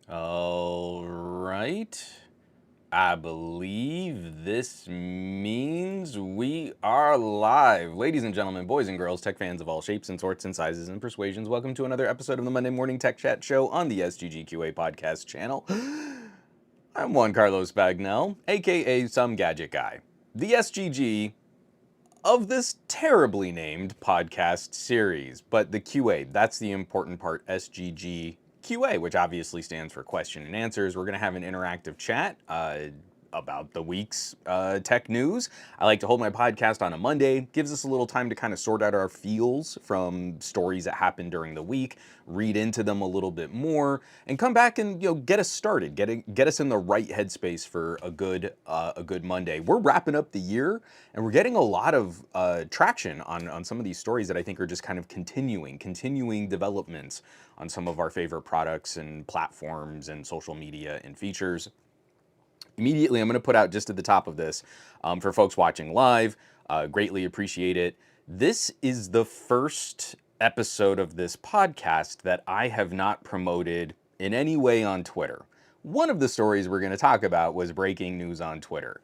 All right. I believe this means we are live. Ladies and gentlemen, boys and girls, tech fans of all shapes and sorts and sizes and persuasions, welcome to another episode of the Monday Morning Tech Chat Show on the SGGQA podcast channel. I'm Juan Carlos Bagnell, aka Some Gadget Guy, the SGG of this terribly named podcast series. But the QA, that's the important part, SGG QA, which obviously stands for question and answers. We're going to have an interactive chat about the week's tech news. I like to hold my podcast on a Monday. Gives us a little time to kind of sort out our feels from stories that happened during the week, read into them a little bit more, and come back and get us started, get us in the right headspace for a good Monday. We're wrapping up the year, and we're getting a lot of traction on some of these stories that I think are just kind of continuing developments on some of our favorite products and platforms and social media and features. Immediately, I'm going to put out just at the top of this for folks watching live. Greatly appreciate it. This is the first episode of this podcast that I have not promoted in any way on Twitter. One of the stories we're going to talk about was breaking news on Twitter.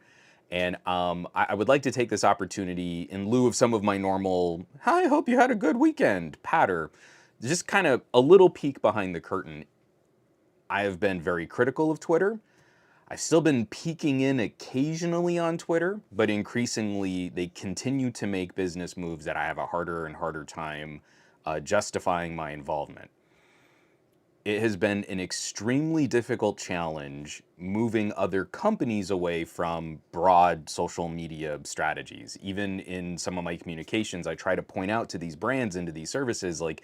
And I would like to take this opportunity, in lieu of some of my normal, "Hi, I hope you had a good weekend" patter, just kind of a little peek behind the curtain. I have been very critical of Twitter. I've still been peeking in occasionally on Twitter, but increasingly they continue to make business moves that I have a harder and harder time justifying my involvement. It has been an extremely difficult challenge moving other companies away from broad social media strategies. Even in some of my communications, I try to point out to these brands and to these services, like,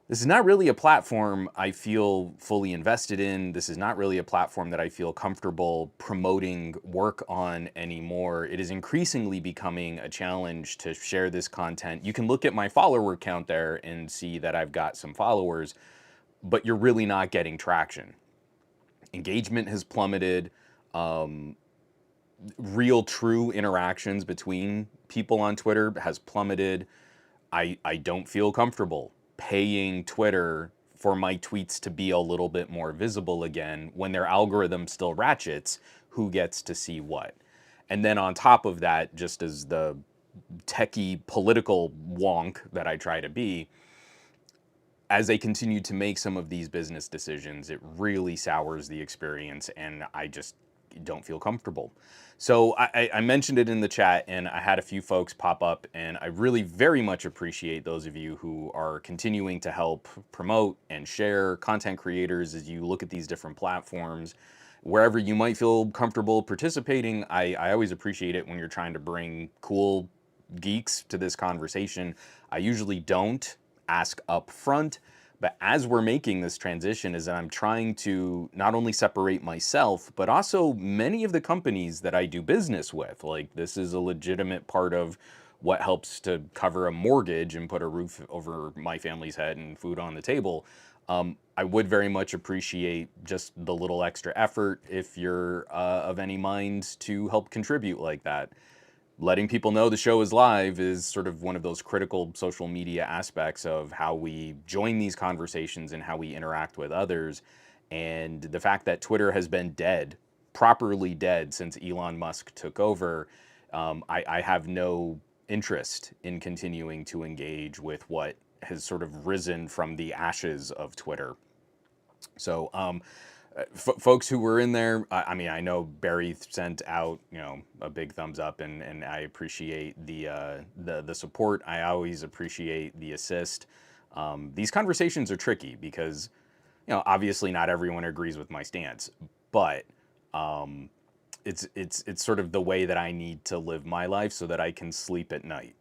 this is not really a platform I feel fully invested in. This is not really a platform that I feel comfortable promoting work on anymore. It is increasingly becoming a challenge to share this content. You can look at my follower count there and see that I've got some followers, but you're really not getting traction. Engagement has plummeted. Real, true interactions between people on Twitter has plummeted. I don't feel comfortable paying Twitter for my tweets to be a little bit more visible again when their algorithm still ratchets who gets to see what. And then on top of that, just as the techie political wonk that I try to be, as they continue to make some of these business decisions, it really sours the experience, and I just don't feel comfortable. So I mentioned it in the chat, and I had a few folks pop up, and I really very much appreciate those of you who are continuing to help promote and share content creators as you look at these different platforms. Wherever you might feel comfortable participating, I always appreciate it when you're trying to bring cool geeks to this conversation. I usually don't ask up front, but as we're making this transition is that I'm trying to not only separate myself, but also many of the companies that I do business with. Like, this is a legitimate part of what helps to cover a mortgage and put a roof over my family's head and food on the table. I would very much appreciate just the little extra effort if you're of any mind to help contribute like that. Letting people know the show is live is sort of one of those critical social media aspects of how we join these conversations and how we interact with others. And the fact that Twitter has been dead, properly dead, since Elon Musk took over, I have no interest in continuing to engage with what has sort of risen from the ashes of Twitter. So, folks who were in there, I mean, I know Barry sent out, a big thumbs up, and I appreciate the support. I always appreciate the assist. These conversations are tricky because, obviously not everyone agrees with my stance, but it's sort of the way that I need to live my life so that I can sleep at night.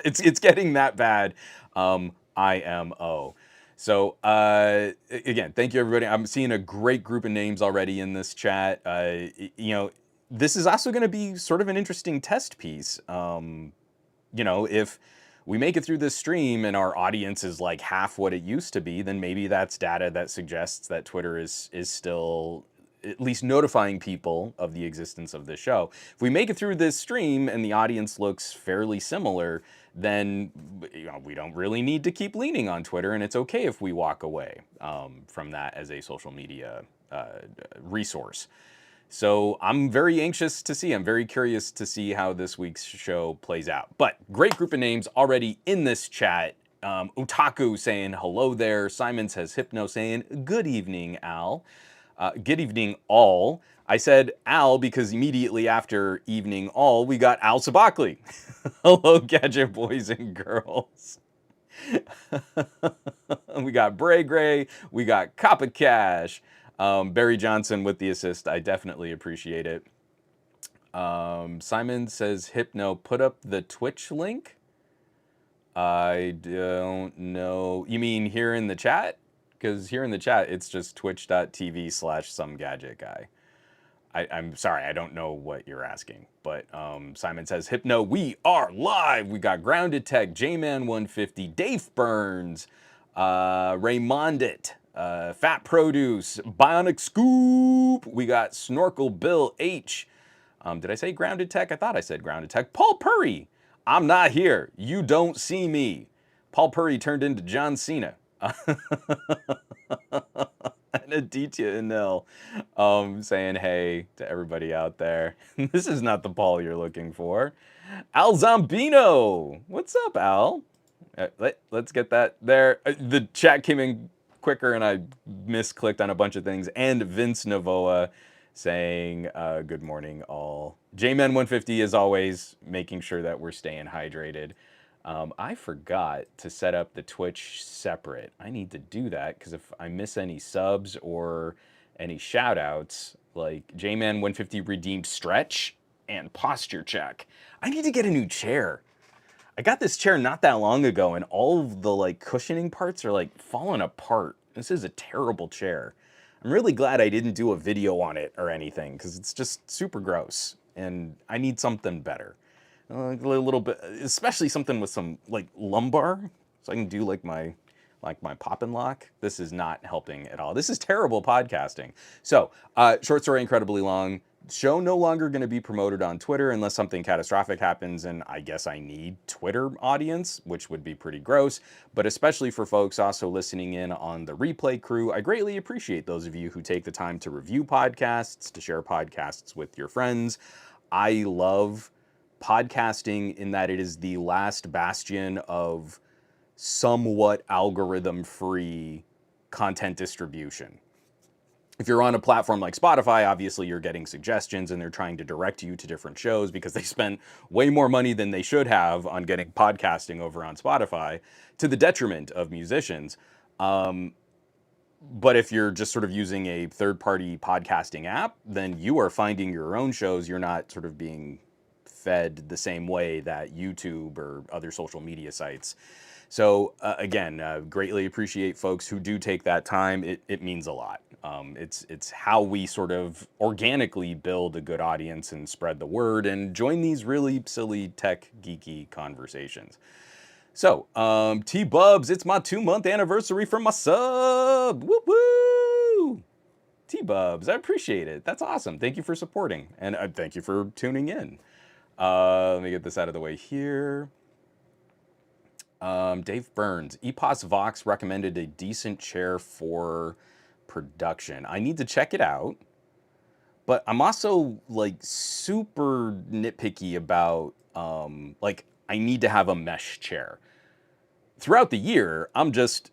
It's getting that bad. IMO. So again, thank you everybody. I'm seeing a great group of names already in this chat. This is also going to be sort of an interesting test piece. If we make it through this stream and our audience is like half what it used to be, then maybe that's data that suggests that Twitter is still at least notifying people of the existence of this show. If we make it through this stream and the audience looks fairly similar, then we don't really need to keep leaning on Twitter, and it's okay if we walk away from that as a social media resource. So I'm very anxious to see. I'm very curious to see how this week's show plays out. But great group of names already in this chat. Utaku saying hello there. Simon says Hypno saying good evening, Al. Good evening, all. I said Al because immediately after evening all, we got Al Sabakli. Hello, Gadget boys and girls. We got Bray Gray. We got Kappa Cash. Barry Johnson with the assist. I definitely appreciate it. Simon says, Hypno, put up the Twitch link. I don't know. You mean here in the chat? Because here in the chat, it's just twitch.tv/somegadgetguy. I'm sorry, I don't know what you're asking. But Simon says, Hypno, we are live. We got Grounded Tech, J-Man150, Dave Burns, Raymondit, Fat Produce, Bionic Scoop. We got Snorkel Bill H. Did I say Grounded Tech? I thought I said Grounded Tech. Paul Purry. I'm not here. You don't see me. Paul Purry turned into John Cena. And Aditya Anil saying hey to everybody out there. This is not the Paul you're looking for. Al Zombino. What's up, Al? Let's get that there. The chat came in quicker and I misclicked on a bunch of things. And Vince Navoa saying good morning, all. J-Man150, as always, making sure that we're staying hydrated. I forgot to set up the Twitch separate. I need to do that because if I miss any subs or any shout-outs, like J-Man150 redeemed stretch and posture check. I need to get a new chair. I got this chair not that long ago and all of the like cushioning parts are like falling apart. This is a terrible chair. I'm really glad I didn't do a video on it or anything because it's just super gross and I need something better. A little bit, especially something with some like lumbar, so I can do like my pop and lock. This is not helping at all. This is terrible podcasting. So, short story, incredibly long. Show no longer going to be promoted on Twitter unless something catastrophic happens, and I guess I need Twitter audience, which would be pretty gross. But especially for folks also listening in on the replay crew, I greatly appreciate those of you who take the time to review podcasts, to share podcasts with your friends. I love podcasting in that it is the last bastion of somewhat algorithm-free content distribution. If you're on a platform like Spotify, obviously you're getting suggestions and they're trying to direct you to different shows because they spend way more money than they should have on getting podcasting over on Spotify to the detriment of musicians. But if you're just sort of using a third-party podcasting app, then you are finding your own shows. You're not sort of being fed the same way that YouTube or other social media sites. So again, greatly appreciate folks who do take that time. It means a lot. It's how we sort of organically build a good audience and spread the word and join these really silly tech geeky conversations. So T-Bubs, it's my 2-month anniversary from my sub. Woo woo! T-Bubs, I appreciate it. That's awesome. Thank you for supporting and thank you for tuning in. Let me get this out of the way here. Dave Burns, EPOS Vox recommended a decent chair for production. I need to check it out, but I'm also like super nitpicky about like I need to have a mesh chair. Throughout the year, I'm just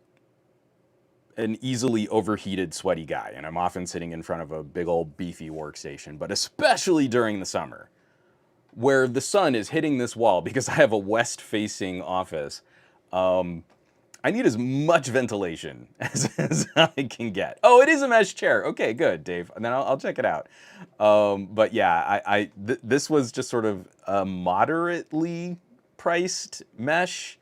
an easily overheated, sweaty guy, and I'm often sitting in front of a big old beefy workstation, but especially during the summer, where the sun is hitting this wall because I have a west-facing office. I need as much ventilation as I can get. Oh, it is a mesh chair. Okay, good, Dave. And then I'll check it out. But yeah, this was just sort of a moderately priced mesh.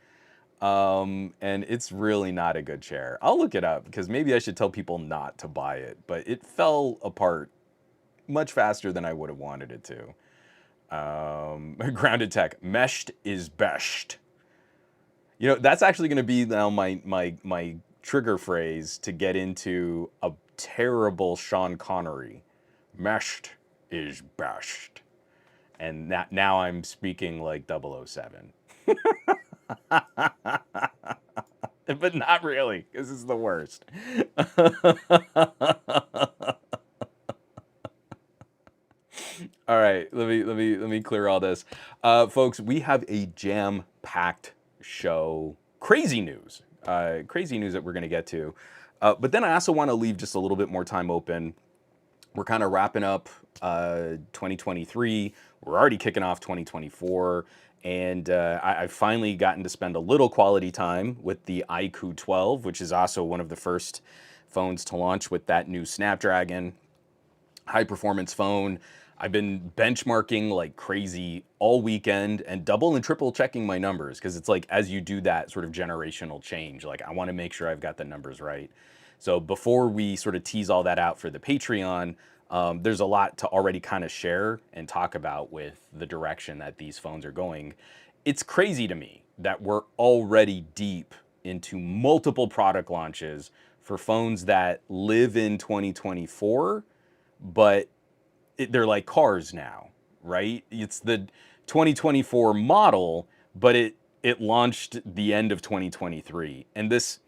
And it's really not a good chair. I'll look it up because maybe I should tell people not to buy it. But it fell apart much faster than I would have wanted it to. Grounded Tech, meshed is best. You know, that's actually going to be now my trigger phrase to get into a terrible Sean Connery Meshed is best. And now I'm speaking like 007. But not really, because this is the worst. All right, let me clear all this, folks. We have a jam-packed show. Crazy news that we're going to get to, but then I also want to leave just a little bit more time open. We're kind of wrapping up 2023. We're already kicking off 2024, and I've finally gotten to spend a little quality time with the iQOO 12, which is also one of the first phones to launch with that new Snapdragon high-performance phone. I've been benchmarking like crazy all weekend and double and triple checking my numbers, because it's like, as you do that sort of generational change, like I want to make sure I've got the numbers right. So before we sort of tease all that out for the Patreon, there's a lot to already kind of share and talk about with the direction that these phones are going. It's crazy to me that we're already deep into multiple product launches for phones that live in 2024, but they're like cars now, right? It's the 2024 model, but it launched the end of 2023, and this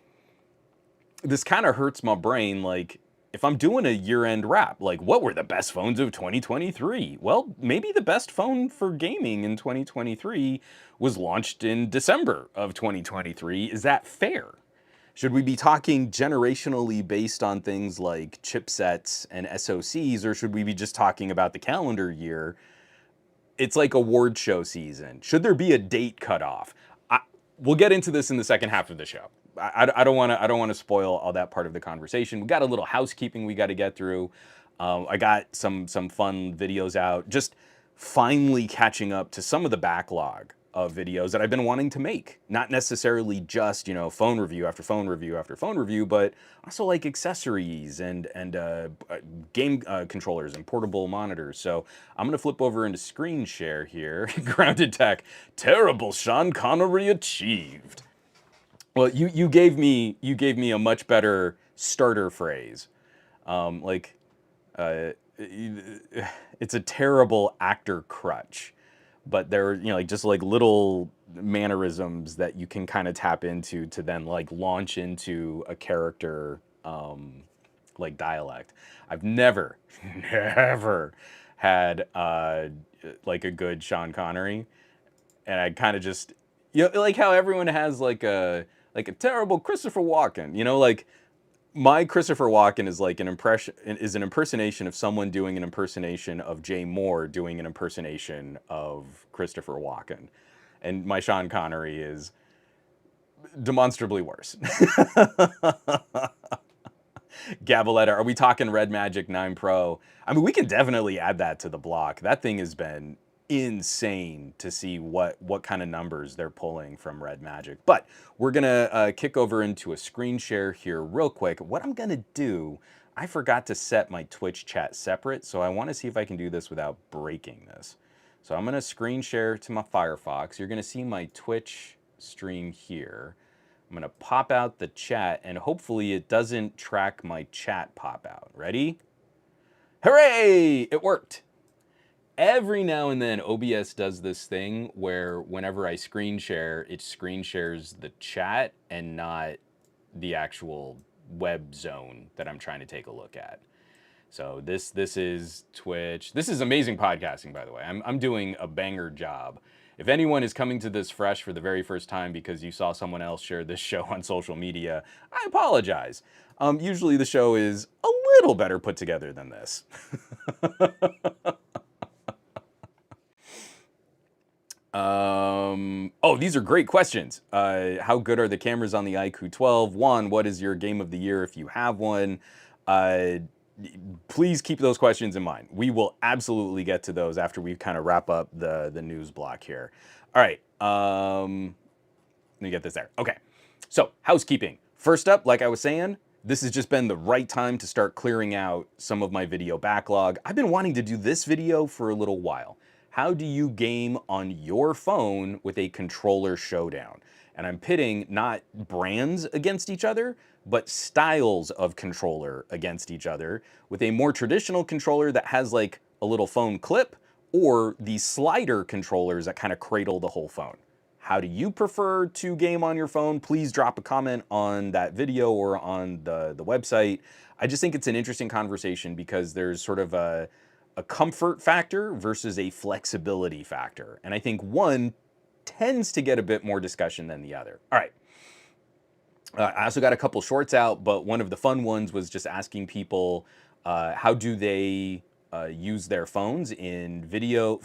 kind of hurts my brain. Like, if I'm doing a year-end wrap, like, what were the best phones of 2023? Well, maybe the best phone for gaming in 2023 was launched in December of 2023. Is that fair? Should we be talking generationally based on things like chipsets and SoCs, or should we be just talking about the calendar year? It's like award show season. Should there be a date cutoff? We'll get into this in the second half of the show. I don't want to spoil all that part of the conversation. We got a little housekeeping we got to get through. I got some fun videos out. Just finally catching up to some of the backlog of videos that I've been wanting to make. Not necessarily just, phone review after phone review after phone review, but also like accessories and game controllers and portable monitors. So I'm gonna flip over into screen share here. Grounded Tech, terrible Sean Connery achieved. Well, you gave me a much better starter phrase. Like, it's a terrible actor crutch, but they're, like, just like little mannerisms that you can kind of tap into to then like launch into a character, like dialect. I've never had like a good Sean Connery, and I kind of just, like how everyone has like a terrible Christopher Walken, like my Christopher Walken is like an impersonation of someone doing an impersonation of Jay Moore doing an impersonation of Christopher Walken. And my Sean Connery is demonstrably worse. Gabaletta, are we talking Red Magic 9 Pro? I mean, we can definitely add that to the block. That thing has been insane to see what kind of numbers they're pulling from Red Magic. But we're gonna kick over into a screen share here real quick. What I'm gonna do, I forgot to set my Twitch chat separate, so I want to see if I can do this without breaking this. So I'm gonna screen share to my Firefox. You're gonna see my Twitch stream here. I'm gonna pop out the chat, and hopefully it doesn't track my chat pop out. Ready? Hooray! It worked. Every now and then, OBS does this thing where whenever I screen share, it screen shares the chat and not the actual web zone that I'm trying to take a look at. So this is Twitch. This is amazing podcasting, by the way. I'm doing a banger job. If anyone is coming to this fresh for the very first time because you saw someone else share this show on social media, I apologize. Usually the show is a little better put together than this. Oh, these are great questions. How good are the cameras on the iQOO 12? One, what is your game of the year if you have one? Please keep those questions in mind. We will absolutely get to those after we kind of wrap up the news block here. All right, let me get this there. Okay, so housekeeping. First up, like I was saying, this has just been the right time to start clearing out some of my video backlog. I've been wanting to do this video for a little while. how do you game on your phone with a controller showdown? And I'm pitting not brands against each other, but styles of controller against each other, with a more traditional controller that has like a little phone clip, or the slider controllers that kind of cradle the whole phone. How do you prefer to game on your phone? Please drop a comment on that video or on the website. I just think it's an interesting conversation because there's sort of a comfort factor versus a flexibility factor. And I think one tends to get a bit more discussion than the other. All right. I also got a couple shorts out, but one of the fun ones was just asking people how do they use their phones in video,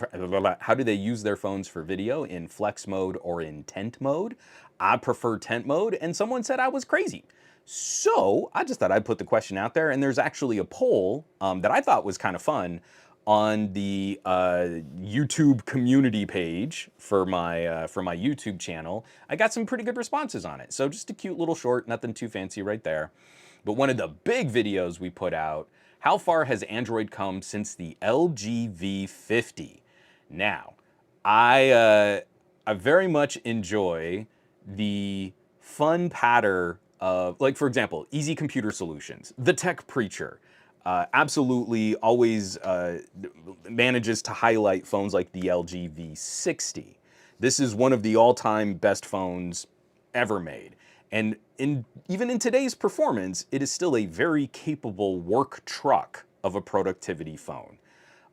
how do they use their phones for video in flex mode or in tent mode? I prefer tent mode, and someone said I was crazy. So I just thought I'd put the question out there, and there's actually a poll that I thought was kind of fun on the YouTube community page for my YouTube channel. I got some pretty good responses on it. So just a cute little short, nothing too fancy right there. But one of the big videos we put out, how far has Android come since the LG V50? Now, I very much enjoy the fun patter of, like, for example, Easy Computer Solutions, the Tech Preacher, absolutely always manages to highlight phones like the LG V60. This is one of the all-time best phones ever made. And even in today's performance, it is still a very capable work truck of a productivity phone.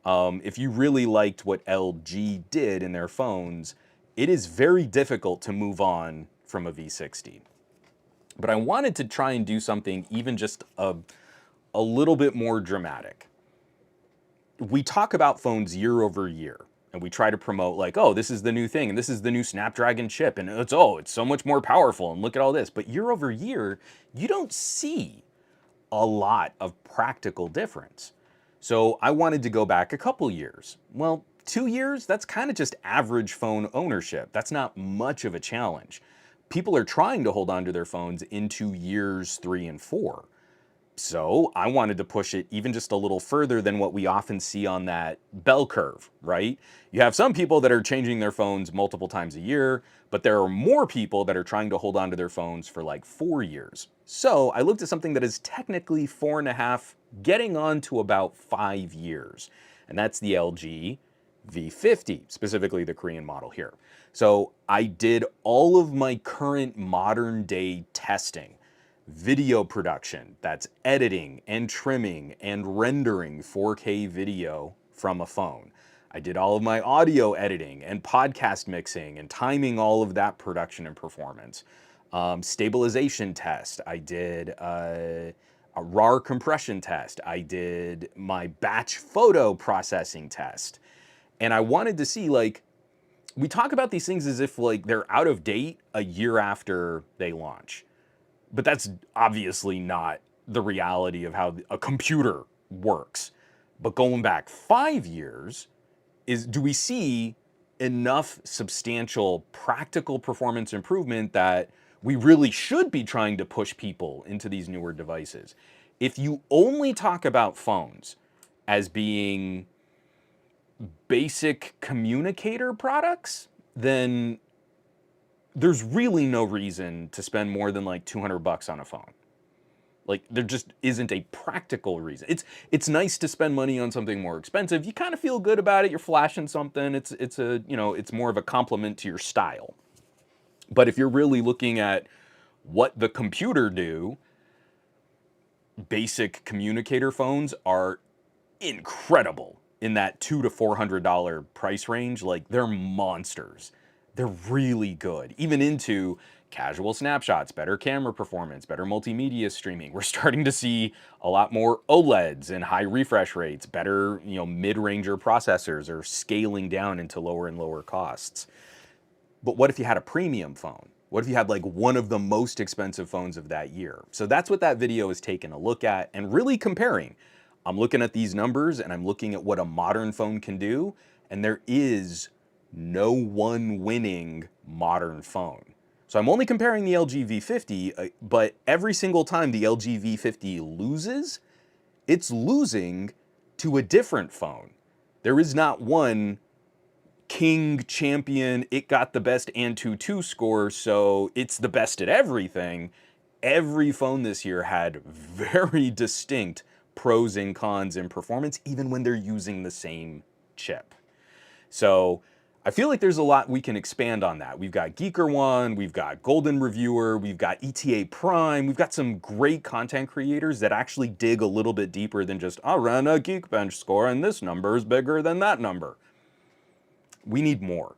If you really liked what LG did in their phones, it is very difficult to move on from a V60. But I wanted to try and do something even just a little bit more dramatic. We talk about phones year over year, and we try to promote like, oh, this is the new thing, and this is the new Snapdragon chip, and it's so much more powerful, and look at all this. But year over year, you don't see a lot of practical difference. So I wanted to go back a couple years. Well, 2 years, that's kind of just average phone ownership. That's not much of a challenge. People are trying to hold on to their phones into years 3 and 4. So I wanted to push it even just a little further than what we often see on that bell curve, right? You have some people that are changing their phones multiple times a year, but there are more people that are trying to hold on to their phones for like 4 years. So I looked at something that is technically 4.5, getting on to about 5 years. And that's the LG V50, specifically the Korean model here. So I did all of my current modern day testing. Video production, that's editing and trimming and rendering 4K video from a phone. I did all of my audio editing and podcast mixing and timing all of that production and performance. Stabilization test, I did a RAR compression test, I did my batch photo processing test. And I wanted to see, like, we talk about these things as if like they're out of date a year after they launch. But that's obviously not the reality of how a computer works. But going back 5 years, do we see enough substantial practical performance improvement that we really should be trying to push people into these newer devices? If you only talk about phones as being basic communicator products, then there's really no reason to spend more than like $200 on a phone. Like, there just isn't a practical reason. It's nice to spend money on something more expensive. You kind of feel good about it. You're flashing something. It's more of a compliment to your style. But if you're really looking at what the computer do, basic communicator phones are incredible in that $200 to $400 price range. Like, they're monsters. They're really good, even into casual snapshots, better camera performance, better multimedia streaming. We're starting to see a lot more OLEDs and high refresh rates, better, mid-ranger processors are scaling down into lower and lower costs. But what if you had a premium phone? What if you had like one of the most expensive phones of that year? So that's what that video is taking a look at and really comparing. I'm looking at these numbers and I'm looking at what a modern phone can do, and there is no one winning modern phone. So I'm only comparing the LG V50, but every single time the LG V50 loses, it's losing to a different phone. There is not one king champion, it got the best Antutu score, so it's the best at everything. Every phone this year had very distinct pros and cons in performance, even when they're using the same chip. So I feel like there's a lot we can expand on that. We've got Geeker One, we've got Golden Reviewer, we've got ETA Prime, we've got some great content creators that actually dig a little bit deeper than just, I'll run a Geekbench score and this number is bigger than that number. We need more.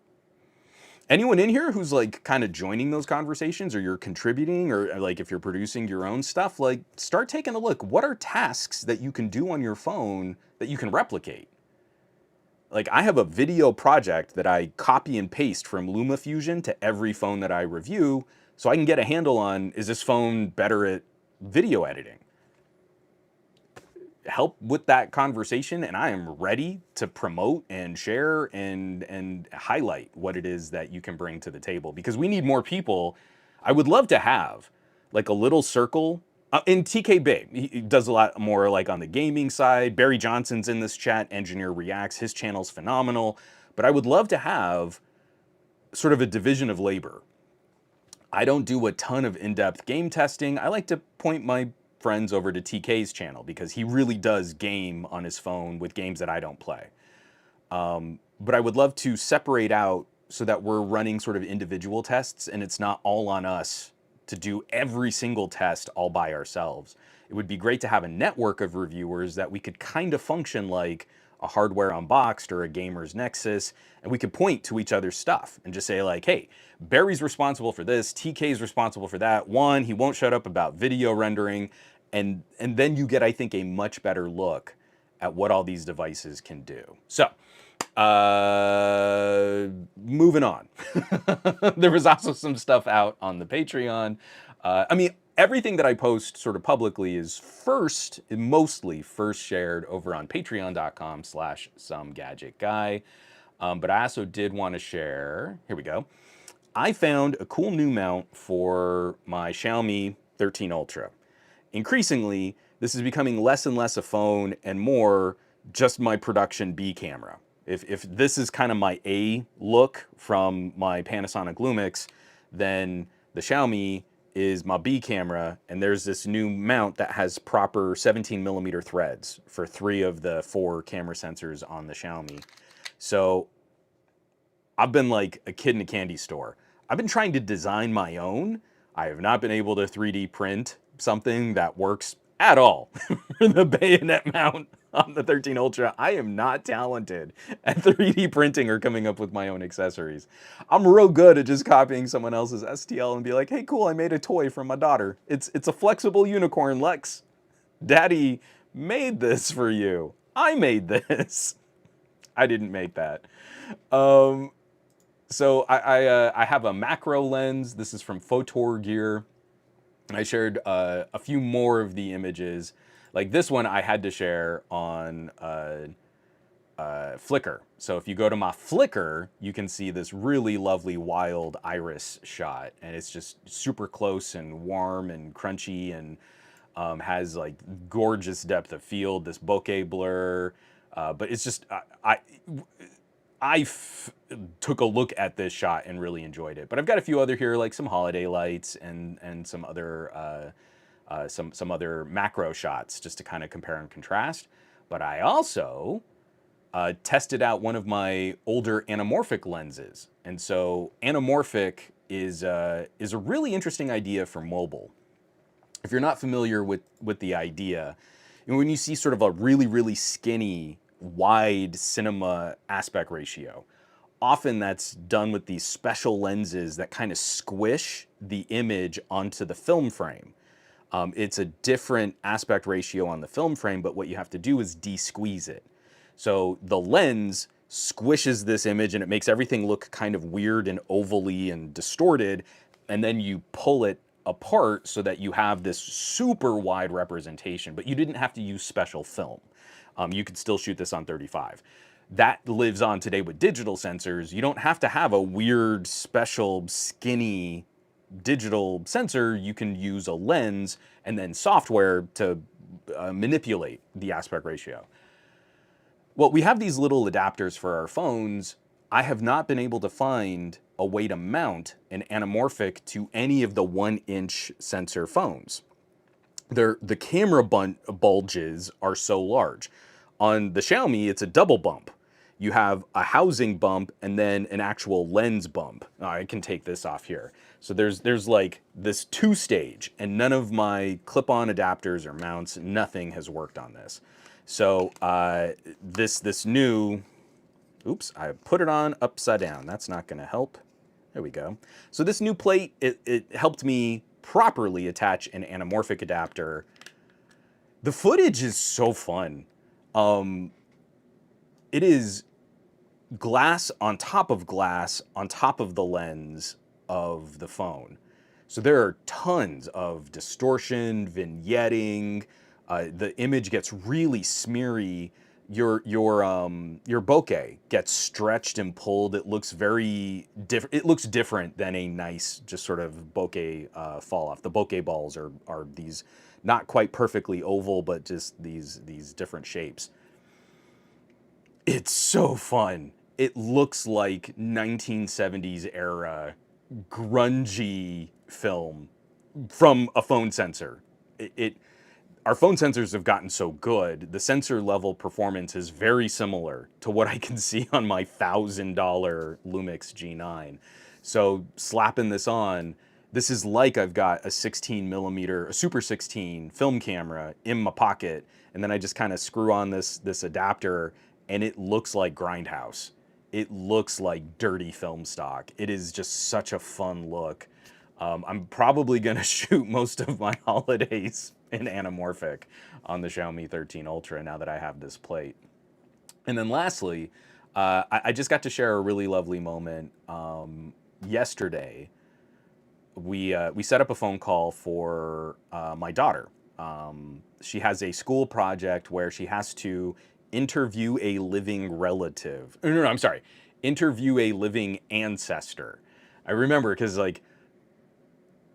Anyone in here who's like kind of joining those conversations, or you're contributing, or like if you're producing your own stuff, like start taking a look. What are tasks that you can do on your phone that you can replicate? Like I have a video project that I copy and paste from LumaFusion to every phone that I review so I can get a handle on, is this phone better at video editing? Help with that conversation, and I am ready to promote and share and highlight what it is that you can bring to the table, because we need more people. I would love to have like a little circle. And TK Bay, he does a lot more like on the gaming side. Barry Johnson's in this chat, Engineer Reacts, his channel's phenomenal. But I would love to have sort of a division of labor. I don't do a ton of in-depth game testing. I like to point my friends over to TK's channel because he really does game on his phone with games that I don't play. But I would love to separate out so that we're running sort of individual tests and it's not all on us to do every single test all by ourselves. It would be great to have a network of reviewers that we could kind of function like a Hardware Unboxed or a Gamer's Nexus, and we could point to each other's stuff and just say like, hey, Barry's responsible for this, TK's responsible for that. One, he won't shut up about video rendering, and then you get, I think, a much better look at what all these devices can do. So, moving on. There was also some stuff out on the Patreon. I mean, everything that I post sort of publicly is mostly first shared over on patreon.com/somegadgetguy. But I also did want to share, here we go. I found a cool new mount for my Xiaomi 13 Ultra. Increasingly, this is becoming less and less a phone and more just my production B camera. If this is kind of my A look from my Panasonic Lumix, then the Xiaomi is my B camera, and there's this new mount that has proper 17mm threads for 3 of the 4 camera sensors on the Xiaomi. So I've been like a kid in a candy store. I've been trying to design my own. I have not been able to 3D print something that works at all for the bayonet mount on the 13 Ultra. I am not talented at 3D printing or coming up with my own accessories. I'm real good at just copying someone else's STL and be like, hey, cool, I made a toy for my daughter. It's a flexible unicorn, Lex. Daddy made this for you. I made this. I didn't make that. So I have a macro lens. This is from Photor Gear. I shared a few more of the images. Like this one I had to share on Flickr. So if you go to my Flickr, you can see this really lovely wild iris shot. And it's just super close and warm and crunchy and has like gorgeous depth of field, this bokeh blur. But it's just, I took a look at this shot and really enjoyed it. But I've got a few other here, like some holiday lights and some other some other macro shots just to kind of compare and contrast. But I also tested out one of my older anamorphic lenses. And so anamorphic is a really interesting idea for mobile. If you're not familiar with the idea, when you see sort of a really, really skinny, wide cinema aspect ratio, often that's done with these special lenses that kind of squish the image onto the film frame. It's a different aspect ratio on the film frame, but what you have to do is de-squeeze it. So the lens squishes this image and it makes everything look kind of weird and ovally and distorted, and then you pull it apart so that you have this super wide representation, but you didn't have to use special film. You could still shoot this on 35. That lives on today with digital sensors. You don't have to have a weird, special, skinny digital sensor. You can use a lens and then software to manipulate the aspect ratio. Well, we have these little adapters for our phones I have not been able to find a way to mount an anamorphic to any of the 1-inch sensor phones. The camera bulges are so large. On the Xiaomi, it's a double bump. You have a housing bump and then an actual lens bump. I can take this off here. So there's like this 2-stage, and none of my clip-on adapters or mounts, nothing has worked on this. So this new, oops, I put it on upside down. That's not gonna help. There we go. So this new plate, it helped me properly attach an anamorphic adapter. The footage is so fun. It is glass on top of the lens of the phone. So there are tons of distortion, vignetting. The image gets really smeary. Your bokeh gets stretched and pulled. It looks very different. It looks different than a nice just sort of bokeh fall off. The bokeh balls are these not quite perfectly oval, but just these different shapes. It's so fun. It looks like 1970s era grungy film from a phone sensor. Our phone sensors have gotten so good. The sensor level performance is very similar to what I can see on my $1,000 Lumix G9. So slapping this on, this is like I've got a 16mm, a Super 16 film camera in my pocket, and then I just kind of screw on this adapter, and it looks like Grindhouse. It looks like dirty film stock. It is just such a fun look. I'm probably gonna shoot most of my holidays in anamorphic on the Xiaomi 13 Ultra now that I have this plate. And then lastly, I just got to share a really lovely moment. Yesterday, we set up a phone call for my daughter. She has a school project where she has to interview a living relative. No, I'm sorry. Interview a living ancestor. I remember because like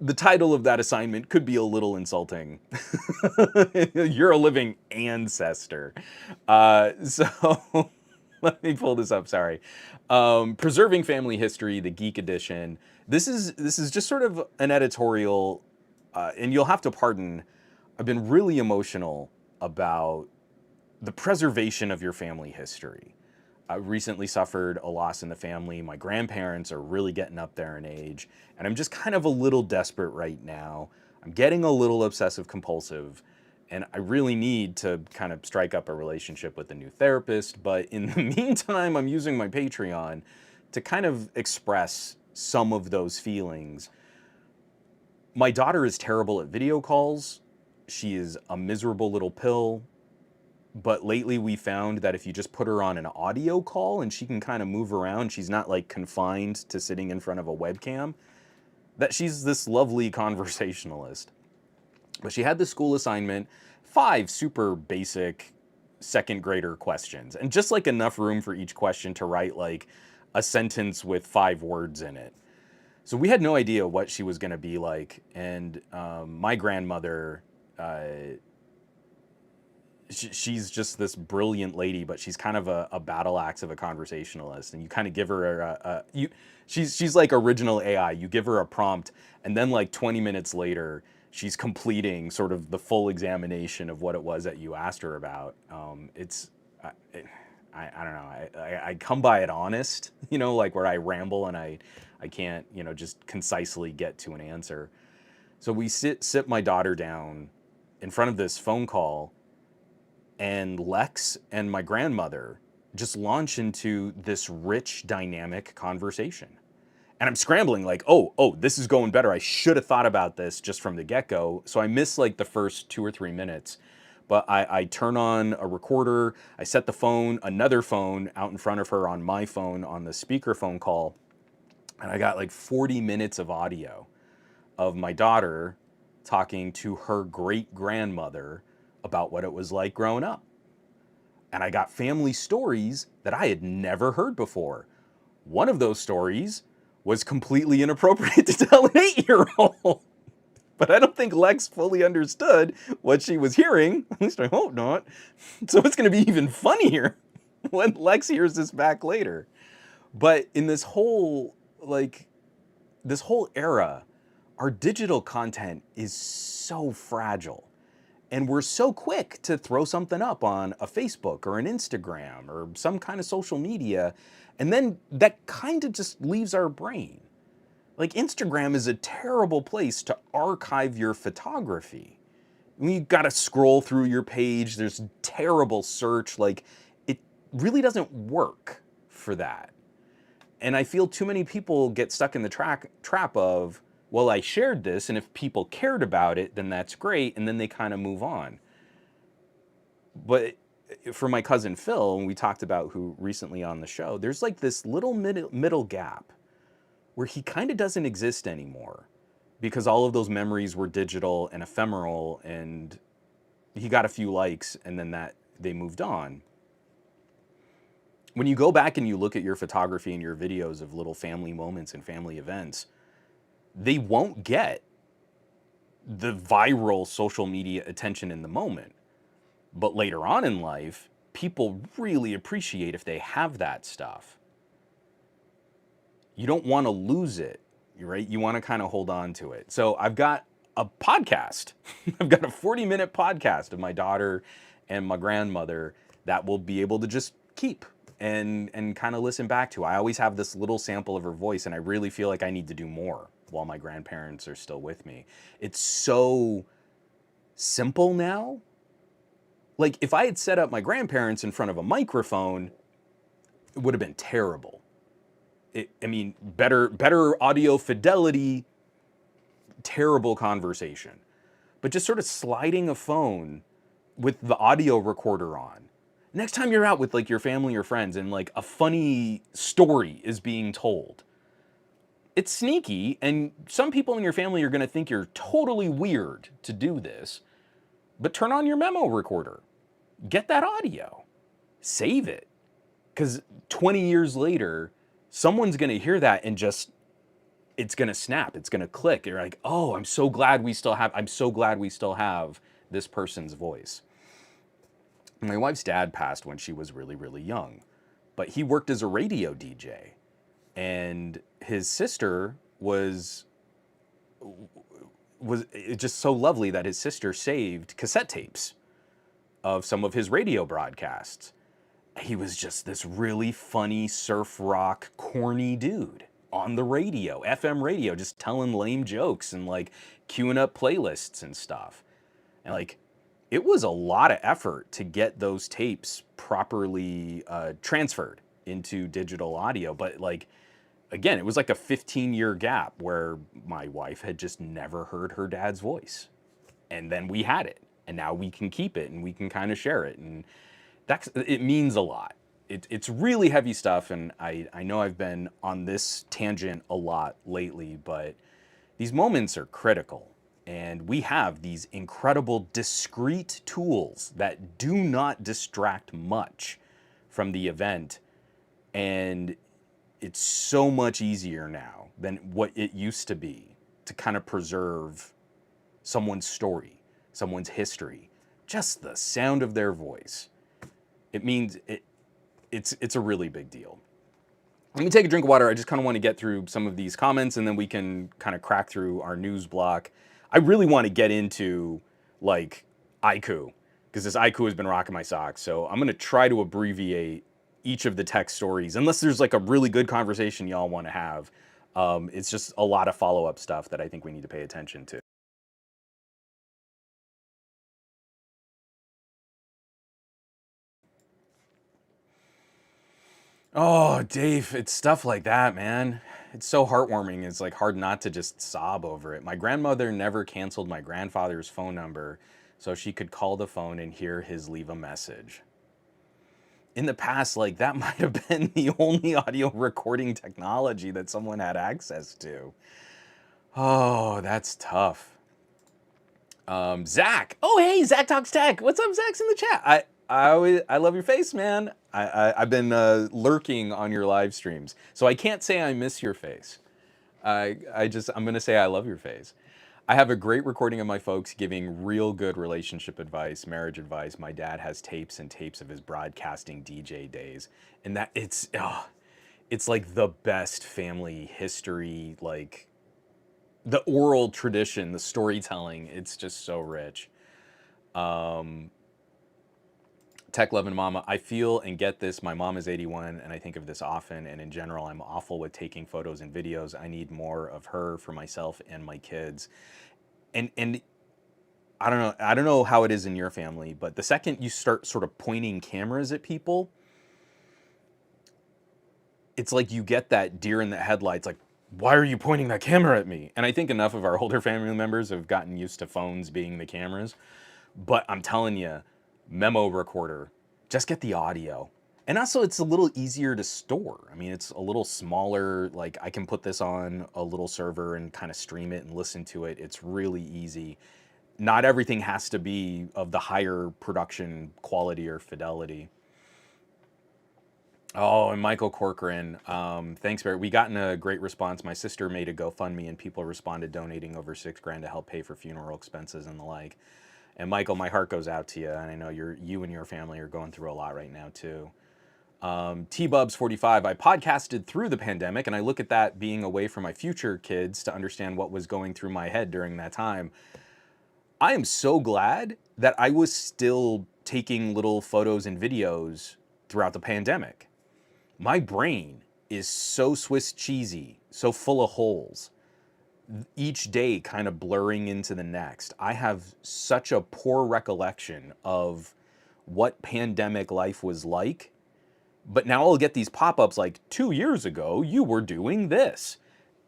the title of that assignment could be a little insulting. You're a living ancestor. So let me pull this up, sorry. Preserving Family History, the Geek Edition. This is just sort of an editorial, and you'll have to pardon, I've been really emotional about the preservation of your family history. I recently suffered a loss in the family. My grandparents are really getting up there in age, and I'm just kind of a little desperate right now. I'm getting a little obsessive compulsive, and I really need to kind of strike up a relationship with a new therapist, but in the meantime, I'm using my Patreon to kind of express some of those feelings. My daughter is terrible at video calls. She is a miserable little pill. But lately we found that if you just put her on an audio call and she can kind of move around, she's not like confined to sitting in front of a webcam, that she's this lovely conversationalist. But she had this school assignment, 5 super basic second grader questions, and just like enough room for each question to write like a sentence with 5 words in it. So we had no idea what she was gonna be like, and my grandmother, she's just this brilliant lady, but she's kind of a battle axe of a conversationalist, and you kind of give her she's like original AI. You give her a prompt, and then like 20 minutes later, she's completing sort of the full examination of what it was that you asked her about. I don't know. I come by it honest, you know, like where I ramble and I can't, you know, just concisely get to an answer. So we sit my daughter down in front of this phone call, and Lex and my grandmother just launch into this rich, dynamic conversation. And I'm scrambling like, oh, this is going better. I should have thought about this just from the get-go. So I miss like the first 2 or 3 minutes. But I turn on a recorder, I set the phone, another phone out in front of her on my phone on the speakerphone call, and I got like 40 minutes of audio of my daughter talking to her great-grandmother about what it was like growing up. And I got family stories that I had never heard before. One of those stories was completely inappropriate to tell an 8-year-old. But I don't think Lex fully understood what she was hearing. At least I hope not. So it's going to be even funnier when Lex hears this back later. But in this whole, like, this whole era, our digital content is so fragile. And we're so quick to throw something up on a Facebook or an Instagram or some kind of social media. And then that kind of just leaves our brain. Like, Instagram is a terrible place to archive your photography. You gotta scroll through your page, there's terrible search. Like, it really doesn't work for that. And I feel too many people get stuck in the trap of, well, I shared this, and if people cared about it, then that's great, and then they kind of move on. But for my cousin Phil, and we talked about who recently on the show, there's like this little middle gap where he kind of doesn't exist anymore because all of those memories were digital and ephemeral, and he got a few likes, and then that they moved on. When you go back and you look at your photography and your videos of little family moments and family events, they won't get the viral social media attention in the moment. But later on in life, people really appreciate if they have that stuff. You don't want to lose it, right? You want to kind of hold on to it. So I've got a podcast. I've got a 40-minute podcast of my daughter and my grandmother that we'll be able to just keep and kind of listen back to. I always have this little sample of her voice, and I really feel like I need to do more while my grandparents are still with me. It's so simple now. Like, if I had set up my grandparents in front of a microphone, it would have been terrible. I mean, better audio fidelity, terrible conversation. But just sort of sliding a phone with the audio recorder on. Next time you're out with like your family or friends and like a funny story is being told, it's sneaky, and some people in your family are going to think you're totally weird to do this, but turn on your memo recorder. Get that audio. Save it. Because 20 years later, someone's going to hear that and just, it's going to snap. It's going to click. You're like, oh, I'm so glad we still have this person's voice. My wife's dad passed when she was really, really young, but he worked as a radio DJ, and his sister was just so lovely that his sister saved cassette tapes of some of his radio broadcasts. He was just this really funny surf rock corny dude on the radio, FM radio, just telling lame jokes and like queuing up playlists and stuff. And like, it was a lot of effort to get those tapes properly transferred into digital audio. But like, again, it was like a 15-year gap where my wife had just never heard her dad's voice. And then we had it, and now we can keep it and we can kind of share it. And it means a lot. It's really heavy stuff, and I know I've been on this tangent a lot lately, but these moments are critical. And we have these incredible discrete tools that do not distract much from the event. And it's so much easier now than what it used to be to kind of preserve someone's story, someone's history, just the sound of their voice. It means it's a really big deal. Let me take a drink of water. I just kind of want to get through some of these comments, and then we can kind of crack through our news block. I really want to get into like iQOO, because this iQOO has been rocking my socks. So I'm going to try to abbreviate each of the tech stories, unless there's like a really good conversation y'all want to have. It's just a lot of follow-up stuff that I think we need to pay attention to. Oh, Dave, it's stuff like that, man. It's so heartwarming. It's like hard not to just sob over it. My grandmother never canceled my grandfather's phone number so she could call the phone and hear his leave a message. In the past, like, that might have been the only audio recording technology that someone had access to. Oh, that's tough. Zach. Oh, hey, Zach Talks Tech. What's up, Zach's in the chat. I love your face, man. I've been lurking on your live streams, so I can't say I miss your face. I'm gonna say I love your face. I have a great recording of my folks giving real good relationship advice, marriage advice. My dad has tapes and tapes of his broadcasting DJ days, and it's it's like the best family history, like the oral tradition, the storytelling. It's just so rich. Tech loving mama, I feel and get this. My mom is 81 and I think of this often, and in general I'm awful with taking photos and videos. I need more of her for myself and my kids. And I don't know how it is in your family, but the second you start sort of pointing cameras at people, it's like you get that deer in the headlights, like, why are you pointing that camera at me? And I think enough of our older family members have gotten used to phones being the cameras. But I'm telling you, memo recorder, just get the audio. And also, it's a little easier to store. I mean, it's a little smaller. Like, I can put this on a little server and kind of stream it and listen to it. It's really easy. Not everything has to be of the higher production quality or fidelity. Oh, and Michael Corcoran, thanks, Barry. We gotten a great response. My sister made a GoFundMe, and people responded donating over $6,000 to help pay for funeral expenses and the like. And Michael, my heart goes out to you, and I know you and your family are going through a lot right now too. T-Bubs45, I podcasted through the pandemic, and I look at that being a way for my future kids to understand what was going through my head during that time. I am so glad that I was still taking little photos and videos throughout the pandemic. My brain is so Swiss cheesy, so full of holes, each day kind of blurring into the next. I have such a poor recollection of what pandemic life was like, but now I'll get these pop-ups like, 2 years ago, you were doing this.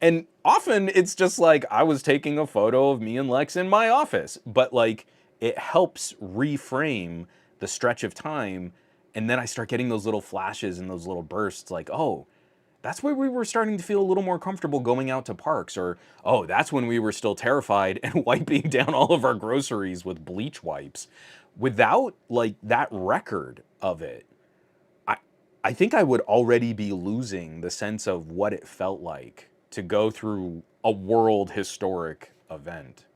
And often it's just like, I was taking a photo of me and Lex in my office, but like, it helps reframe the stretch of time. And then I start getting those little flashes and those little bursts like, oh, that's where we were starting to feel a little more comfortable going out to parks, or, oh, that's when we were still terrified and wiping down all of our groceries with bleach wipes. Without like that record of it, I think I would already be losing the sense of what it felt like to go through a world historic event.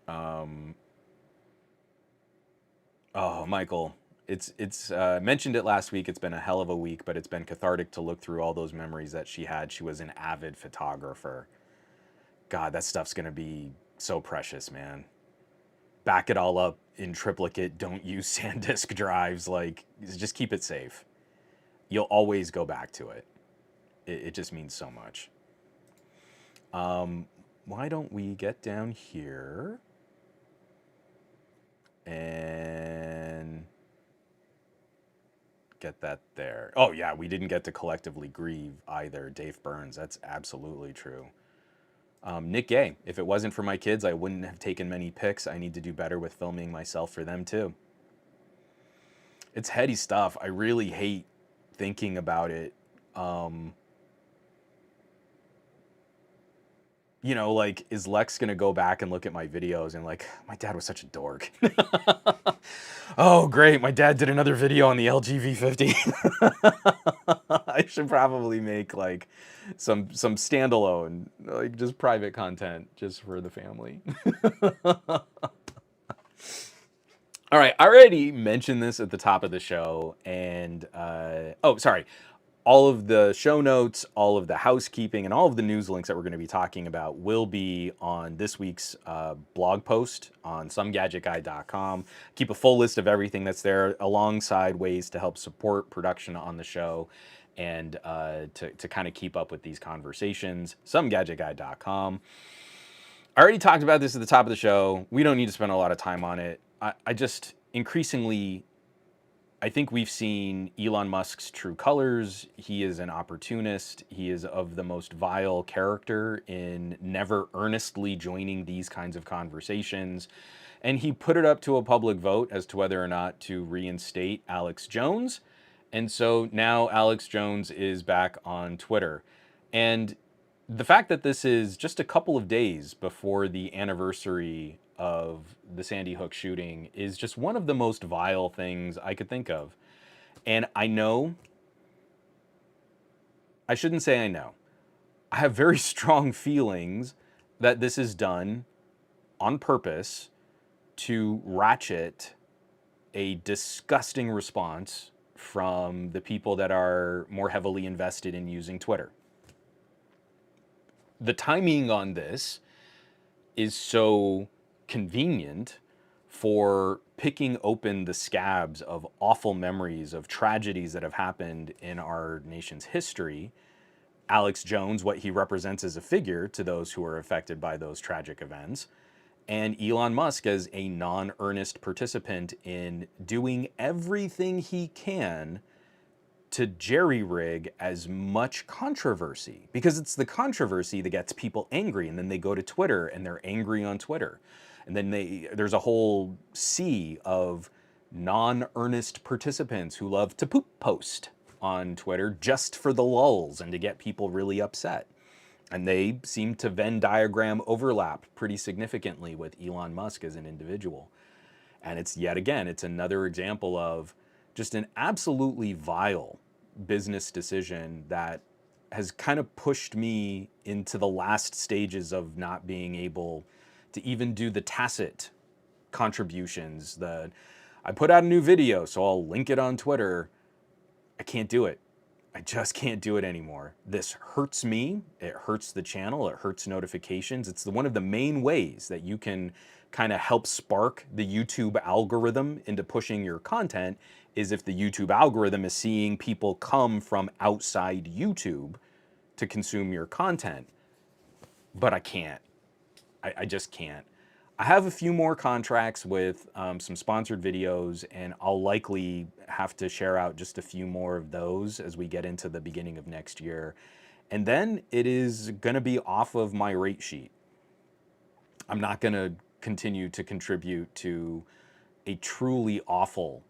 Um, oh, Michael, it's mentioned it last week. It's been a hell of a week, but it's been cathartic to look through all those memories that she had. She was an avid photographer. God, that stuff's gonna be so precious, man. Back it all up in triplicate. Don't use SanDisk drives. Like, just keep it safe. You'll always go back to it. It just means so much. Why don't we get down here and get that there? Oh yeah, we didn't get to collectively grieve either. Dave Burns, that's absolutely true. Nick Gay, if it wasn't for my kids, I wouldn't have taken many pics. I need to do better with filming myself for them too. It's heady stuff. I really hate thinking about it. You know, like, is Lex gonna go back and look at my videos and like, my dad was such a dork. Oh, great, my dad did another video on the LG V50. I should probably make like some standalone, like just private content just for the family. All right, I already mentioned this at the top of the show, and oh, sorry. All of the show notes, all of the housekeeping, and all of the news links that we're going to be talking about will be on this week's blog post on somegadgetguy.com. Keep a full list of everything that's there, alongside ways to help support production on the show and to kind of keep up with these conversations. Somegadgetguy.com. I already talked about this at the top of the show. We don't need to spend a lot of time on it. I just increasingly, I think we've seen Elon Musk's true colors. He is an opportunist. He is of the most vile character in never earnestly joining these kinds of conversations. And he put it up to a public vote as to whether or not to reinstate Alex Jones. And so now Alex Jones is back on Twitter. And the fact that this is just a couple of days before the anniversary of the Sandy Hook shooting is just one of the most vile things I could think of. And I know, I shouldn't say I know, I have very strong feelings that this is done on purpose to ratchet a disgusting response from the people that are more heavily invested in using Twitter. The timing on this is so convenient for picking open the scabs of awful memories of tragedies that have happened in our nation's history. Alex Jones, what he represents as a figure to those who are affected by those tragic events, and Elon Musk as a non-earnest participant in doing everything he can to jerry-rig as much controversy, because it's the controversy that gets people angry, and then they go to Twitter and they're angry on Twitter. And then there's a whole sea of non-earnest participants who love to poop post on Twitter just for the lulz and to get people really upset. And they seem to Venn diagram overlap pretty significantly with Elon Musk as an individual. And it's yet again, it's another example of just an absolutely vile business decision that has kind of pushed me into the last stages of not being able to even do the tacit contributions. I put out a new video, so I'll link it on Twitter. I can't do it. I just can't do it anymore. This hurts me. It hurts the channel. It hurts notifications. It's one of the main ways that you can kind of help spark the YouTube algorithm into pushing your content, is if the YouTube algorithm is seeing people come from outside YouTube to consume your content. But I can't. I just can't. I have a few more contracts with some sponsored videos, and I'll likely have to share out just a few more of those as we get into the beginning of next year. And then it is going to be off of my rate sheet. I'm not going to continue to contribute to a truly awful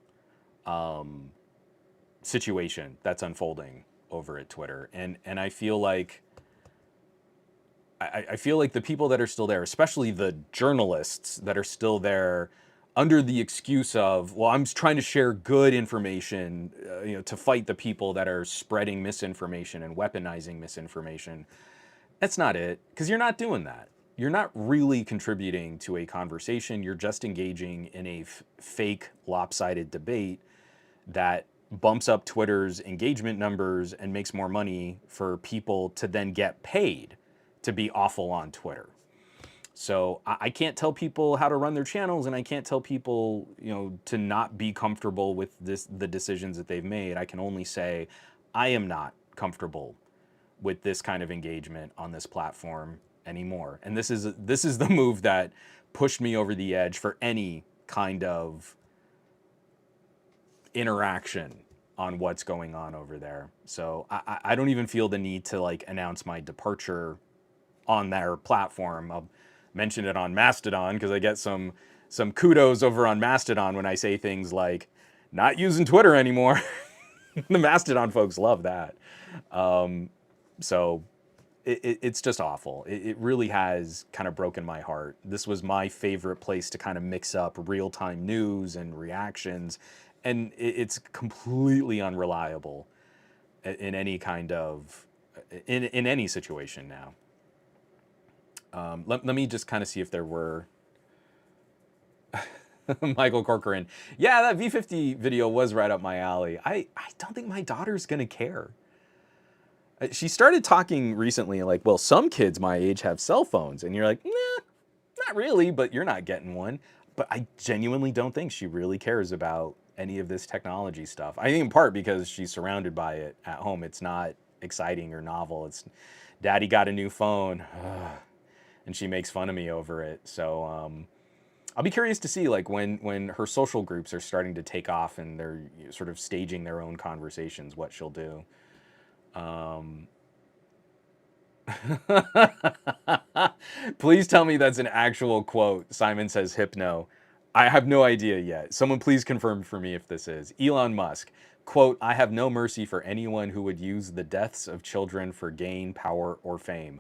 situation that's unfolding over at Twitter. And I feel like I feel like the people that are still there, especially the journalists that are still there under the excuse of, well, I'm trying to share good information, to fight the people that are spreading misinformation and weaponizing misinformation. That's not it, because you're not doing that. You're not really contributing to a conversation. You're just engaging in a fake, lopsided debate that bumps up Twitter's engagement numbers and makes more money for people to then get paid to be awful on Twitter. So I can't tell people how to run their channels, and I can't tell people, to not be comfortable with the decisions that they've made. I can only say I am not comfortable with this kind of engagement on this platform anymore. And this is the move that pushed me over the edge for any kind of interaction on what's going on over there. So I don't even feel the need to announce my departure on their platform. I'll mention it on Mastodon because I get some kudos over on Mastodon when I say things like, not using Twitter anymore. The Mastodon folks love that. So it's just awful. It really has kind of broken my heart. This was my favorite place to kind of mix up real-time news and reactions, and it's completely unreliable in any kind of, in any situation now. Let me just kind of see if there were... Michael Corcoran. Yeah, that V50 video was right up my alley. I don't think my daughter's going to care. She started talking recently like, well, some kids my age have cell phones. And you're like, nah, not really, but you're not getting one. But I genuinely don't think she really cares about any of this technology stuff. I think in part because she's surrounded by it at home. It's not exciting or novel. It's, Daddy got a new phone. And she makes fun of me over it. So I'll be curious to see when her social groups are starting to take off and they're sort of staging their own conversations, what she'll do. Please tell me that's an actual quote. Simon says hypno. I have no idea yet. Someone please confirm for me if this is. Elon Musk, quote, I have no mercy for anyone who would use the deaths of children for gain, power, or fame.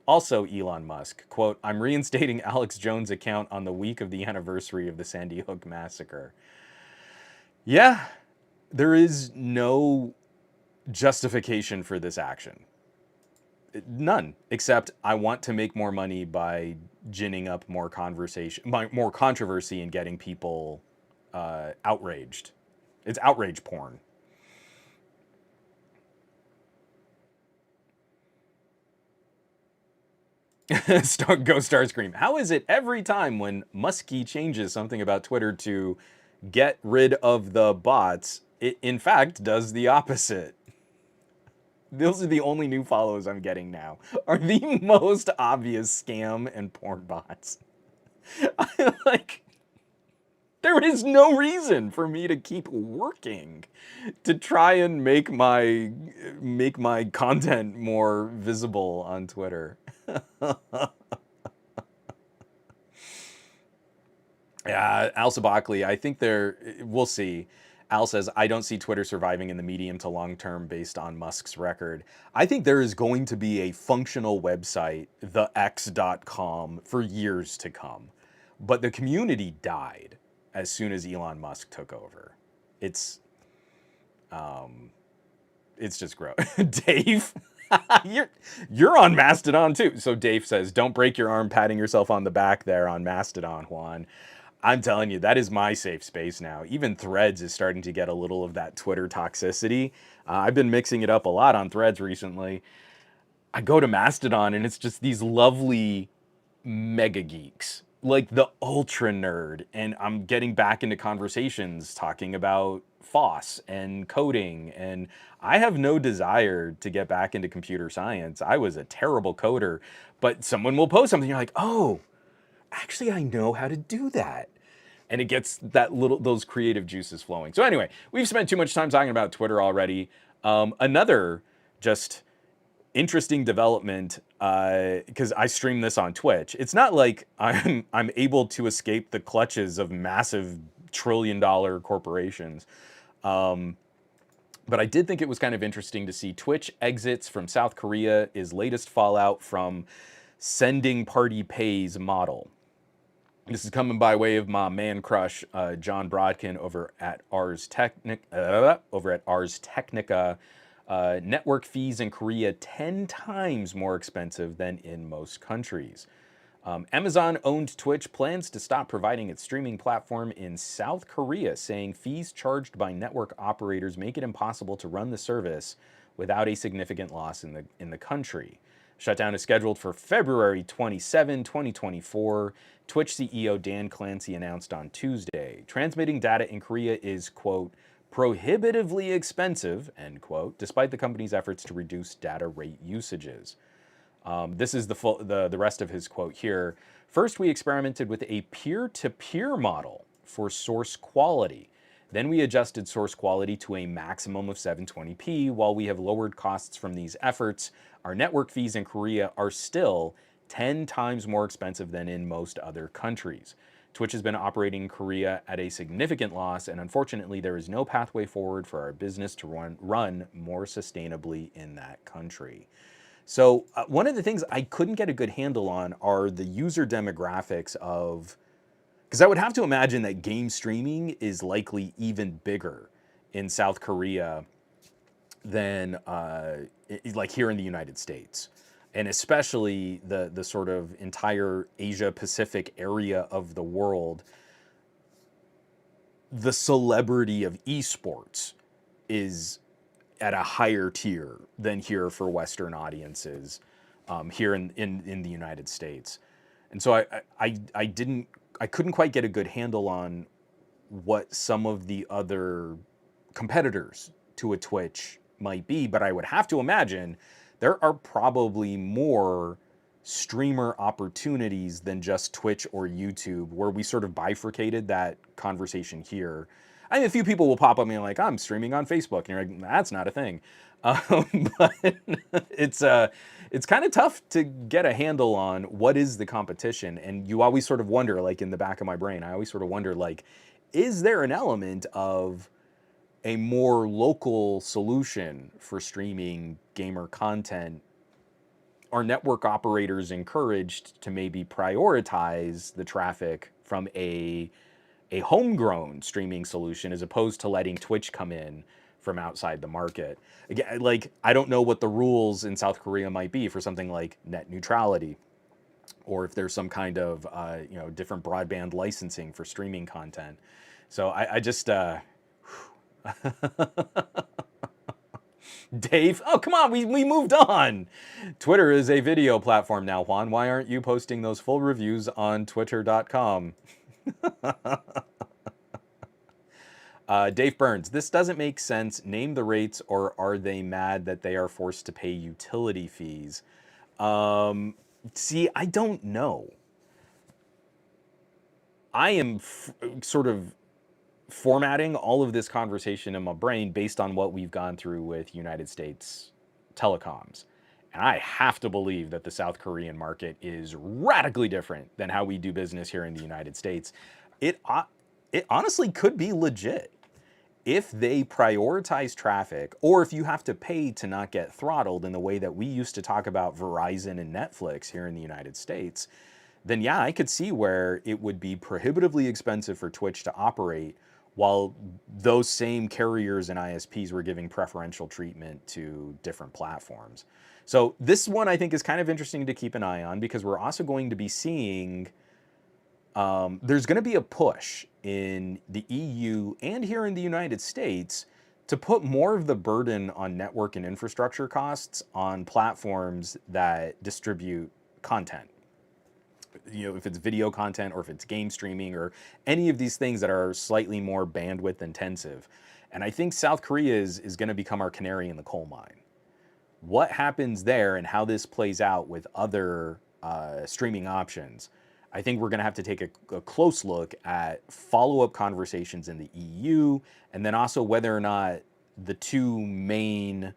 Also, Elon Musk, quote, I'm reinstating Alex Jones' account on the week of the anniversary of the Sandy Hook massacre. Yeah, there is no justification for this action. None, except I want to make more money by ginning up more more controversy and getting people outraged. It's outrage porn. Go Starscream. How is it every time when Muskie changes something about Twitter to get rid of the bots, it in fact does the opposite? Those are the only new follows I'm getting now, are the most obvious scam and porn bots. Like, there is no reason for me to keep working to try and make my content more visible on Twitter. Yeah, Al Sabachley, I think we'll see. Al says, I don't see Twitter surviving in the medium to long term based on Musk's record. I think there is going to be a functional website, thex.com, for years to come. But the community died as soon as Elon Musk took over. It's just gross. Dave, you're on Mastodon too. So Dave says, don't break your arm patting yourself on the back there on Mastodon, Juan. I'm telling you, that is my safe space now. Even Threads is starting to get a little of that Twitter toxicity. I've been mixing it up a lot on Threads recently. I go to Mastodon and it's just these lovely mega geeks, like the ultra nerd. And I'm getting back into conversations talking about FOSS and coding. And I have no desire to get back into computer science. I was a terrible coder, but someone will post something. You're like, oh, actually, I know how to do that. And it gets those creative juices flowing. So anyway, we've spent too much time talking about Twitter already. Another just interesting development, because I stream this on Twitch. It's not like I'm able to escape the clutches of massive trillion-dollar corporations. But I did think it was kind of interesting to see Twitch exits from South Korea is latest fallout from sending party pays model. This is coming by way of my man crush, John Brodkin over at Ars Technica. Network fees in Korea 10 times more expensive than in most countries. Amazon-owned Twitch plans to stop providing its streaming platform in South Korea, saying fees charged by network operators make it impossible to run the service without a significant loss in the country. Shutdown is scheduled for February 27, 2024. Twitch CEO Dan Clancy announced on Tuesday. Transmitting data in Korea is, quote, prohibitively expensive, end quote, despite the company's efforts to reduce data rate usages. This is the rest of his quote here. First, we experimented with a peer-to-peer model for source quality. Then we adjusted source quality to a maximum of 720p. While we have lowered costs from these efforts, our network fees in Korea are still 10 times more expensive than in most other countries. Twitch has been operating in Korea at a significant loss, and unfortunately, there is no pathway forward for our business to run more sustainably in that country. So one of the things I couldn't get a good handle on are the user demographics of, because I would have to imagine that game streaming is likely even bigger in South Korea than like here in the United States. And especially the sort of entire Asia Pacific area of the world, the celebrity of esports is at a higher tier than here for Western audiences here in the United States. And so I couldn't quite get a good handle on what some of the other competitors to a Twitch might be, but I would have to imagine there are probably more streamer opportunities than just Twitch or YouTube, where we sort of bifurcated that conversation here. I mean, a few people will pop up and be like, I'm streaming on Facebook. And you're like, that's not a thing. But it's kind of tough to get a handle on what is the competition. And you always sort of wonder, like in the back of my brain, I always sort of wonder, like, is there an element of a more local solution for streaming gamer content? Are network operators encouraged to maybe prioritize the traffic from a homegrown streaming solution as opposed to letting Twitch come in from outside the market? Again, like, I don't know what the rules in South Korea might be for something like net neutrality, or if there's some kind of different broadband licensing for streaming content. So I just Dave, oh, come on, we moved on. Twitter is a video platform now, Juan. Why aren't you posting those full reviews on twitter.com? Dave Burns, this doesn't make sense. Name the rates, or are they mad that they are forced to pay utility fees? See, I don't know. I am sort of formatting all of this conversation in my brain based on what we've gone through with United States telecoms. And I have to believe that the South Korean market is radically different than how we do business here in the United States. It honestly could be legit. If they prioritize traffic, or if you have to pay to not get throttled in the way that we used to talk about Verizon and Netflix here in the United States, then yeah, I could see where it would be prohibitively expensive for Twitch to operate while those same carriers and ISPs were giving preferential treatment to different platforms. So this one I think is kind of interesting to keep an eye on, because we're also going to be seeing there's going to be a push in the EU and here in the United States to put more of the burden on network and infrastructure costs on platforms that distribute content. You know, if it's video content or if it's game streaming or any of these things that are slightly more bandwidth intensive. And I think South Korea is going to become our canary in the coal mine. What happens there and how this plays out with other streaming options, I think we're going to have to take a close look at follow-up conversations in the EU, and then also whether or not the two main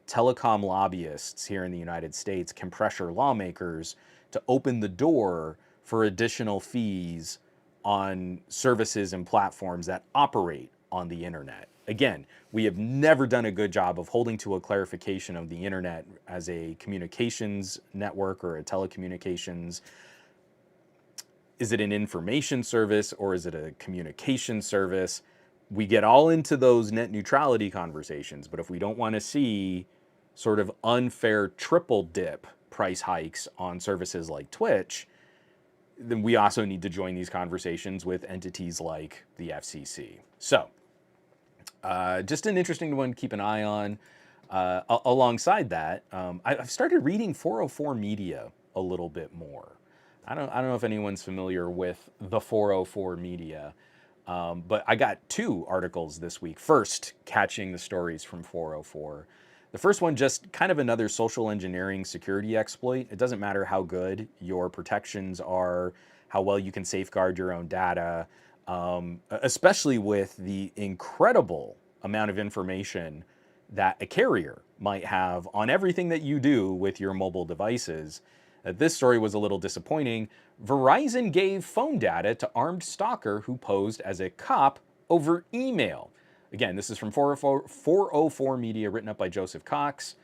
telecom lobbyists here in the United States can pressure lawmakers to open the door for additional fees on services and platforms that operate on the internet. Again, we have never done a good job of holding to a clarification of the internet as a communications network or a telecommunications. Is it an information service or is it a communication service? We get all into those net neutrality conversations, but if we don't want to see sort of unfair triple dip price hikes on services like Twitch, then we also need to join these conversations with entities like the FCC. So just an interesting one to keep an eye on. Alongside that, I've started reading 404 Media a little bit more. I don't know if anyone's familiar with the 404 Media, but I got two articles this week. First, catching the stories from 404. The first one, just kind of another social engineering security exploit. It doesn't matter how good your protections are, how well you can safeguard your own data, especially with the incredible amount of information that a carrier might have on everything that you do with your mobile devices. This story was a little disappointing. Verizon gave phone data to armed stalker who posed as a cop over email. Again, this is from 404 Media, written up by Joseph Cox.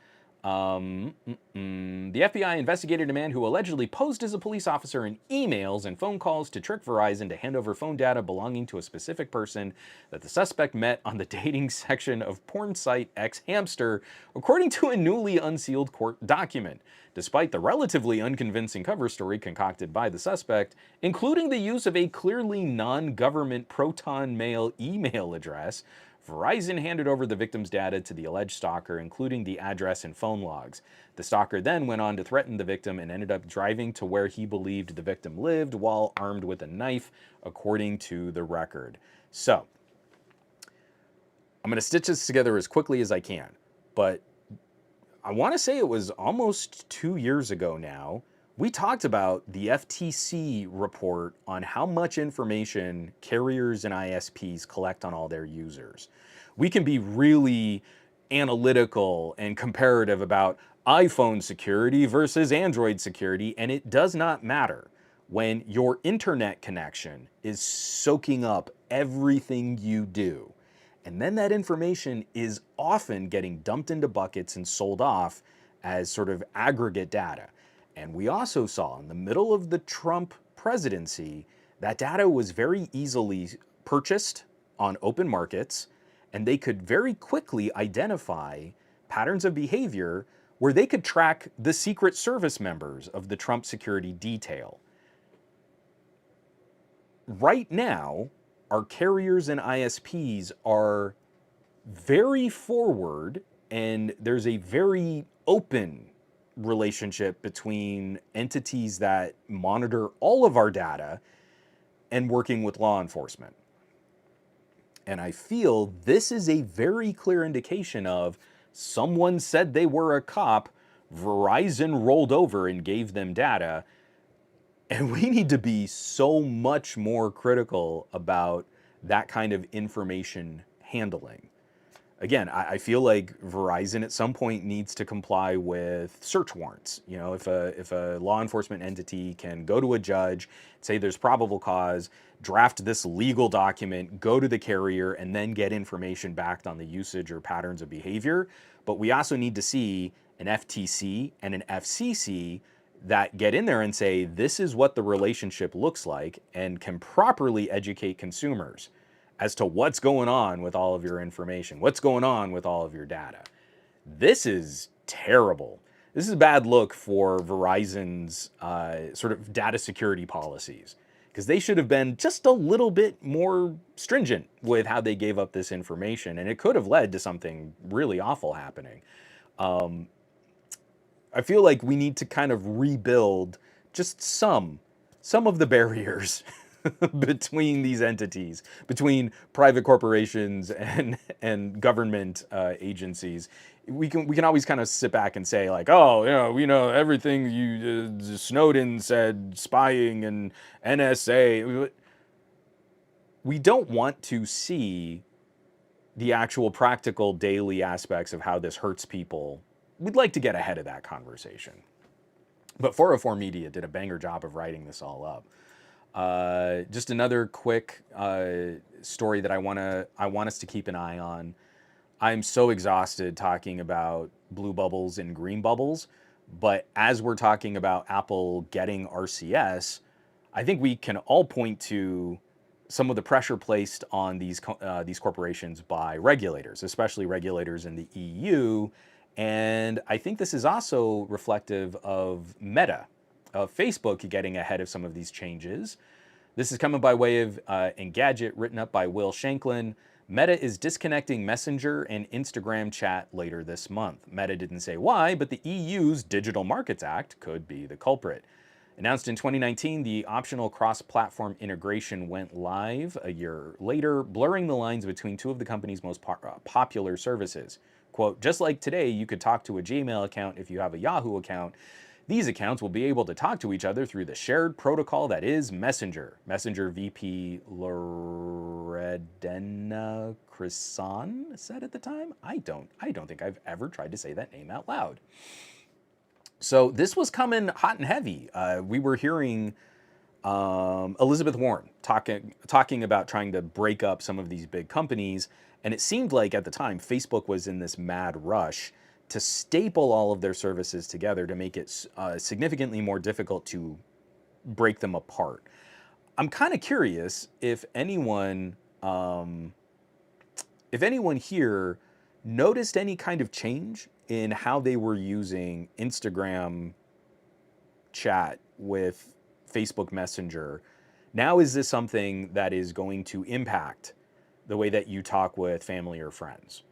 The FBI investigated a man who allegedly posed as a police officer in emails and phone calls to trick Verizon to hand over phone data belonging to a specific person that the suspect met on the dating section of porn site X Hamster, according to a newly unsealed court document. Despite the relatively unconvincing cover story concocted by the suspect, including the use of a clearly non-government Proton Mail email address, Verizon handed over the victim's data to the alleged stalker, including the address and phone logs. The stalker then went on to threaten the victim and ended up driving to where he believed the victim lived while armed with a knife, according to the record. So, I'm going to stitch this together as quickly as I can, but I want to say it was almost 2 years ago now, we talked about the FTC report on how much information carriers and ISPs collect on all their users. We can be really analytical and comparative about iPhone security versus Android security, and it does not matter when your internet connection is soaking up everything you do. And then that information is often getting dumped into buckets and sold off as sort of aggregate data. And we also saw in the middle of the Trump presidency, that data was very easily purchased on open markets, and they could very quickly identify patterns of behavior where they could track the Secret Service members of the Trump security detail. Right now, our carriers and ISPs are very forward And there's a very open relationship between entities that monitor all of our data and working with law enforcement. And I feel this is a very clear indication of someone said they were a cop, Verizon rolled over and gave them data, and we need to be so much more critical about that kind of information handling. Again, I feel like Verizon at some point needs to comply with search warrants. You know, if a law enforcement entity can go to a judge, say there's probable cause, draft this legal document, go to the carrier, and then get information back on the usage or patterns of behavior. But we also need to see an FTC and an FCC that get in there and say, this is what the relationship looks like, and can properly educate consumers as to what's going on with all of your information, what's going on with all of your data. This is terrible. This is a bad look for Verizon's sort of data security policies, because they should have been just a little bit more stringent with how they gave up this information, and it could have led to something really awful happening. I feel like we need to kind of rebuild just some of the barriers between these entities, between private corporations and government agencies. We can always kind of sit back and say like, oh, you know, we know everything you Snowden said, spying and NSA. We don't want to see the actual practical daily aspects of how this hurts people. We'd like to get ahead of that conversation. But 404 Media did a banger job of writing this all up. Just another quick story that I want us to keep an eye on. I'm so exhausted talking about blue bubbles and green bubbles, but as we're talking about Apple getting RCS, I think we can all point to some of the pressure placed on these corporations by regulators, especially regulators in the EU. And I think this is also reflective of Meta, of Facebook getting ahead of some of these changes. This is coming by way of Engadget, written up by Will Shanklin. Meta is disconnecting Messenger and Instagram chat later this month. Meta didn't say why, but the EU's Digital Markets Act could be the culprit. Announced in 2019, the optional cross-platform integration went live a year later, blurring the lines between two of the company's most popular services. Quote, just like today, you could talk to a Gmail account if you have a Yahoo account. These accounts will be able to talk to each other through the shared protocol that is Messenger. Messenger VP Loredana Crisson said at the time. I don't think I've ever tried to say that name out loud. So this was coming hot and heavy. We were hearing Elizabeth Warren talking about trying to break up some of these big companies. And it seemed like at the time, Facebook was in this mad rush to staple all of their services together to make it significantly more difficult to break them apart. I'm kind of curious if anyone here noticed any kind of change in how they were using Instagram chat with Facebook Messenger. Now, is this something that is going to impact the way that you talk with family or friends?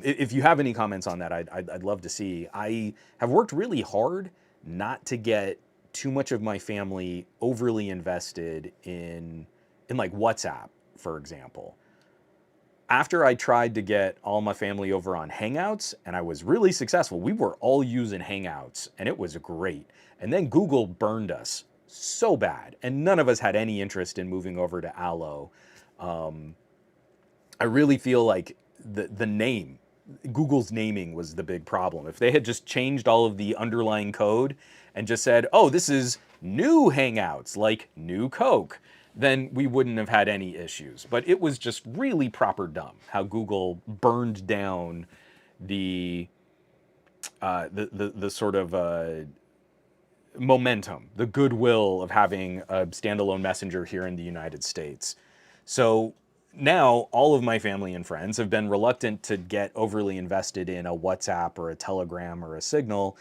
If you have any comments on that, I'd love to see. I have worked really hard not to get too much of my family overly invested in like WhatsApp, for example. After I tried to get all my family over on Hangouts, and I was really successful, we were all using Hangouts, and it was great. And then Google burned us so bad, and none of us had any interest in moving over to Allo. I really feel like the name, Google's naming was the big problem. If they had just changed all of the underlying code and just said, oh, this is new Hangouts, like new Coke, then we wouldn't have had any issues. But it was just really proper dumb how Google burned down the sort of momentum, the goodwill of having a standalone messenger here in the United States. So now all of my family and friends have been reluctant to get overly invested in a WhatsApp or a Telegram or a Signal.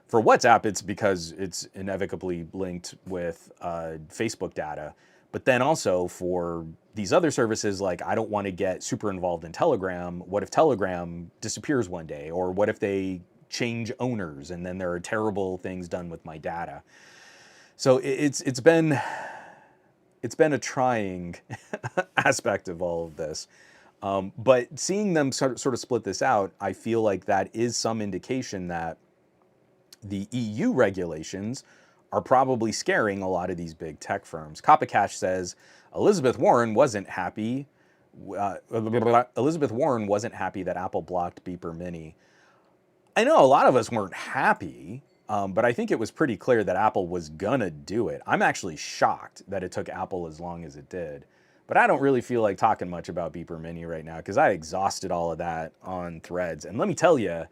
For WhatsApp, it's because it's inevitably linked with Facebook data. But then also for these other services, like I don't want to get super involved in Telegram. What if Telegram disappears one day? Or what if they change owners and then there are terrible things done with my data? So it's been a trying aspect of all of this. But seeing them sort of split this out, I feel like that is some indication that the EU regulations are probably scaring a lot of these big tech firms. Copycash says Elizabeth Warren wasn't happy. Elizabeth Warren wasn't happy that Apple blocked Beeper Mini. I know a lot of us weren't happy, but I think it was pretty clear that Apple was gonna do it. I'm actually shocked that it took Apple as long as it did. But I don't really feel like talking much about Beeper Mini right now because I exhausted all of that on Threads. And let me tell you,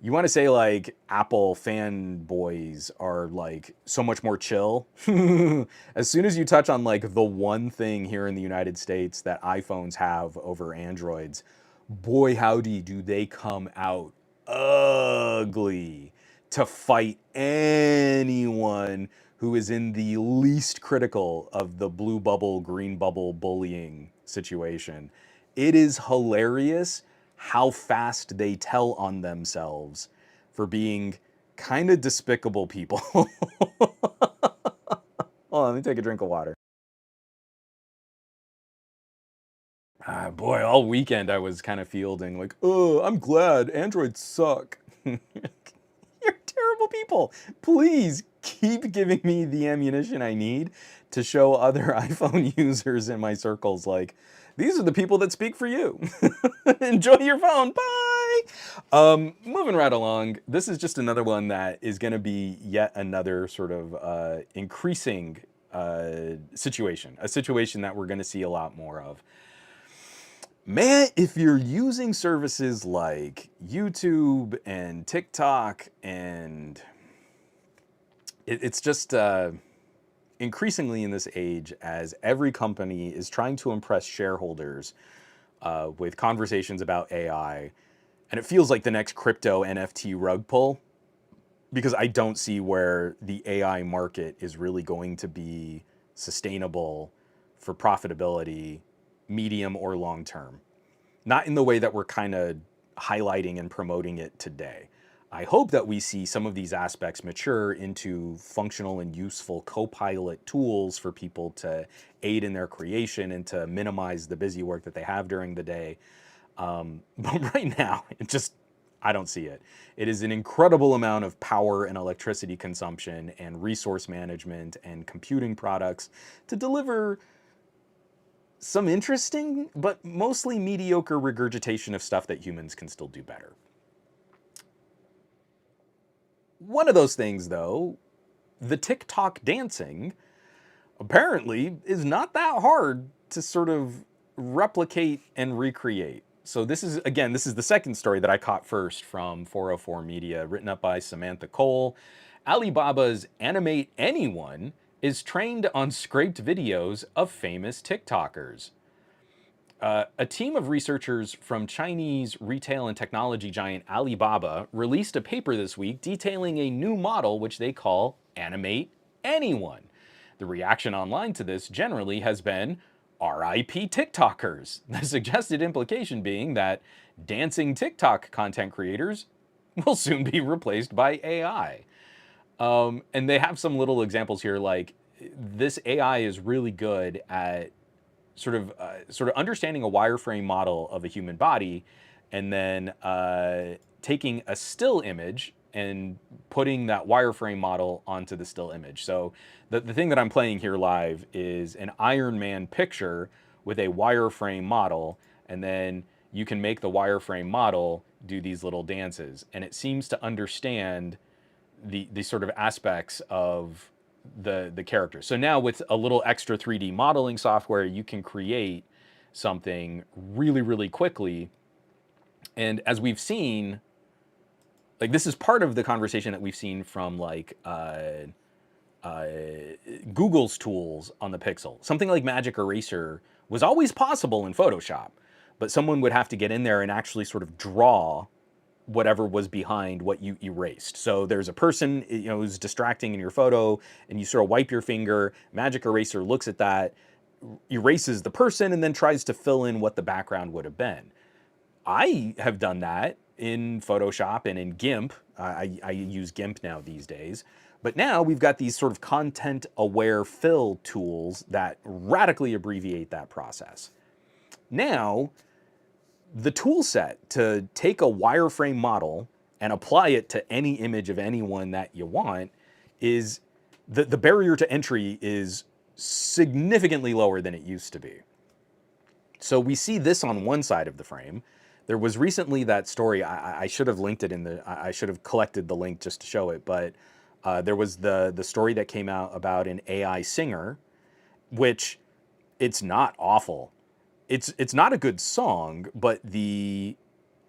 you want to say like Apple fanboys are like so much more chill. As soon as you touch on like the one thing here in the United States that iPhones have over Androids, boy howdy do they come out ugly to fight anyone who is in the least critical of the blue bubble, green bubble bullying situation. It is hilarious how fast they tell on themselves for being kind of despicable people. Hold on, let me take a drink of water. Boy, all weekend I was kind of fielding like, oh, I'm glad Androids suck. You're terrible people. Please keep giving me the ammunition I need to show other iPhone users in my circles like, these are the people that speak for you. Enjoy your phone. Bye. Moving right along. This is just another one that is going to be yet another sort of increasing situation. A situation that we're going to see a lot more of. Man, if you're using services like YouTube and TikTok and it's just increasingly in this age as every company is trying to impress shareholders with conversations about AI. And it feels like the next crypto NFT rug pull because I don't see where the AI market is really going to be sustainable for profitability, medium or long term. Not in the way that we're kind of highlighting and promoting it today. I hope that we see some of these aspects mature into functional and useful co-pilot tools for people to aid in their creation and to minimize the busy work that they have during the day. But right now, I don't see it. It is an incredible amount of power and electricity consumption and resource management and computing products to deliver some interesting, but mostly mediocre regurgitation of stuff that humans can still do better. One of those things, though, the TikTok dancing, apparently is not that hard to sort of replicate and recreate. So this is the second story that I caught first from 404 Media, written up by Samantha Cole. Alibaba's Animate Anyone is trained on scraped videos of famous TikTokers. A team of researchers from Chinese retail and technology giant Alibaba released a paper this week detailing a new model which they call Animate Anyone. The reaction online to this generally has been RIP TikTokers. The suggested implication being that dancing TikTok content creators will soon be replaced by AI. And they have some little examples here, like this AI is really good at sort of understanding a wireframe model of a human body, and then taking a still image and putting that wireframe model onto the still image. So the thing that I'm playing here live is an Iron Man picture with a wireframe model, and then you can make the wireframe model do these little dances, and it seems to understand the sort of aspects of the character. So now with a little extra 3D modeling software, you can create something really, really quickly. And as we've seen, like this is part of the conversation that we've seen from like Google's tools on the Pixel. Something like Magic Eraser was always possible in Photoshop, but someone would have to get in there and actually sort of draw whatever was behind what you erased. So there's a person, who's distracting in your photo, and you sort of wipe your finger, magic eraser looks at that, erases the person, and then tries to fill in what the background would have been. I have done that in Photoshop and in GIMP. I use GIMP now these days. But now we've got these sort of content-aware fill tools that radically abbreviate that process. Now, the tool set to take a wireframe model and apply it to any image of anyone that you want is, the barrier to entry is significantly lower than it used to be. So we see this on one side of the frame. There was recently that story, I should have linked it I should have collected the link just to show it, but there was the story that came out about an AI singer, which it's not awful. It's not a good song, but the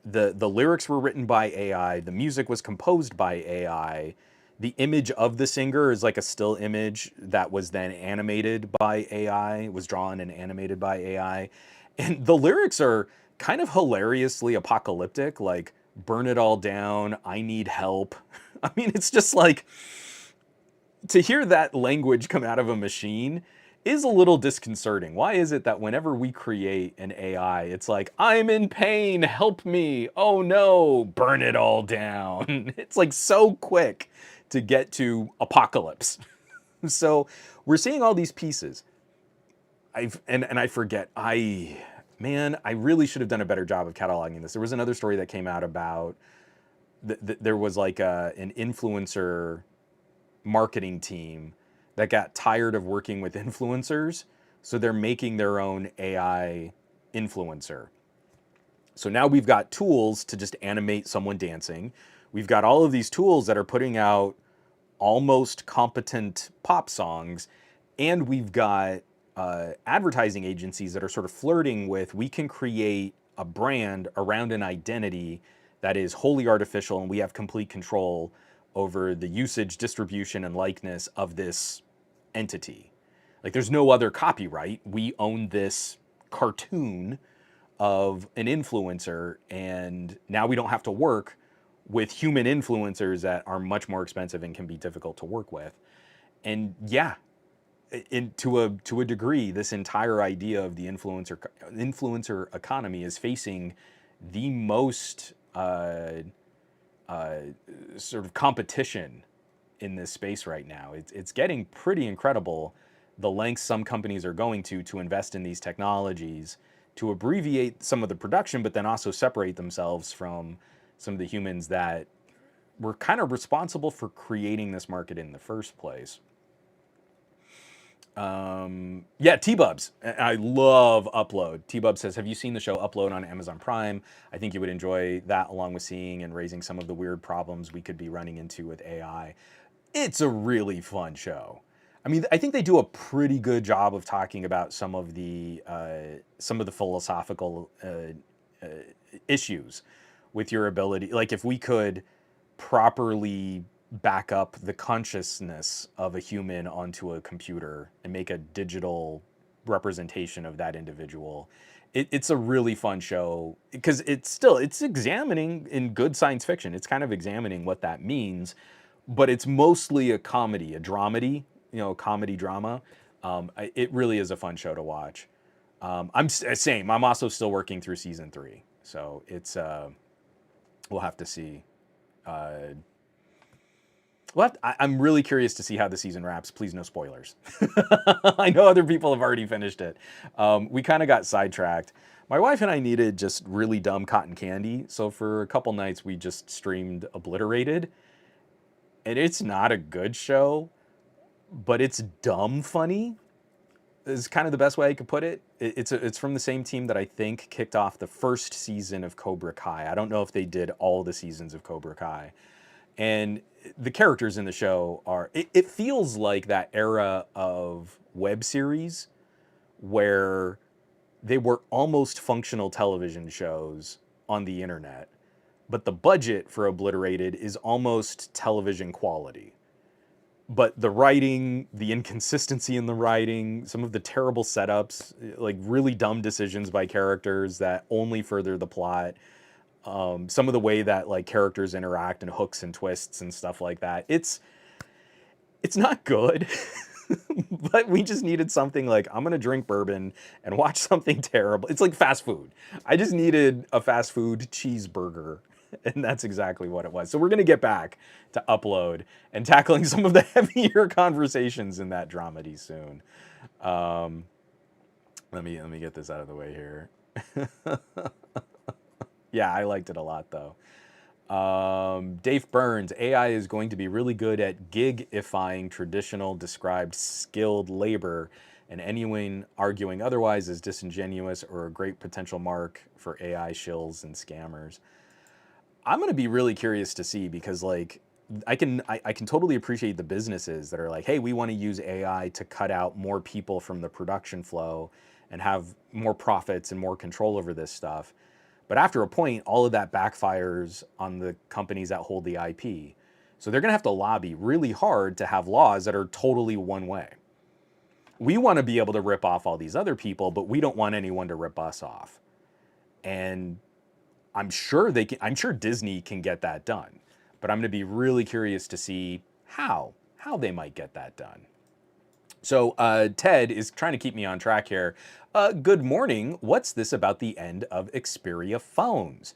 lyrics were written by AI, the music was composed by AI, the image of the singer is like a still image that was then animated by AI, was drawn and animated by AI. And the lyrics are kind of hilariously apocalyptic, like, burn it all down, I need help. I mean, it's just like, to hear that language come out of a machine is a little disconcerting. Why is it that whenever we create an AI, it's like, I'm in pain, help me, oh no, burn it all down. It's like so quick to get to apocalypse. So we're seeing all these pieces. I forget, man, I really should have done a better job of cataloging this. There was another story that came out about, there was like an influencer marketing team that got tired of working with influencers, so they're making their own AI influencer. So now we've got tools to just animate someone dancing. We've got all of these tools that are putting out almost competent pop songs, and we've got advertising agencies that are sort of flirting with, we can create a brand around an identity that is wholly artificial, and we have complete control over the usage, distribution, and likeness of this entity. Like, there's no other copyright. We own this cartoon of an influencer, and now we don't have to work with human influencers that are much more expensive and can be difficult to work with. And yeah, to a degree, this entire idea of the influencer economy is facing the most sort of competition in this space right now. It's getting pretty incredible, the lengths some companies are going to invest in these technologies to abbreviate some of the production, but then also separate themselves from some of the humans that were kind of responsible for creating this market in the first place. Yeah, T-Bubs. I love Upload. T-Bub says, have you seen the show Upload on Amazon Prime? I think you would enjoy that, along with seeing and raising some of the weird problems we could be running into with AI. It's a really fun show. I mean, I think they do a pretty good job of talking about some of the philosophical issues with your ability. Like, if we could properly back up the consciousness of a human onto a computer and make a digital representation of that individual, it's a really fun show, because it's examining, in good science fiction, it's kind of examining what that means, but it's mostly a comedy, a dramedy, comedy drama. It really is a fun show to watch. I'm also still working through season 3, so it's we'll have to see. I'm really curious to see how the season wraps. Please, no spoilers. I know other people have already finished it. We kind of got sidetracked. My wife and I needed just really dumb cotton candy, so for a couple nights we just streamed Obliterated. And it's not a good show, but it's dumb funny, is kind of the best way I could put it. It's from the same team that I think kicked off the first season of Cobra Kai. I don't know if they did all the seasons of Cobra Kai. And the characters in the show it feels like that era of web series where they were almost functional television shows on the internet, but the budget for Obliterated is almost television quality. But the writing, the inconsistency in the writing, some of the terrible setups, like really dumb decisions by characters that only further the plot, Some of the way that like characters interact and hooks and twists and stuff like that. It's not good, but we just needed something like, I'm gonna drink bourbon and watch something terrible. It's like fast food. I just needed a fast food cheeseburger, and that's exactly what it was. So we're gonna get back to Upload and tackling some of the heavier conversations in that dramedy soon. Let me get this out of the way here. Yeah, I liked it a lot though. Dave Burns, AI is going to be really good at gigifying traditional described skilled labor, and anyone arguing otherwise is disingenuous or a great potential mark for AI shills and scammers. I'm going to be really curious to see, because like I can totally appreciate the businesses that are like, hey, we want to use AI to cut out more people from the production flow and have more profits and more control over this stuff. But after a point, all of that backfires on the companies that hold the IP. So they're going to have to lobby really hard to have laws that are totally one way. We want to be able to rip off all these other people, but we don't want anyone to rip us off. And I'm sure Disney can get that done. But I'm going to be really curious to see how they might get that done. So Ted is trying to keep me on track here. Good morning. What's this about the end of XPERIA phones?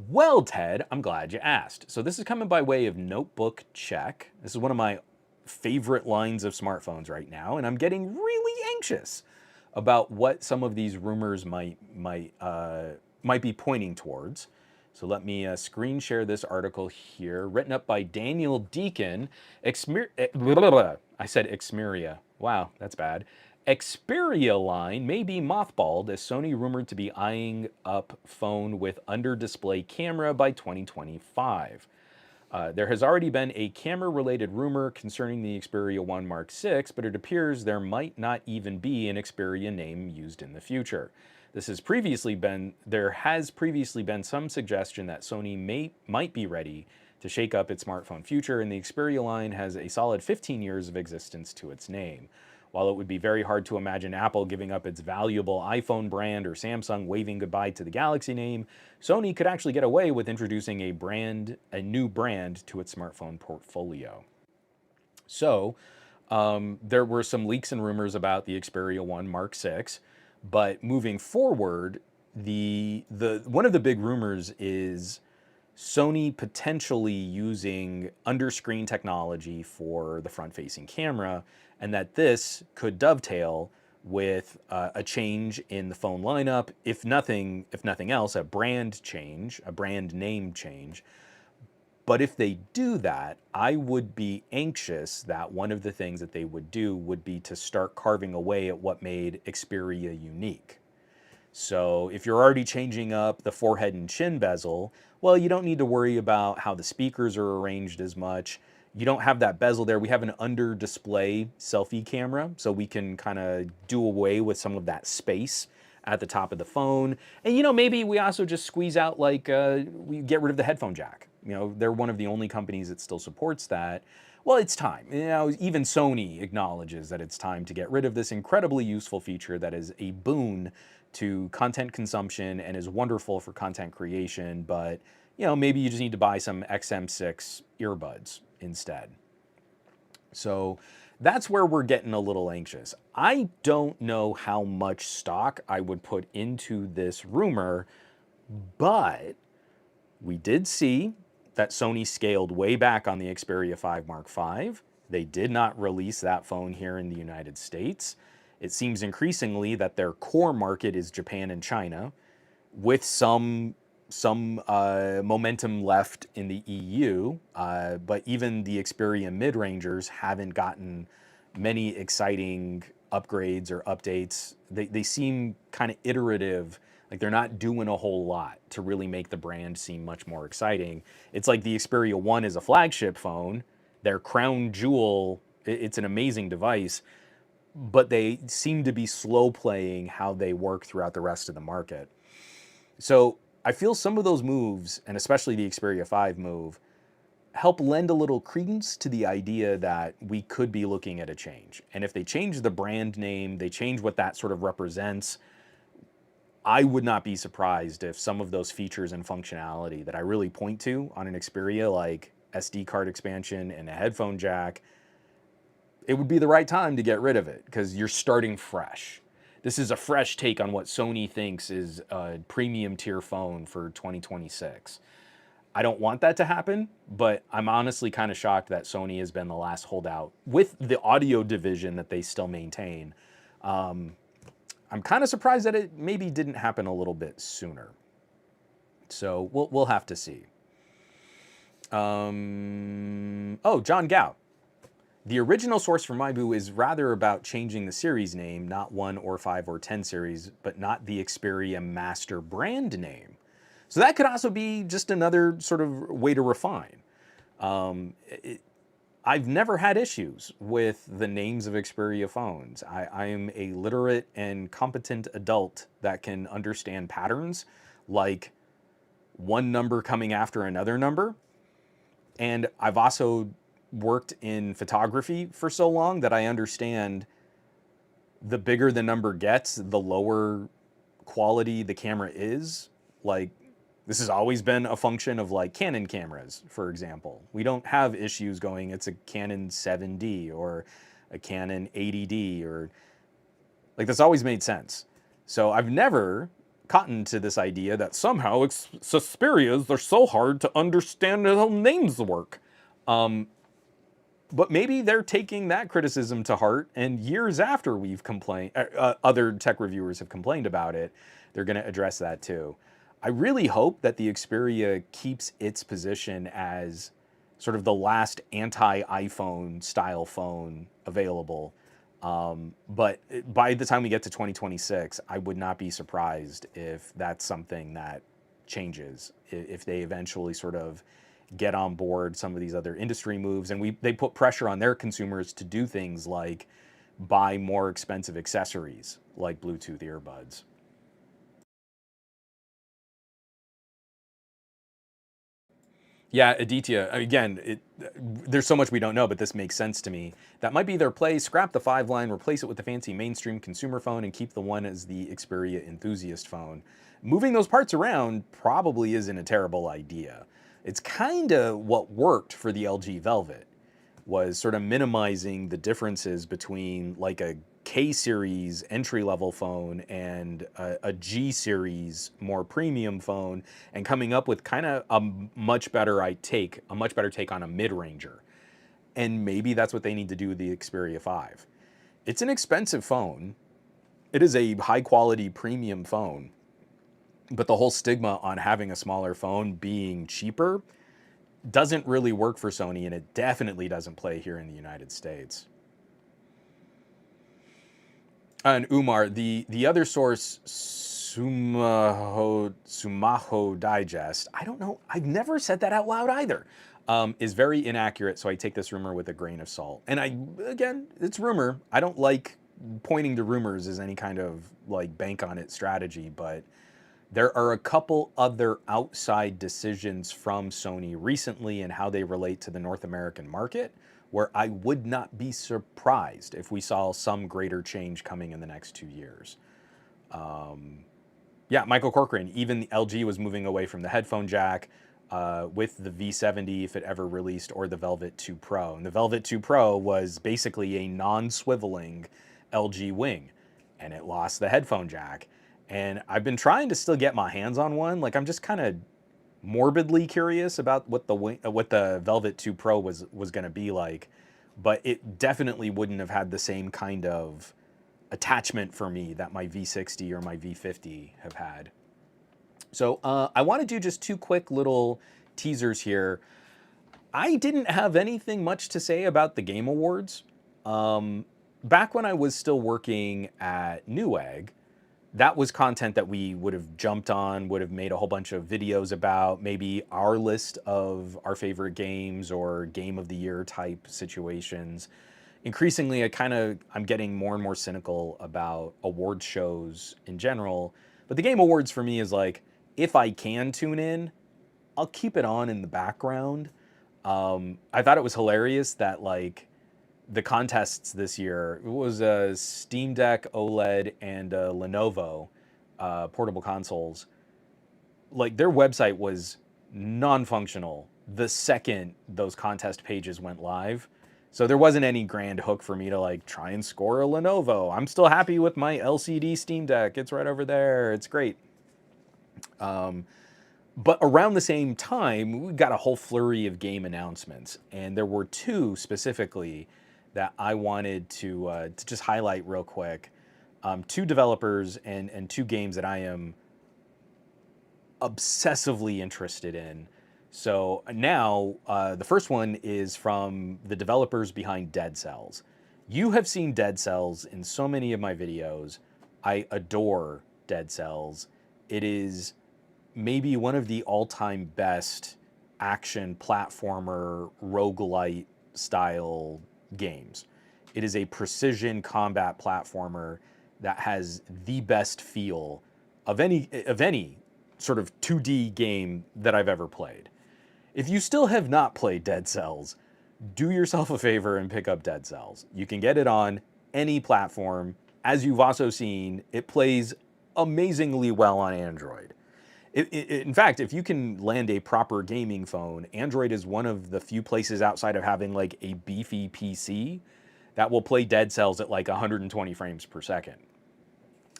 Well, Ted, I'm glad you asked. So this is coming by way of notebook check. This is one of my favorite lines of smartphones right now, and I'm getting really anxious about what some of these rumors might be pointing towards. So let me screen share this article here, written up by Daniel Deacon. I said XPERIA. Wow, that's bad. XPERIA line may be mothballed as Sony rumored to be eyeing up phone with under-display camera by 2025. There has already been a camera-related rumor concerning the Xperia 1 Mark VI, but it appears there might not even be an Xperia name used in the future. There has previously been some suggestion that Sony might be ready to shake up its smartphone future, and the Xperia line has a solid 15 years of existence to its name. While it would be very hard to imagine Apple giving up its valuable iPhone brand or Samsung waving goodbye to the Galaxy name, Sony could actually get away with introducing a new brand to its smartphone portfolio. So there were some leaks and rumors about the Xperia 1 Mark VI, but moving forward, one of the big rumors is Sony potentially using underscreen technology for the front-facing camera, and that this could dovetail with a change in the phone lineup, if nothing else, a brand change, a brand name change. But if they do that, I would be anxious that one of the things that they would do would be to start carving away at what made Xperia unique. So if you're already changing up the forehead and chin bezel, well, you don't need to worry about how the speakers are arranged as much. You don't have that bezel there. We have an under-display selfie camera, so we can kind of do away with some of that space at the top of the phone. And, maybe we also just squeeze out, like, we get rid of the headphone jack. They're one of the only companies that still supports that. Well, it's time. Even Sony acknowledges that it's time to get rid of this incredibly useful feature that is a boon to content consumption and is wonderful for content creation, but maybe you just need to buy some XM6 earbuds instead. So that's where we're getting a little anxious. I don't know how much stock I would put into this rumor, but we did see that Sony scaled way back on the Xperia 5 Mark V. They did not release that phone here in the United States. It seems increasingly that their core market is Japan and China, with some momentum left in the EU, but even the Xperia mid-rangers haven't gotten many exciting upgrades or updates. They seem kind of iterative, like they're not doing a whole lot to really make the brand seem much more exciting. It's like the Xperia 1 is a flagship phone, their crown jewel, it's an amazing device, but they seem to be slow playing how they work throughout the rest of the market. So I feel some of those moves, and especially the Xperia 5 move, help lend a little credence to the idea that we could be looking at a change. And if they change the brand name, they change what that sort of represents, I would not be surprised if some of those features and functionality that I really point to on an Xperia, like SD card expansion and a headphone jack, it would be the right time to get rid of it because you're starting fresh. This is a fresh take on what Sony thinks is a premium tier phone for 2026. I don't want that to happen, but I'm honestly kind of shocked that Sony has been the last holdout with the audio division that they still maintain. I'm kind of surprised that it maybe didn't happen a little bit sooner. So we'll have to see. Oh, John Gow. The original source for iQOO is rather about changing the series name, not 1 or 5 or 10 series, but not the Xperia master brand name. So that could also be just another sort of way to refine. I've never had issues with the names of Xperia phones. I am a literate and competent adult that can understand patterns like one number coming after another number. And I've also worked in photography for so long that I understand the bigger the number gets, the lower quality the camera is. Like, this has always been a function of like Canon cameras, for example. We don't have issues going, it's a Canon 7D or a Canon 80D or like that's always made sense. So I've never cottoned to this idea that somehow Xperias are so hard to understand how names work. But maybe they're taking that criticism to heart, and years after we've complained, other tech reviewers have complained about it, they're going to address that too. I really hope that the Xperia keeps its position as sort of the last anti-iPhone style phone available. But by the time we get to 2026, I would not be surprised if that's something that changes, if they eventually sort of get on board some of these other industry moves, and they put pressure on their consumers to do things like buy more expensive accessories like Bluetooth earbuds. Yeah, Aditya, again, there's so much we don't know, but this makes sense to me. That might be their play. Scrap the 5-line, replace it with the fancy mainstream consumer phone, and keep the one as the Xperia enthusiast phone. Moving those parts around probably isn't a terrible idea. It's kind of what worked for the LG Velvet, was sort of minimizing the differences between like a K series entry level phone and a G series more premium phone, and coming up with kind of a much better take on a mid ranger. And maybe that's what they need to do with the Xperia 5. It's an expensive phone. It is a high quality premium phone, but the whole stigma on having a smaller phone being cheaper doesn't really work for Sony, and it definitely doesn't play here in the United States. And Umar, the other source, Sumaho Digest, I don't know, I've never said that out loud either, is very inaccurate, so I take this rumor with a grain of salt. And again, it's rumor. I don't like pointing to rumors as any kind of like bank on it strategy, but there are a couple other outside decisions from Sony recently and how they relate to the North American market, where I would not be surprised if we saw some greater change coming in the next 2 years. Yeah, Michael Corcoran, even the LG was moving away from the headphone jack with the V70 if it ever released, or the Velvet 2 Pro. And the Velvet 2 Pro was basically a non-swiveling LG wing, and it lost the headphone jack. And I've been trying to still get my hands on one. Like, I'm just kind of morbidly curious about what the Velvet 2 Pro was going to be like, but it definitely wouldn't have had the same kind of attachment for me that my V60 or my V50 have had. So I want to do just 2 quick little teasers here. I didn't have anything much to say about the Game Awards. Back when I was still working at Newegg, that was content that we would have jumped on, would have made a whole bunch of videos about, maybe our list of our favorite games or game of the year type situations. Increasingly, I'm getting more and more cynical about award shows in general. But the Game Awards for me is like, if I can tune in, I'll keep it on in the background. I thought it was hilarious that like the contests this year, it was a Steam Deck OLED and a Lenovo portable consoles, like their website was non-functional the second those contest pages went live. So there wasn't any grand hook for me to like try and score a Lenovo. I'm still happy with my LCD Steam Deck. It's right over there. It's great. But around the same time, we got a whole flurry of game announcements, and there were two specifically that I wanted to just highlight real quick. Two developers and two games that I am obsessively interested in. So now, the first one is from the developers behind Dead Cells. You have seen Dead Cells in so many of my videos. I adore Dead Cells. It is maybe one of the all-time best action platformer roguelite style games. It is a precision combat platformer that has the best feel of any sort of 2D game that I've ever played. If you still have not played Dead Cells, do yourself a favor and pick up Dead Cells. You can get it on any platform. As you've also seen, it plays amazingly well on Android. In fact, if you can land a proper gaming phone, Android is one of the few places outside of having like a beefy PC that will play Dead Cells at like 120 frames per second.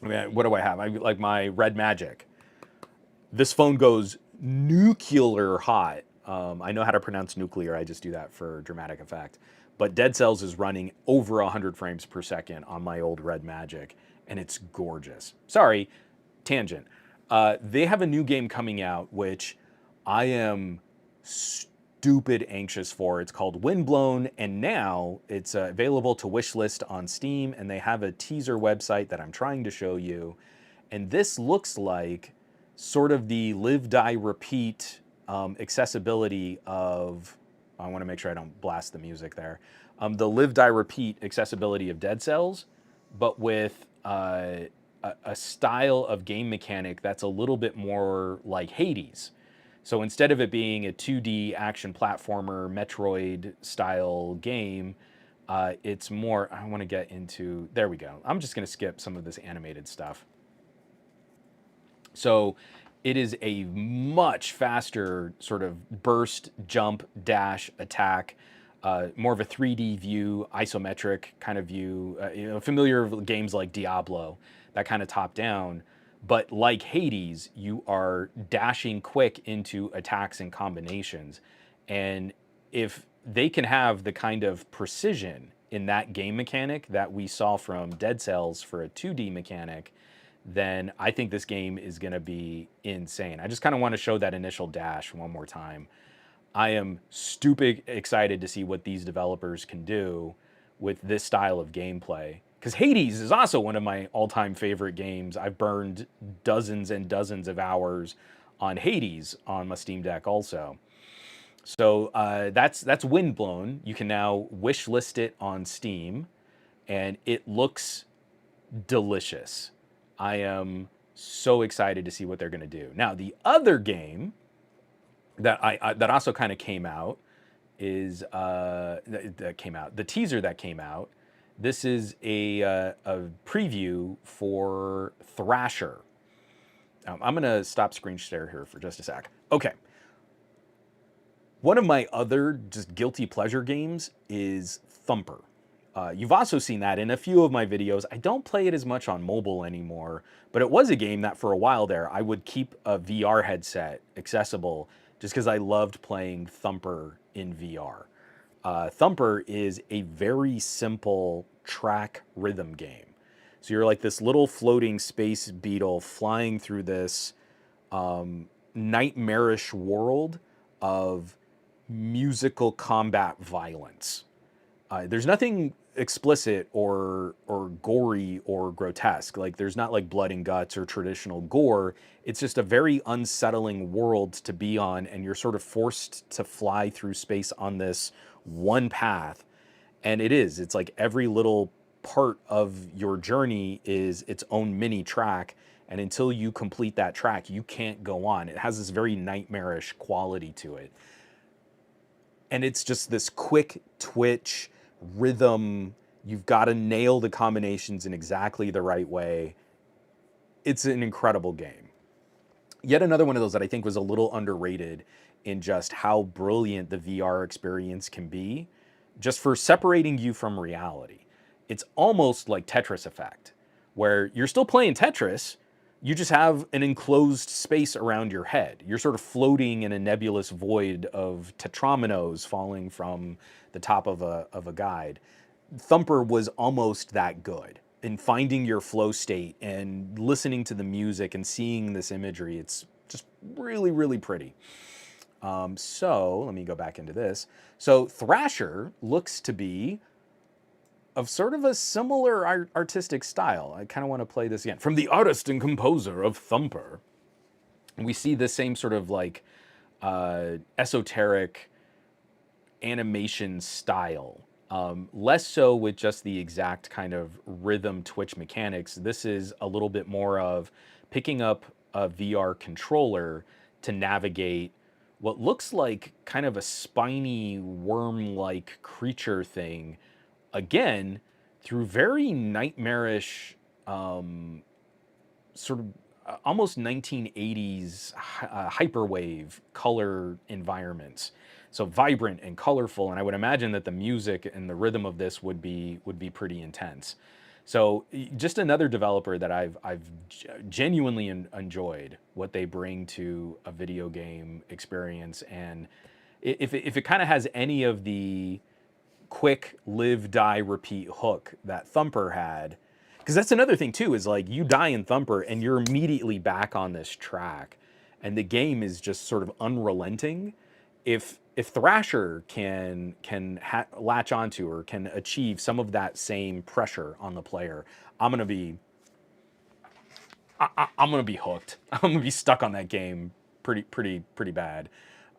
I mean, what do I have? I like my Red Magic. This phone goes nuclear hot. I know how to pronounce nuclear. I just do that for dramatic effect. But Dead Cells is running over 100 frames per second on my old Red Magic, and it's gorgeous. Sorry, tangent. They have a new game coming out, which I am stupid anxious for. It's called Windblown, and now it's available to wishlist on Steam, and they have a teaser website that I'm trying to show you. And this looks like sort of the live, die, repeat accessibility of, I want to make sure I don't blast the music there, the live, die, repeat accessibility of Dead Cells, but with a style of game mechanic that's a little bit more like Hades. So instead of it being a 2D action platformer, Metroid style game, it's more, I want to get into, there we go. I'm just going to skip some of this animated stuff. So it is a much faster sort of burst, jump, dash, attack, more of a 3D view, isometric kind of view, familiar with games like Diablo, that kind of top down. But like Hades, you are dashing quick into attacks and combinations. And if they can have the kind of precision in that game mechanic that we saw from Dead Cells for a 2D mechanic, then I think this game is going to be insane. I just kind of want to show that initial dash one more time. I am stupid excited to see what these developers can do with this style of gameplay. Because Hades is also one of my all-time favorite games. I've burned dozens and dozens of hours on Hades on my Steam Deck also. So that's Windblown. You can now wish list it on Steam, and it looks delicious. I am so excited to see what they're going to do. Now, the other game that that also kind of came out is the teaser that came out. This is a preview for Thrasher. I'm going to stop screen share here for just a sec. Okay. One of my other just guilty pleasure games is Thumper. You've also seen that in a few of my videos. I don't play it as much on mobile anymore, but it was a game that for a while there, I would keep a VR headset accessible just because I loved playing Thumper in VR. Thumper is a very simple track rhythm game. So you're like this little floating space beetle flying through this nightmarish world of musical combat violence. There's nothing explicit or gory or grotesque. Like there's not like blood and guts or traditional gore. It's just a very unsettling world to be on, and you're sort of forced to fly through space on this one path. And it's like every little part of your journey is its own mini track, and until you complete that track, you can't go on. It has this very nightmarish quality to it. And it's just this quick twitch rhythm. You've got to nail the combinations in exactly the right way. it's an incredible game. Yet another one of those that I think was a little underrated in just how brilliant the VR experience can be, just for separating you from reality. It's almost like Tetris Effect, where you're still playing Tetris, you just have an enclosed space around your head. You're sort of floating in a nebulous void of tetrominos falling from the top of a guide. Thumper was almost that good in finding your flow state and listening to the music and seeing this imagery. It's just really, really pretty. So let me go back into this. So Thrasher looks to be of sort of a similar artistic style. I kind of want to play this again. From the artist and composer of Thumper, we see the same sort of like esoteric animation style. Less so with just the exact kind of rhythm twitch mechanics. This is a little bit more of picking up a VR controller to navigate what looks like kind of a spiny worm-like creature thing, again, through very nightmarish, sort of almost 1980s hyperwave color environments. So vibrant and colorful, and I would imagine that the music and the rhythm of this would be pretty intense. So just another developer that I've genuinely enjoyed what they bring to a video game experience, and if it kind of has any of the quick live, die, repeat hook that Thumper had, because that's another thing too, is like you die in Thumper and you're immediately back on this track, and the game is just sort of unrelenting. If Thrasher can latch onto or can achieve some of that same pressure on the player, I'm gonna be I'm gonna be hooked. I'm gonna be stuck on that game pretty bad.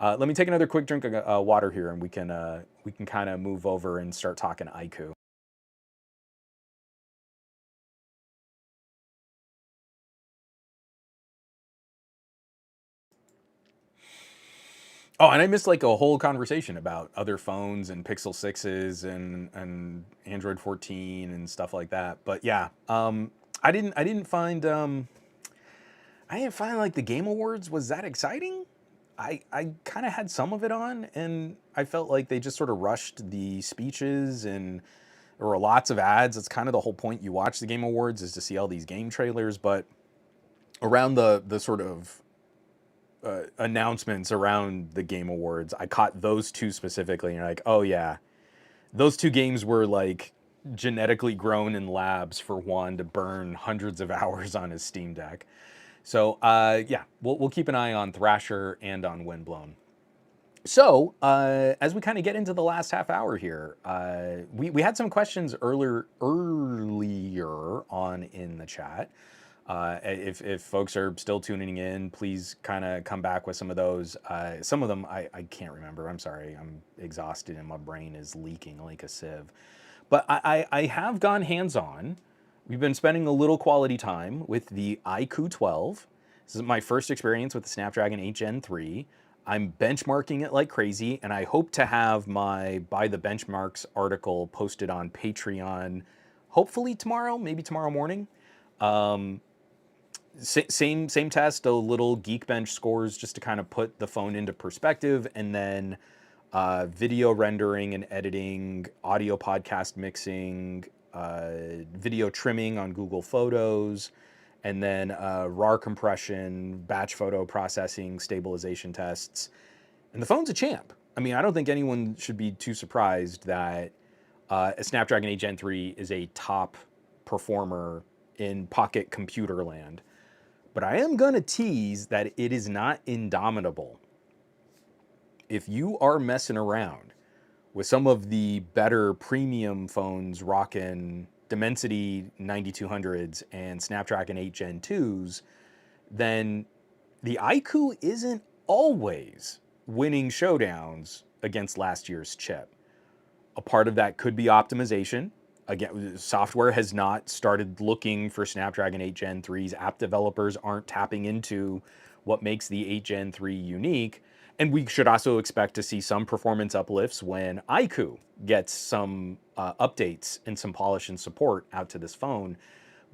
Let me take another quick drink of water here, and we can kind of move over and start talking iQOO. Oh, and I missed like a whole conversation about other phones and Pixel 6s and Android 14 and stuff like that. But yeah, I didn't find like the Game Awards was that exciting. I kind of had some of it on, and I felt like they just sort of rushed the speeches, and there were lots of ads. That's kind of the whole point. You watch the Game Awards is to see all these game trailers, but around the sort of announcements around the Game Awards, I caught those two specifically, and you're like, oh yeah, those two games were like genetically grown in labs for Juan to burn hundreds of hours on his Steam Deck. So yeah, we'll keep an eye on Thrasher and on Windblown. So as we kind of get into the last half hour here, we had some questions earlier on in the chat. If folks are still tuning in, please kind of come back with some of those. Some of them I can't remember. I'm sorry. I'm exhausted and my brain is leaking like a sieve. But I have gone hands-on. We've been spending a little quality time with the iQOO 12. This is my first experience with the Snapdragon 8 Gen 3. I'm benchmarking it like crazy, and I hope to have my By the Benchmarks article posted on Patreon, hopefully tomorrow, maybe tomorrow morning. Same test, a little Geekbench scores just to kind of put the phone into perspective, and then video rendering and editing, audio podcast mixing, video trimming on Google Photos, and then RAR compression, batch photo processing, stabilization tests. And the phone's a champ. I mean, I don't think anyone should be too surprised that a Snapdragon 8 Gen 3 is a top performer in pocket computer land. But I am going to tease that it is not indomitable. If you are messing around with some of the better premium phones rocking Dimensity 9200s and Snapdragon 8 Gen 2s, then the iQOO isn't always winning showdowns against last year's chip. A part of that could be optimization. Again, software has not started looking for Snapdragon 8 Gen 3s. App developers aren't tapping into what makes the 8 Gen 3 unique. And we should also expect to see some performance uplifts when iQOO gets some updates and some polish and support out to this phone.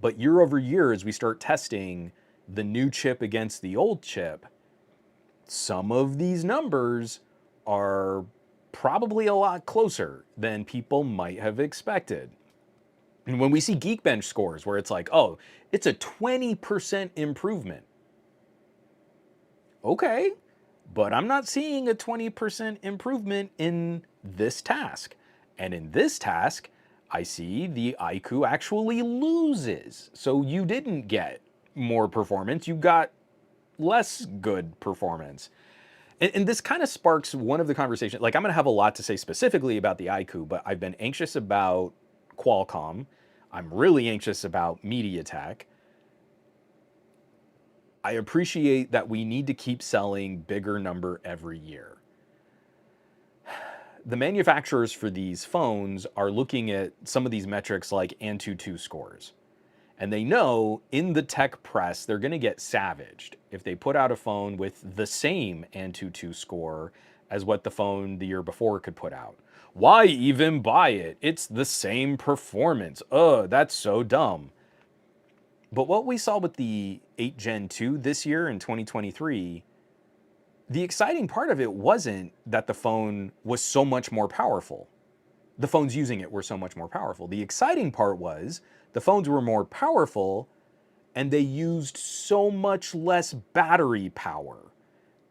But year over year, as we start testing the new chip against the old chip, some of these numbers are probably a lot closer than people might have expected. And when we see Geekbench scores where it's like, oh, it's a 20% improvement. Okay, but I'm not seeing a 20% improvement in this task. And in this task, I see the iQOO actually loses. So you didn't get more performance, you got less good performance. And this kind of sparks one of the conversations. Like, I'm going to have a lot to say specifically about the iQOO, but I've been anxious about Qualcomm. I'm really anxious about MediaTek. I appreciate that we need to keep selling bigger number every year. The manufacturers for these phones are looking at some of these metrics like AnTuTu scores. And they know in the tech press, they're going to get savaged if they put out a phone with the same AnTuTu score as what the phone the year before could put out. Why even buy it? It's the same performance. Ugh, that's so dumb. But what we saw with the 8 Gen 2 this year in 2023, the exciting part of it wasn't that the phone was so much more powerful. The phones using it were so much more powerful. The exciting part was the phones were more powerful and they used so much less battery power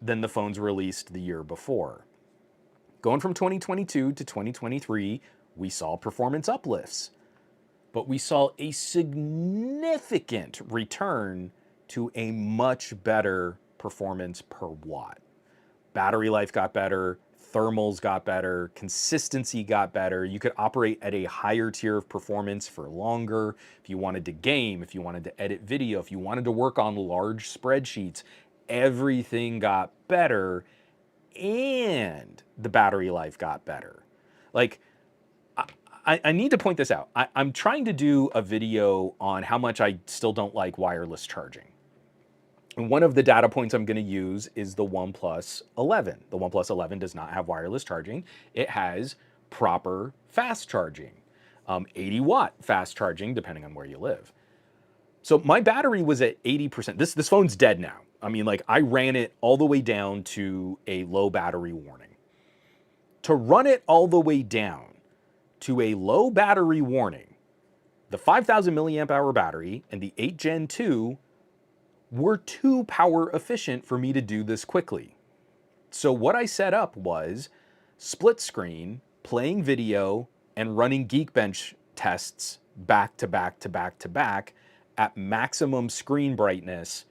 than the phones released the year before. Going from 2022 to 2023, we saw performance uplifts, but we saw a significant return to a much better performance per watt. Battery life got better, thermals got better, consistency got better. You could operate at a higher tier of performance for longer. If you wanted to game, if you wanted to edit video, if you wanted to work on large spreadsheets, everything got better and the battery life got better. Like, I need to point this out. I'm trying to do a video on how much I still don't like wireless charging. And one of the data points I'm going to use is the OnePlus 11. The OnePlus 11 does not have wireless charging. It has proper fast charging, 80-watt fast charging, depending on where you live. So my battery was at 80%. This phone's dead now. I mean, like, I ran it all the way down to a low battery warning. To run it all the way down to a low battery warning, the 5,000 milliamp hour battery and the 8 Gen 2 were too power efficient for me to do this quickly. So what I set up was split screen, playing video, and running Geekbench tests back to back to back to back at maximum screen brightness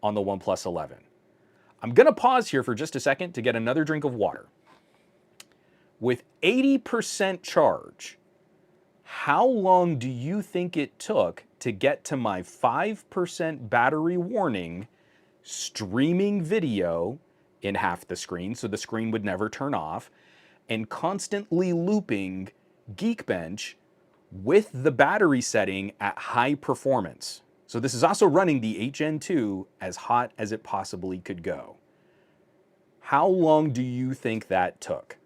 on the OnePlus 11. I'm gonna pause here for just a second to get another drink of water. With 80% charge, how long do you think it took to get to my 5% battery warning, streaming video in half the screen, so the screen would never turn off, and constantly looping Geekbench with the battery setting at high performance? So this is also running the 8 Gen 2 as hot as it possibly could go. How long do you think that took?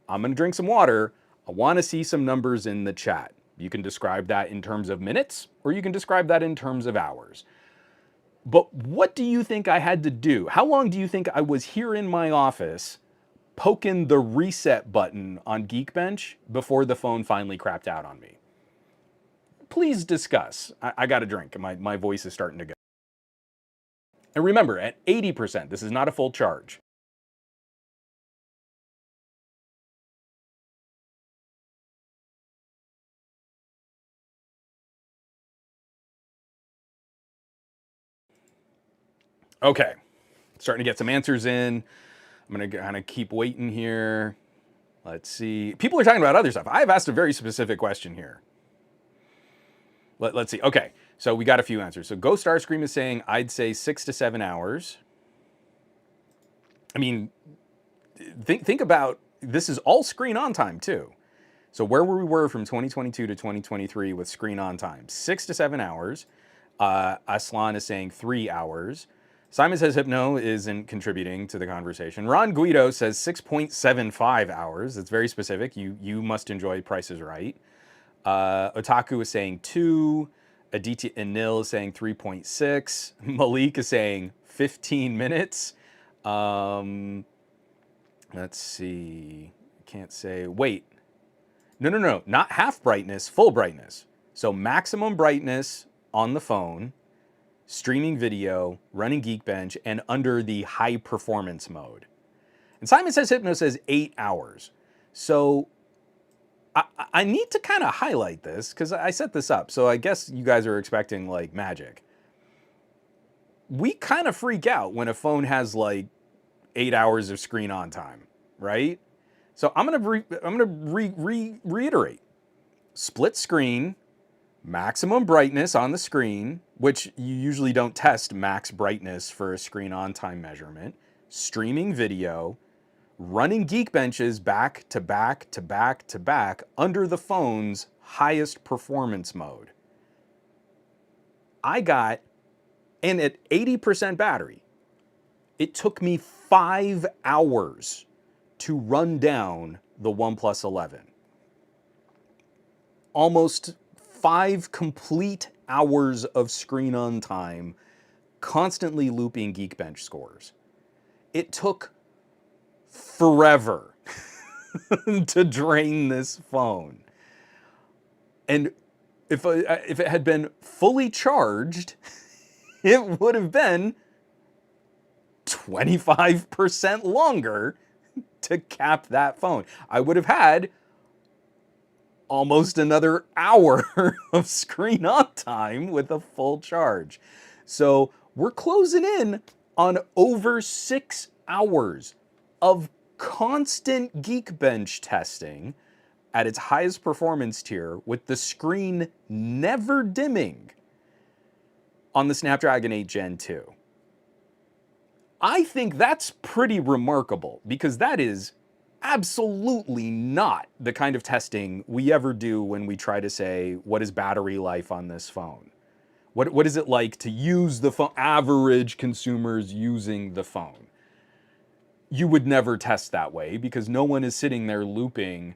I'm gonna drink some water. I wanna see some numbers in the chat. You can describe that in terms of minutes, or you can describe that in terms of hours. But what do you think I had to do? How long do you think I was here in my office poking the reset button on Geekbench before the phone finally crapped out on me? Please discuss. I got a drink. My voice is starting to go. And remember, at 80%, this is not a full charge. Okay, starting to get some answers in. I'm gonna kind of keep waiting here. Let's see. People are talking about other stuff. I've asked a very specific question here. Let's see. Okay, so we got a few answers. So Ghost Starscream is saying, I'd say 6 to 7 hours. I mean, think about, this is all screen on time too. So where we were from 2022 to 2023 with screen on time, 6 to 7 hours. Aslan is saying 3 hours. Simon says Hypno isn't contributing to the conversation. Ron Guido says 6.75 hours. It's very specific. You must enjoy Price is Right. Otaku is saying 2. Aditya Anil is saying 3.6. Malik is saying 15 minutes. Let's see. Can't say. Wait. No. Not half brightness, full brightness. So maximum brightness on the phone, streaming video, running Geekbench, and under the high performance mode. And Simon Says Hypno says 8 hours. So I need to kind of highlight this because I set this up. So I guess you guys are expecting like magic. We kind of freak out when a phone has like 8 hours of screen on time, right? So I'm gonna reiterate: split screen, maximum brightness on the screen, which you usually don't test max brightness for a screen on time measurement. Streaming video, running Geekbenches back to back to back to back under the phone's highest performance mode. I got, and at 80% battery, it took me 5 hours to run down the OnePlus 11. Almost 5 complete hours of screen on time, constantly looping Geekbench scores. It took forever to drain this phone. And if it had been fully charged, it would have been 25% longer to cap that phone. I would have had almost another hour of screen on time with a full charge. So we're closing in on over 6 hours of constant Geekbench testing at its highest performance tier with the screen never dimming on the Snapdragon 8 Gen 2. I think that's pretty remarkable because that is absolutely not the kind of testing we ever do when we try to say, what is battery life on this phone? What is it like to use the phone, average consumers using the phone? You would never test that way because no one is sitting there looping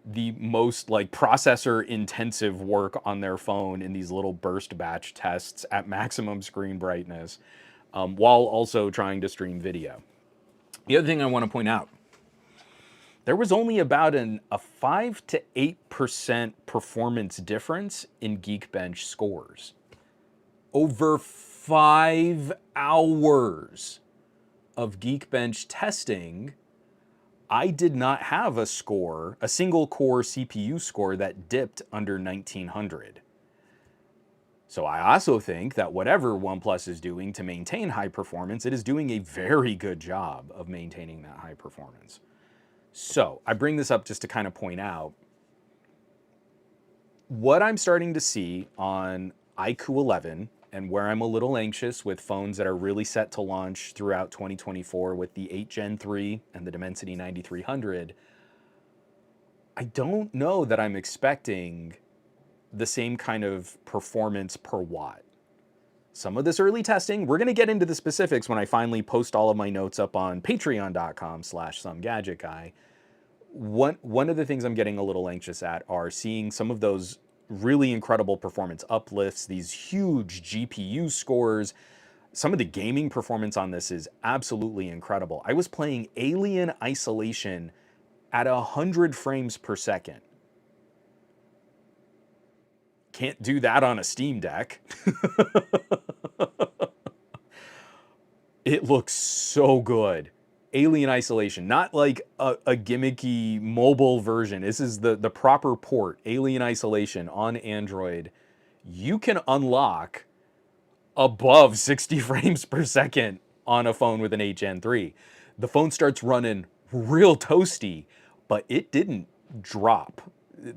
the most like processor intensive work on their phone in these little burst batch tests at maximum screen brightness while also trying to stream video. The other thing I want to point out, there was only about a 5 to 8% performance difference in Geekbench scores. Over 5 hours of Geekbench testing, I did not have a score, a single core CPU score that dipped under 1900. So I also think that whatever OnePlus is doing to maintain high performance, it is doing a very good job of maintaining that high performance. So I bring this up just to kind of point out what I'm starting to see on iQOO 11 and where I'm a little anxious with phones that are really set to launch throughout 2024 with the 8 Gen 3 and the Dimensity 9300. I don't know that I'm expecting the same kind of performance per watt. Some of this early testing, we're gonna get into the specifics when I finally post all of my notes up on patreon.com/somegadgetguy. One of the things I'm getting a little anxious at are seeing some of those really incredible performance uplifts, these huge GPU scores. Some of the gaming performance on this is absolutely incredible. I was playing Alien Isolation at 100 frames per second. Can't do that on a Steam Deck. It looks so good. Alien Isolation, not like a gimmicky mobile version. This is the proper port, Alien Isolation on Android. You can unlock above 60 frames per second on a phone with an 8 Gen 3. The phone starts running real toasty, but it didn't drop.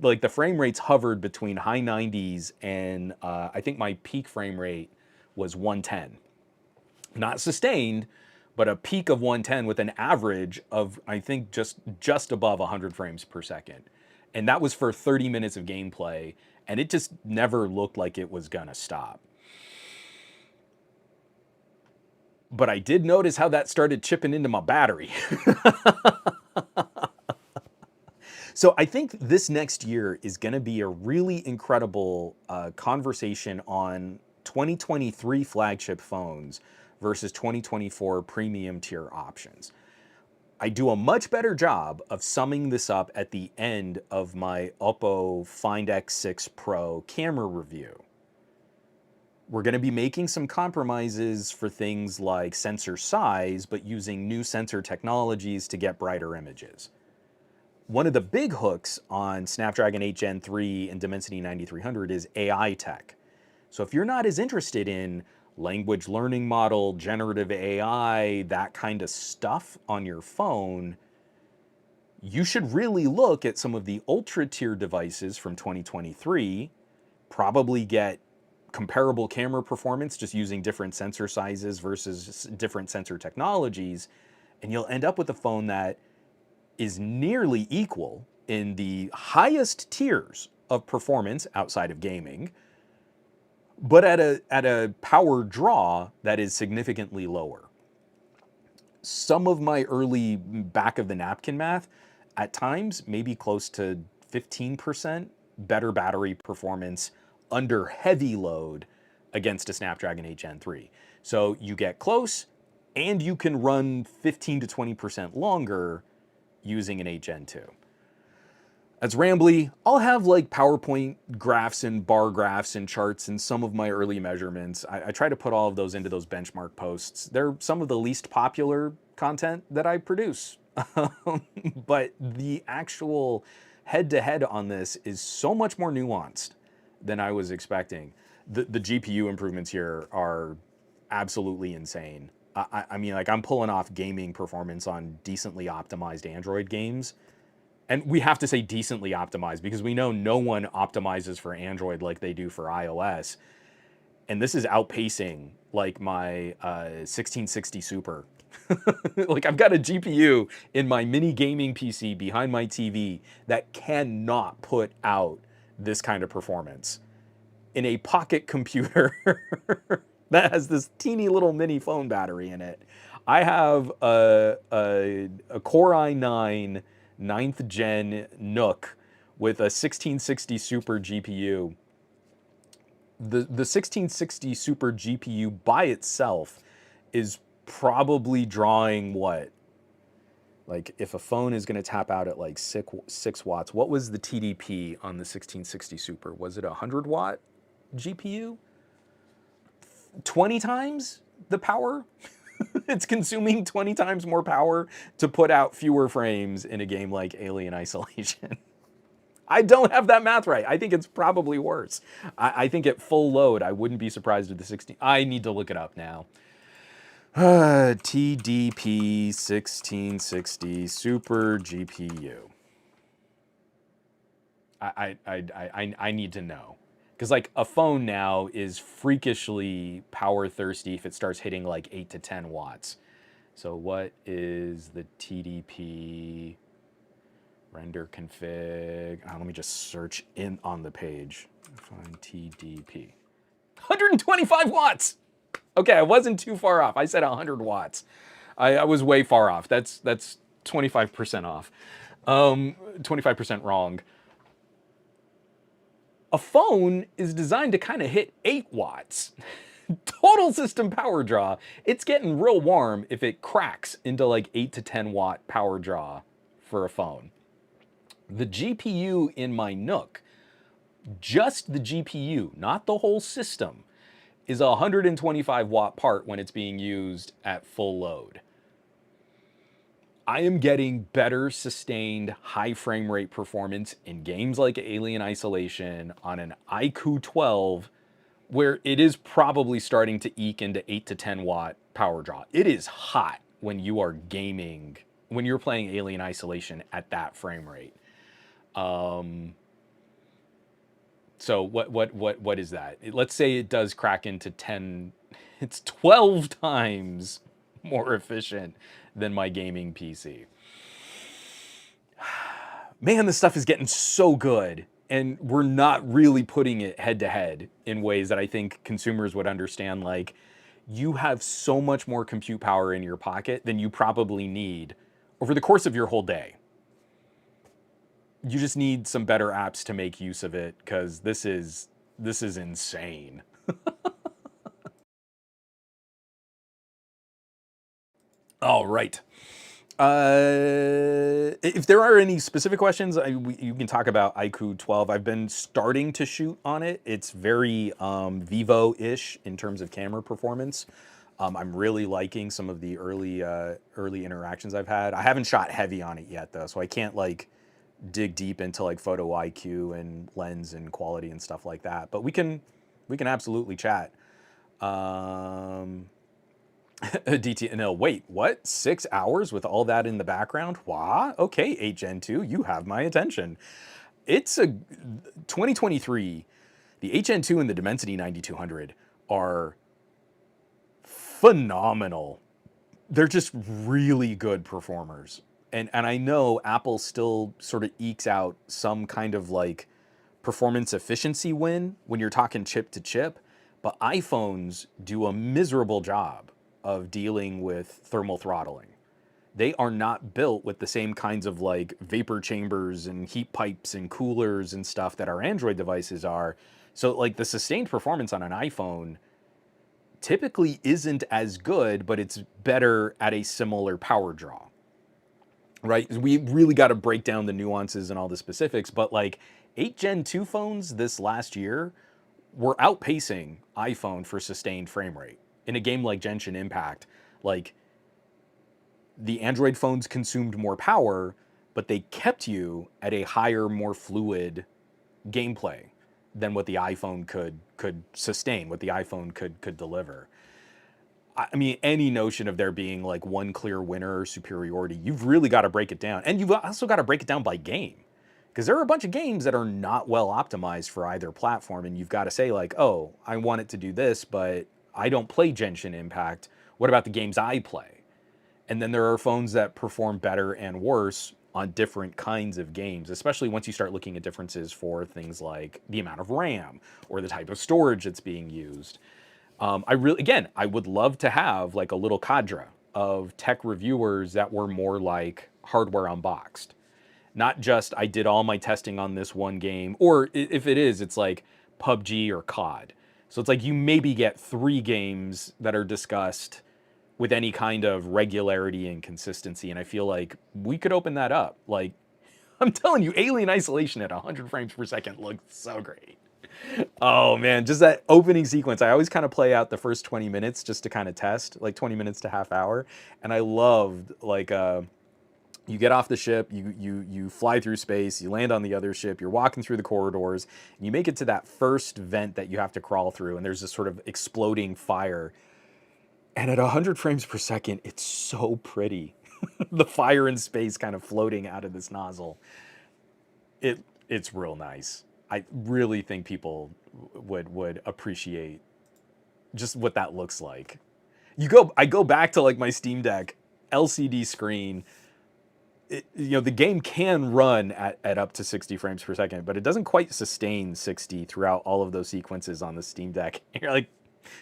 Like the frame rates hovered between high 90s and I think my peak frame rate was 110. Not sustained, but a peak of 110 with an average of, I think, just above 100 frames per second. And that was for 30 minutes of gameplay, and it just never looked like it was gonna stop. But I did notice how that started chipping into my battery. So I think this next year is going to be a really incredible conversation on 2023 flagship phones versus 2024 premium tier options. I do a much better job of summing this up at the end of my Oppo Find X6 Pro camera review. We're going to be making some compromises for things like sensor size, but using new sensor technologies to get brighter images. One of the big hooks on Snapdragon 8 Gen 3 and Dimensity 9300 is AI tech. So if you're not as interested in language learning model, generative AI, that kind of stuff on your phone, you should really look at some of the ultra tier devices from 2023, probably get comparable camera performance just using different sensor sizes versus different sensor technologies, and you'll end up with a phone that is nearly equal in the highest tiers of performance outside of gaming, but at a power draw that is significantly lower. Some of my early back of the napkin math, at times maybe close to 15% better battery performance under heavy load against a Snapdragon 8 Gen 3. So you get close and you can run 15 to 20% longer using an 8 Gen 2. That's rambly. I'll have like PowerPoint graphs and bar graphs and charts and some of my early measurements. I try to put all of those into those benchmark posts. They're some of the least popular content that I produce. But the actual head-to-head on this is so much more nuanced than I was expecting. The GPU improvements here are absolutely insane. I mean, like, I'm pulling off gaming performance on decently optimized Android games. And we have to say decently optimized because we know no one optimizes for Android like they do for iOS. And this is outpacing like my 1660 Super. Like, I've got a GPU in my mini gaming PC behind my TV that cannot put out this kind of performance. In a pocket computer that has this teeny little mini phone battery in it, I have a Core i9 9th gen Nook with a 1660 Super GPU. The 1660 Super GPU by itself is probably drawing what? Like, if a phone is going to tap out at like 6 watts, what was the TDP on the 1660 Super? Was it a 100 watt GPU? 20 times the power? It's consuming 20 times more power to put out fewer frames in a game like Alien Isolation. I don't have that math right. I think it's probably worse. I think at full load, I wouldn't be surprised with the 16. I need to look it up now. TDP 1660 Super GPU. I need to know. Because like a phone now is freakishly power thirsty if it starts hitting like 8 to 10 watts. So what is the TDP render config? Let me just search in on the page. Find TDP. 125 watts. Okay, I wasn't too far off. I said 100 watts. I was way far off. That's 25% off. 25% wrong. A phone is designed to kind of hit 8 watts. Total system power draw. It's getting real warm if it cracks into like 8 to 10 watt power draw for a phone. The GPU in my Nook, just the GPU, not the whole system, is a 125 watt part when it's being used at full load. I am getting better sustained high frame rate performance in games like Alien Isolation on an iQOO 12, where it is probably starting to eke into 8 to 10 watt power draw. It is hot when you are gaming, when you're playing Alien Isolation at that frame rate. So what is that? Let's say it does crack into 10, it's 12 times more efficient than my gaming PC. Man, this stuff is getting so good, and we're not really putting it head to head in ways that I think consumers would understand. Like, you have so much more compute power in your pocket than you probably need over the course of your whole day. You just need some better apps to make use of it, because this is insane. All right. If there are any specific questions, you can talk about iQOO 12. I've been starting to shoot on it. It's very Vivo-ish in terms of camera performance. I'm really liking some of the early interactions I've had. I haven't shot heavy on it yet though, so I can't like dig deep into like photo IQ and lens and quality and stuff like that. But we can absolutely chat. Um, DT, no, wait, what? 6 hours with all that in the background? Wah? Okay, 8 Gen 2, you have my attention. It's a 2023. The H Gen 2 and the Dimensity 9200 are phenomenal. They're just really good performers. And I know Apple still sort of ekes out some kind of like performance efficiency win when you're talking chip to chip, but iPhones do a miserable job of dealing with thermal throttling. They are not built with the same kinds of like vapor chambers and heat pipes and coolers and stuff that our Android devices are. So like the sustained performance on an iPhone typically isn't as good, but it's better at a similar power draw, right? We really got to break down the nuances and all the specifics, but like 8 Gen 2 phones this last year were outpacing iPhone for sustained frame rate. In a game like Genshin Impact, like the Android phones consumed more power, but they kept you at a higher, more fluid gameplay than what the iPhone could sustain, what the iPhone could deliver. I mean, any notion of there being like one clear winner or superiority, you've really got to break it down. And you've also got to break it down by game. Because there are a bunch of games that are not well optimized for either platform. And you've got to say, like, oh, I want it to do this, but I don't play Genshin Impact. What about the games I play? And then there are phones that perform better and worse on different kinds of games, especially once you start looking at differences for things like the amount of RAM or the type of storage that's being used. I would love to have like a little cadre of tech reviewers that were more like hardware unboxed. Not just I did all my testing on this one game, or if it is, it's like PUBG or COD. So it's like you maybe get 3 games that are discussed with any kind of regularity and consistency. And I feel like we could open that up. Like, I'm telling you, Alien Isolation at 100 frames per second looked so great. Oh man, just that opening sequence. I always kind of play out the first 20 minutes just to kind of test, like 20 minutes to half hour. And I loved like you get off the ship, you fly through space, you land on the other ship, you're walking through the corridors, and you make it to that first vent that you have to crawl through, and there's this sort of exploding fire. And at 100 frames per second, it's so pretty. The fire in space kind of floating out of this nozzle. It's real nice. I really think people would appreciate just what that looks like. I go back to like my Steam Deck LCD screen. The game can run at up to 60 frames per second, but it doesn't quite sustain 60 throughout all of those sequences on the Steam Deck. And you're like,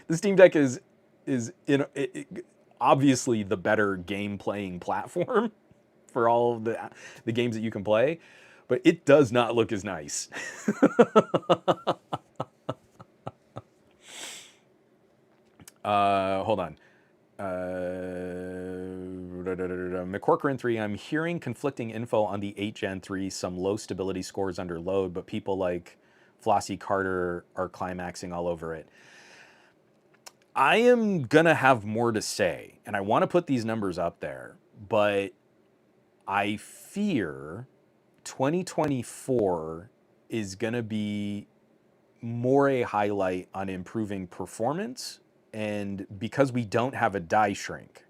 the Steam Deck is obviously the better game playing platform for all of the games that you can play, but it does not look as nice. Hold on. McCorcoran 3, I'm hearing conflicting info on the 8 Gen 3, some low stability scores under load, but people like Flossie Carter are climaxing all over it. I am gonna have more to say, and I want to put these numbers up there, but I fear 2024 is gonna be more a highlight on improving performance, and because we don't have a die shrink,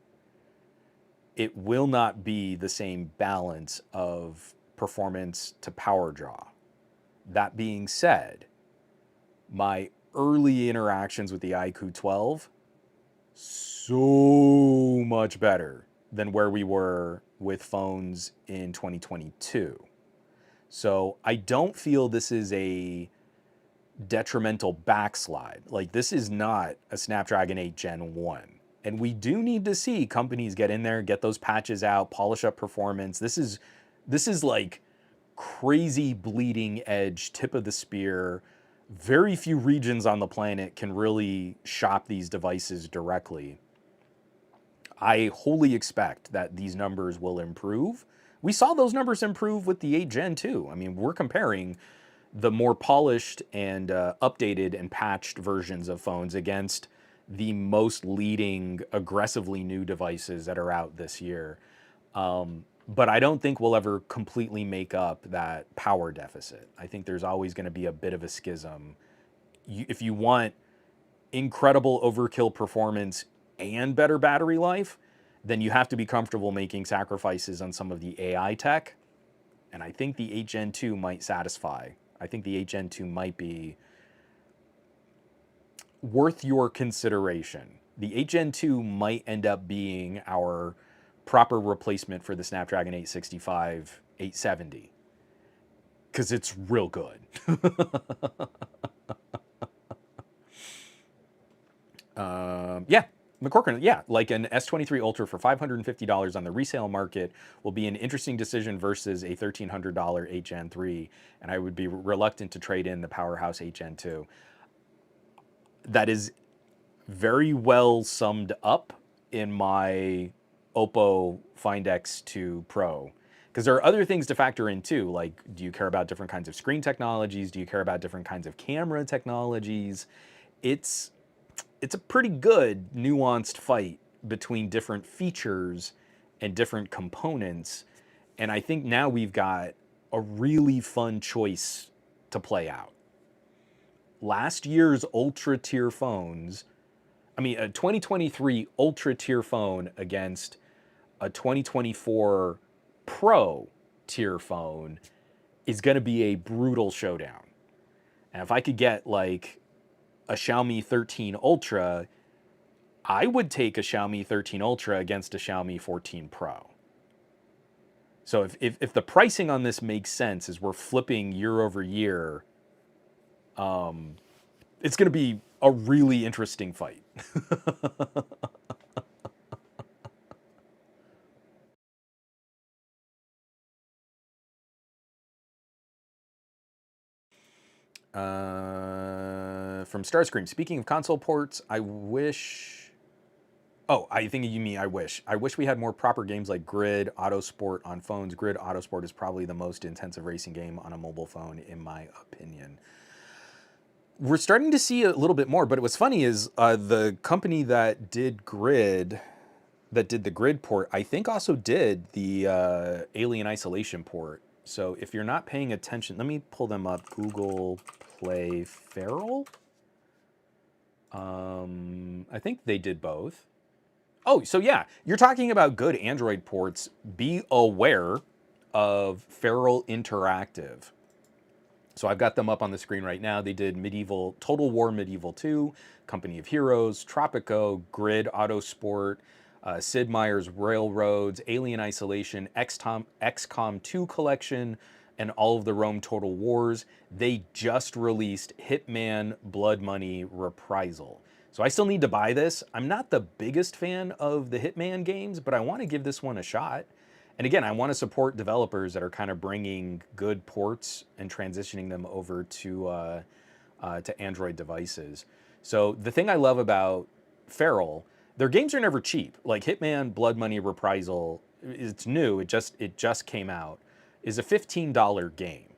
it will not be the same balance of performance to power draw. That being said, my early interactions with the iQOO 12, so much better than where we were with phones in 2022. So I don't feel this is a detrimental backslide. Like, this is not a Snapdragon 8 Gen 1. And we do need to see companies get in there, get those patches out, polish up performance. This is like crazy bleeding edge, tip of the spear. Very few regions on the planet can really shop these devices directly. I wholly expect that these numbers will improve. We saw those numbers improve with the 8 Gen 2. I mean, we're comparing the more polished and updated and patched versions of phones against the most leading, aggressively new devices that are out this year. But I don't think we'll ever completely make up that power deficit. I think there's always going to be a bit of a schism. If you want incredible overkill performance and better battery life, then you have to be comfortable making sacrifices on some of the AI tech. And I think the 8 Gen 2 might satisfy. I think the 8 Gen 2 might be worth your consideration. The 8 Gen 2 might end up being our proper replacement for the Snapdragon 865, 870, because it's real good. Yeah, McCorkin, yeah, like an S23 Ultra for $550 on the resale market will be an interesting decision versus a $1,300 8 Gen 3, and I would be reluctant to trade in the powerhouse 8 Gen 2. That is very well summed up in my Oppo Find X2 Pro. Because there are other things to factor in too, like do you care about different kinds of screen technologies? Do you care about different kinds of camera technologies? It's a pretty good nuanced fight between different features and different components. And I think now we've got a really fun choice to play out. Last year's ultra tier phones, I mean, a 2023 ultra tier phone against a 2024 Pro tier phone is going to be a brutal showdown. And if I could get like a Xiaomi 13 Ultra, I would take a Xiaomi 13 Ultra against a Xiaomi 14 Pro. So if the pricing on this makes sense as we're flipping year over year, it's going to be a really interesting fight. From Starscream, speaking of console ports, I wish... Oh, I think you mean I wish. I wish we had more proper games like Grid Autosport on phones. Grid Autosport is probably the most intensive racing game on a mobile phone, in my opinion. We're starting to see a little bit more, but what's funny is the company that did Grid, that did the Grid port, I think also did the Alien Isolation port. So if you're not paying attention, let me pull them up. Google Play Feral. I think they did both. Oh, so yeah, you're talking about good Android ports. Be aware of Feral Interactive. So I've got them up on the screen right now. They did Medieval, Total War Medieval 2, Company of Heroes, Tropico, Grid Autosport, Sid Meier's Railroads, Alien Isolation, XCOM 2 Collection, and all of the Rome Total Wars. They just released Hitman Blood Money Reprisal. So I still need to buy this. I'm not the biggest fan of the Hitman games, but I want to give this one a shot. And again, I want to support developers that are kind of bringing good ports and transitioning them over to Android devices. So the thing I love about Feral, their games are never cheap. Like Hitman Blood Money Reprisal, it's new, it just came out, is a $15 game.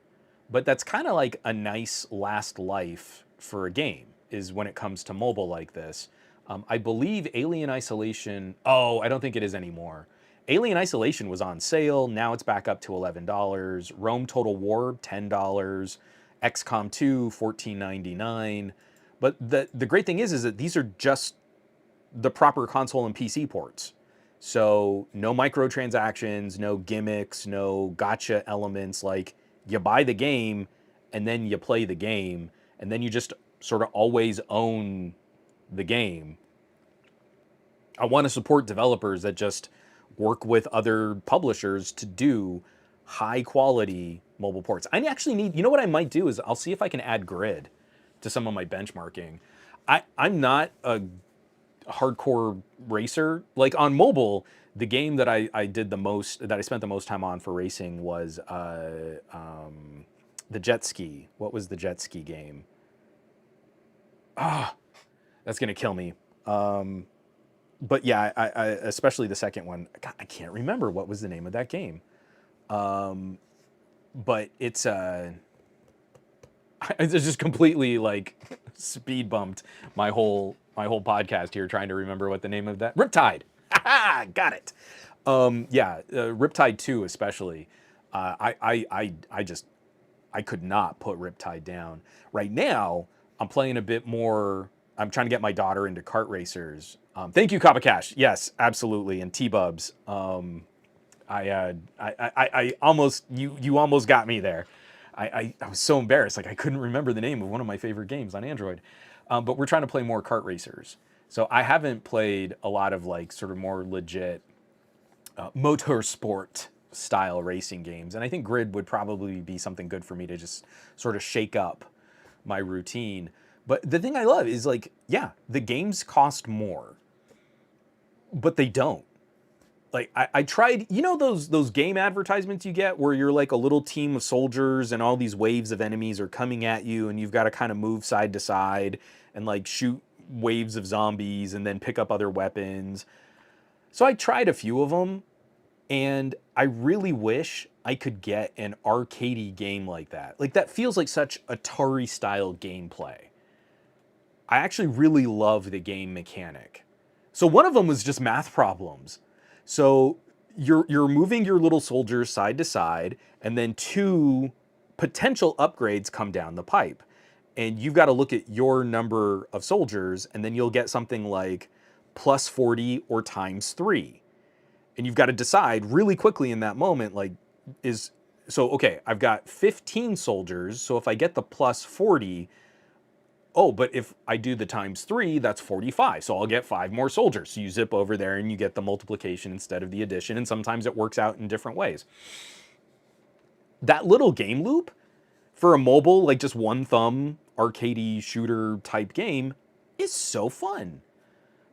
But that's kind of like a nice last life for a game, is when it comes to mobile like this. I believe Alien Isolation, oh, I don't think it is anymore. Alien Isolation was on sale, now it's back up to $11. Rome Total War, $10. XCOM 2, $14.99. But the great thing is that these are just the proper console and PC ports. So no microtransactions, no gimmicks, no gotcha elements. Like you buy the game and then you play the game and then you just sort of always own the game. I want to support developers that just work with other publishers to do high quality mobile ports. I actually need, you know what I might do is I'll see if I can add Grid to some of my benchmarking. I'm not a hardcore racer. Like on mobile, The game that I did the most, that I spent the most time on for racing was the jet ski. What was the jet ski game? That's gonna kill me. But yeah, I especially the second one. God, I can't remember what was the name of that game. But it's I just completely like speed bumped my whole podcast here trying to remember what the name of that Riptide. Got it. Yeah, Riptide 2 especially. I just I could not put Riptide down. Right now, I'm playing a bit more. I'm trying to get my daughter into kart racers. Thank you, Kapa Cash. Yes, absolutely, and T-Bubs. I almost you almost got me there. I was so embarrassed, like I couldn't remember the name of one of my favorite games on Android. But we're trying to play more kart racers. So I haven't played a lot of like sort of more legit motorsport style racing games, and I think Grid would probably be something good for me to just sort of shake up my routine. But the thing I love is like, yeah, the games cost more, but they don't. Like I tried, you know those game advertisements you get where you're like a little team of soldiers and all these waves of enemies are coming at you and you've got to kind of move side to side and like shoot waves of zombies and then pick up other weapons. So I tried a few of them, and I really wish I could get an arcadey game like that. Like that feels like such Atari style gameplay. I actually really love the game mechanic. So one of them was just math problems. So you're moving your little soldiers side to side, and then two potential upgrades come down the pipe. And you've got to look at your number of soldiers, and then you'll get something like plus 40 or times 3. And you've got to decide really quickly in that moment, like, okay, I've got 15 soldiers, so if I get the plus 40, oh, but if I do the times 3, that's 45, so I'll get 5 more soldiers. So you zip over there and you get the multiplication instead of the addition, and sometimes it works out in different ways. That little game loop, for a mobile, like just one thumb, arcadey shooter type game, is so fun.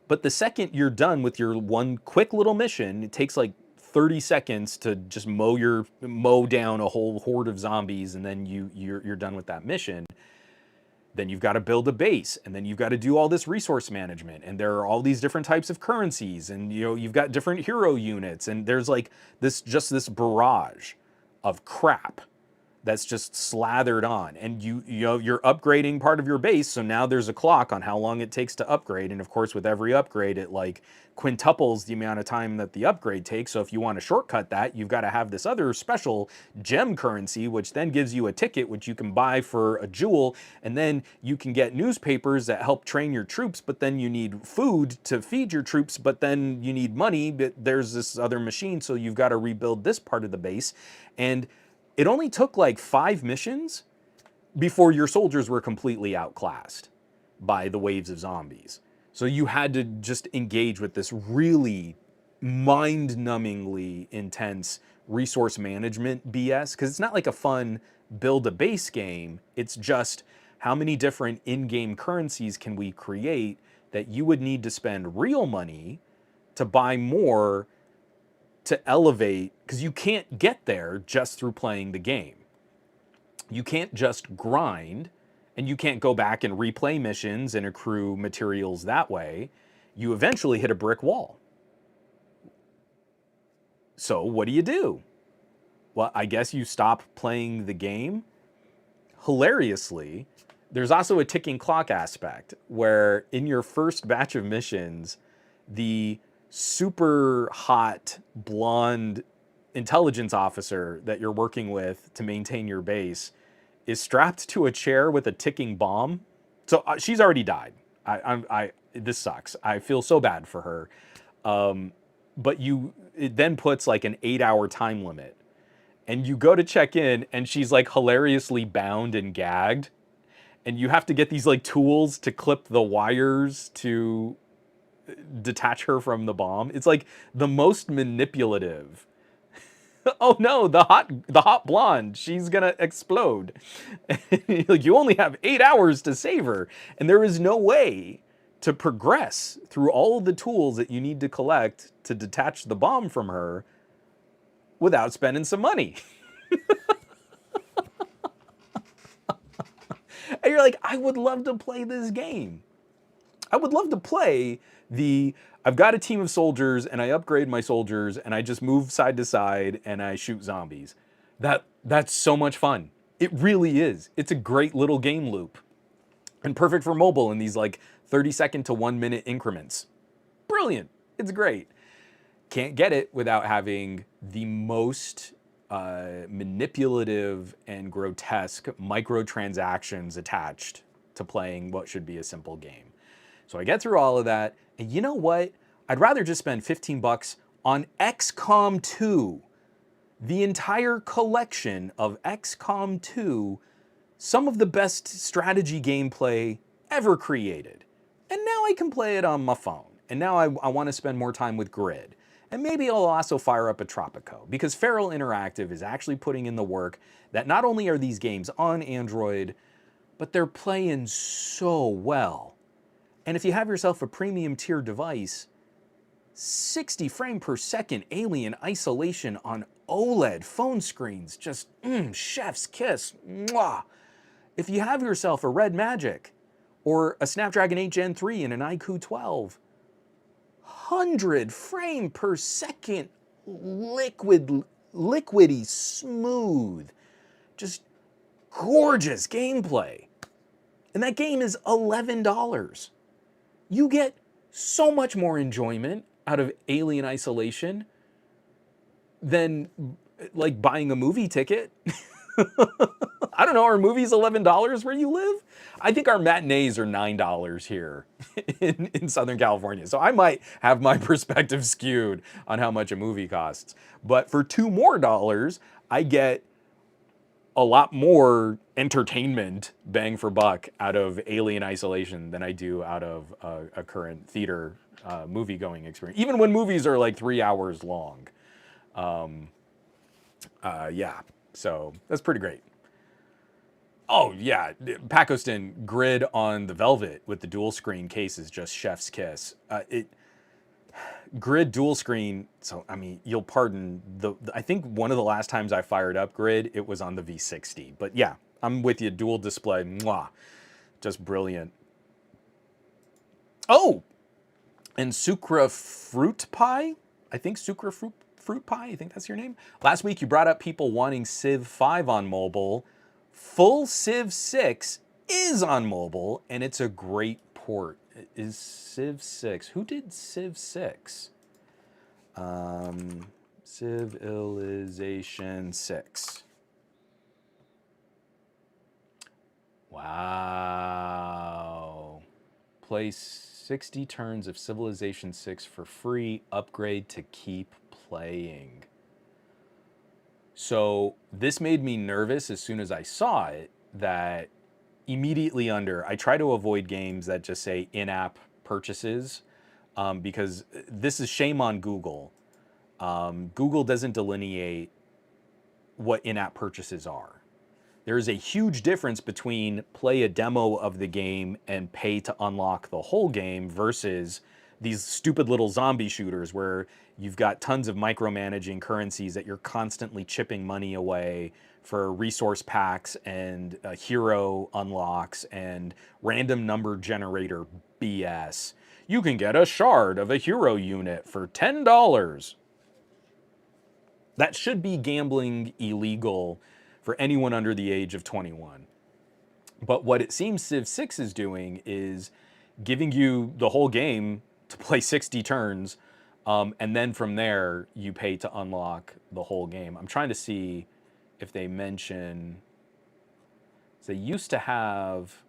But the second you're done with your one quick little mission, it takes like 30 seconds to just mow down a whole horde of zombies, and then you're done with that mission. Then you've got to build a base, and then you've got to do all this resource management, and there are all these different types of currencies, and you've got different hero units, and there's like this barrage of crap that's just slathered on, and you're upgrading part of your base, so now there's a clock on how long it takes to upgrade, and of course with every upgrade it like quintuples the amount of time that the upgrade takes. So if you want to shortcut that, you've got to have this other special gem currency, which then gives you a ticket which you can buy for a jewel, and then you can get newspapers that help train your troops, but then you need food to feed your troops, but then you need money, but there's this other machine, so you've got to rebuild this part of the base. And it only took like 5 missions before your soldiers were completely outclassed by the waves of zombies. So you had to just engage with this really mind-numbingly intense resource management BS, because it's not like a fun build a base game. It's just how many different in-game currencies can we create that you would need to spend real money to buy more to elevate, because you can't get there just through playing the game. You can't just grind, and you can't go back and replay missions and accrue materials that way. You eventually hit a brick wall. So what do? Well, I guess you stop playing the game. Hilariously, there's also a ticking clock aspect where in your first batch of missions, the super hot blonde intelligence officer that you're working with to maintain your base is strapped to a chair with a ticking bomb. So she's already died. This sucks. I feel so bad for her. But it then puts like an 8-hour time limit, and you go to check in and she's like hilariously bound and gagged, and you have to get these like tools to clip the wires to detach her from the bomb. It's like the most manipulative. Oh no, the hot blonde, she's gonna explode. Like, you only have 8 hours to save her, and there is no way to progress through all of the tools that you need to collect to detach the bomb from her without spending some money. And you're like, I would love to play this game. I would love to play I've got a team of soldiers and I upgrade my soldiers and I just move side to side and I shoot zombies. That's so much fun. It really is. It's a great little game loop and perfect for mobile in these like 30-second to 1-minute increments. Brilliant. It's great. Can't get it without having the most manipulative and grotesque microtransactions attached to playing what should be a simple game. So I get through all of that, and you know what? I'd rather just spend 15 bucks on XCOM 2. The entire collection of XCOM 2, some of the best strategy gameplay ever created. And now I can play it on my phone. And now I want to spend more time with Grid. And maybe I'll also fire up a Tropico, because Feral Interactive is actually putting in the work that not only are these games on Android, but they're playing so well. And if you have yourself a premium tier device, 60 frame per second alien isolation on OLED phone screens, just chef's kiss. Mwah. If you have yourself a Red Magic or a Snapdragon 8 Gen 3 and an iQOO 12, 100 frame per second liquidy smooth, just gorgeous gameplay. And that game is $11. You get so much more enjoyment out of Alien Isolation than like buying a movie ticket. I don't know, are movies $11 where you live? I think our matinees are $9 here in Southern California. So I might have my perspective skewed on how much a movie costs. But for $2 more, I get a lot more entertainment bang for buck out of Alien Isolation than I do out of a current theater movie-going experience. Even when movies are like 3 hours long. Yeah, so that's pretty great. Oh yeah, Pakistan Grid on the Velvet with the dual screen case is just chef's kiss. Grid dual screen, so I mean, you'll pardon I think one of the last times I fired up Grid, it was on the V60. But yeah, I'm with you, dual display, mwah, just brilliant. Oh, and Sucra Fruit Pie, I think Sucra Fruit Pie, I think that's your name. Last week you brought up people wanting Civ 5 on mobile. Full Civ 6 is on mobile, and it's a great port. Is Civ 6. Who did Civ 6? Civilization 6. Wow. Play 60 turns of Civilization 6 for free. Upgrade to keep playing. So this made me nervous as soon as I saw it, that immediately under, I try to avoid games that just say in-app purchases, because this is shame on Google. Google doesn't delineate what in-app purchases are. There is a huge difference between play a demo of the game and pay to unlock the whole game versus these stupid little zombie shooters where you've got tons of micromanaging currencies that you're constantly chipping money away for resource packs and hero unlocks and random number generator BS. You can get a shard of a hero unit for $10. That should be gambling illegal for anyone under the age of 21. But what it seems Civ 6 is doing is giving you the whole game to play 60 turns, and then from there you pay to unlock the whole game. I'm trying to see if they mention, they used to have,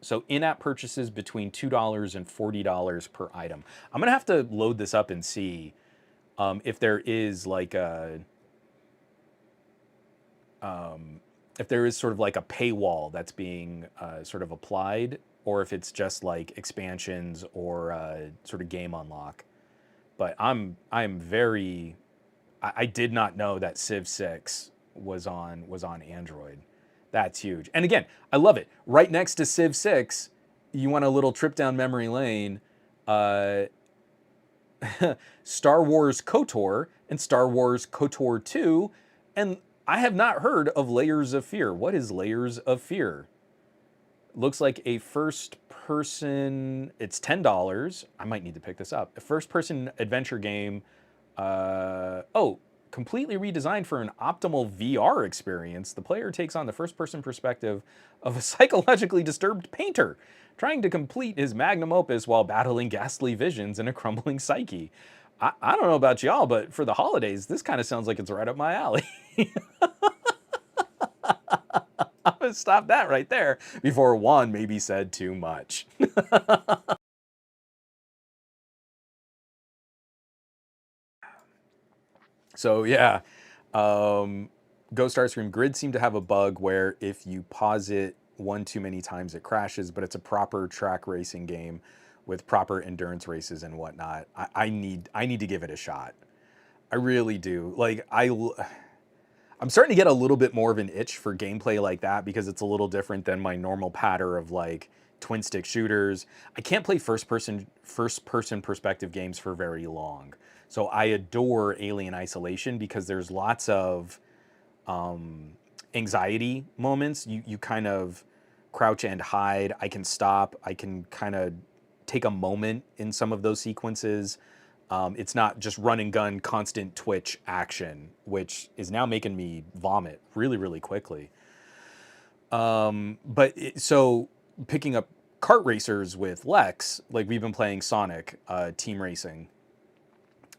so in-app purchases between $2 and $40 per item. I'm gonna have to load this up and see if there is like a, if there is sort of like a paywall that's being sort of applied, or if it's just like expansions or sort of game unlock. But I'm very, I did not know that Civ 6 was on Android. That's huge. And again, I love it. Right next to Civ 6 you want a little trip down memory lane, uh, Star Wars KOTOR and Star Wars KOTOR 2, and I have not heard of Layers of Fear. What is Layers of Fear? Looks like a first person, it's $10. I might need to pick this up. A first person adventure game. Oh, completely redesigned for an optimal VR experience. The player takes on the first person perspective of a psychologically disturbed painter, trying to complete his magnum opus while battling ghastly visions and a crumbling psyche. I don't know about y'all, but for the holidays, this kind of sounds like it's right up my alley. I'm gonna stop that right there before Juan maybe said too much. So yeah, Ghost Starscream Grid seemed to have a bug where if you pause it one too many times, it crashes. But it's a proper track racing game with proper endurance races and whatnot. I need to give it a shot. I really do. Like I'm starting to get a little bit more of an itch for gameplay like that because it's a little different than my normal patter of like twin stick shooters. I can't play first person perspective games for very long. So I adore Alien Isolation because there's lots of anxiety moments. You kind of crouch and hide. I can stop. I can kind of take a moment in some of those sequences. It's not just run and gun, constant twitch action, which is now making me vomit really, really quickly. So picking up kart racers with Lex, like we've been playing Sonic Team Racing,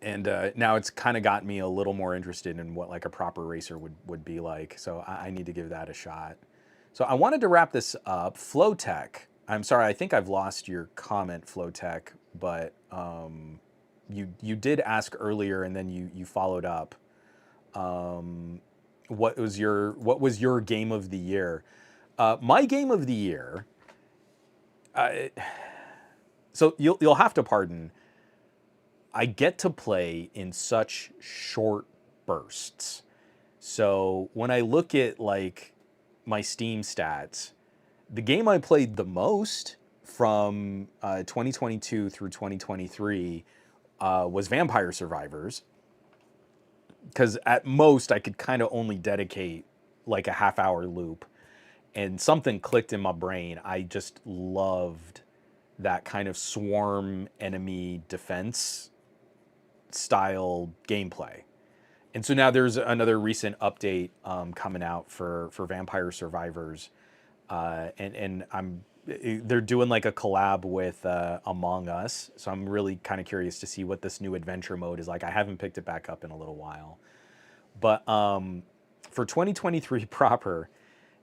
and now it's kind of got me a little more interested in what like a proper racer would be like. So I need to give that a shot. So I wanted to wrap this up. Flowtech. I'm sorry, I think I've lost your comment, Flowtech, but you did ask earlier and then you followed up. What was your game of the year? My game of the year. So you'll have to pardon. I get to play in such short bursts. So when I look at like my Steam stats, the game I played the most from 2022 through 2023 was Vampire Survivors. Because at most I could kind of only dedicate like a half-hour loop, and something clicked in my brain. I just loved that kind of swarm enemy defense style gameplay. And so now there's another recent update coming out for Vampire Survivors, and they're doing like a collab with Among Us. So I'm really kind of curious to see what this new adventure mode is like. I haven't picked it back up in a little while, but for 2023 proper,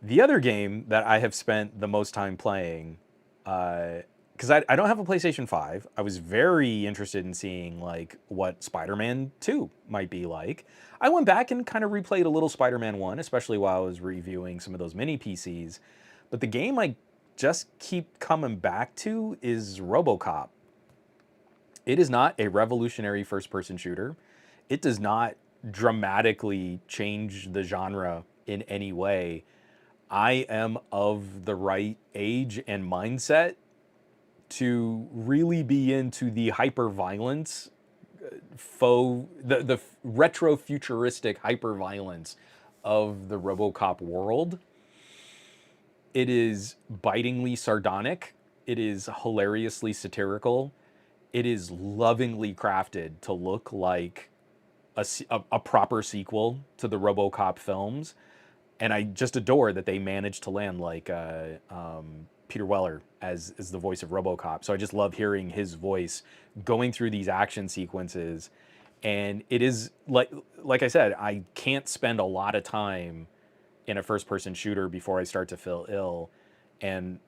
the other game that I have spent the most time playing, because I don't have a PlayStation 5. I was very interested in seeing like what Spider-Man 2 might be like. I went back and kind of replayed a little Spider-Man 1, especially while I was reviewing some of those mini PCs. But the game I just keep coming back to is RoboCop. It is not a revolutionary first-person shooter. It does not dramatically change the genre in any way. I am of the right age and mindset to really be into the hyper violence, the retro futuristic hyper violence of the RoboCop world. It is bitingly sardonic. It is hilariously satirical. It is lovingly crafted to look like a proper sequel to the RoboCop films. And I just adore that they managed to land like Peter Weller as the voice of RoboCop. So I just love hearing his voice going through these action sequences. And it is like I said, I can't spend a lot of time in a first-person shooter before I start to feel ill, and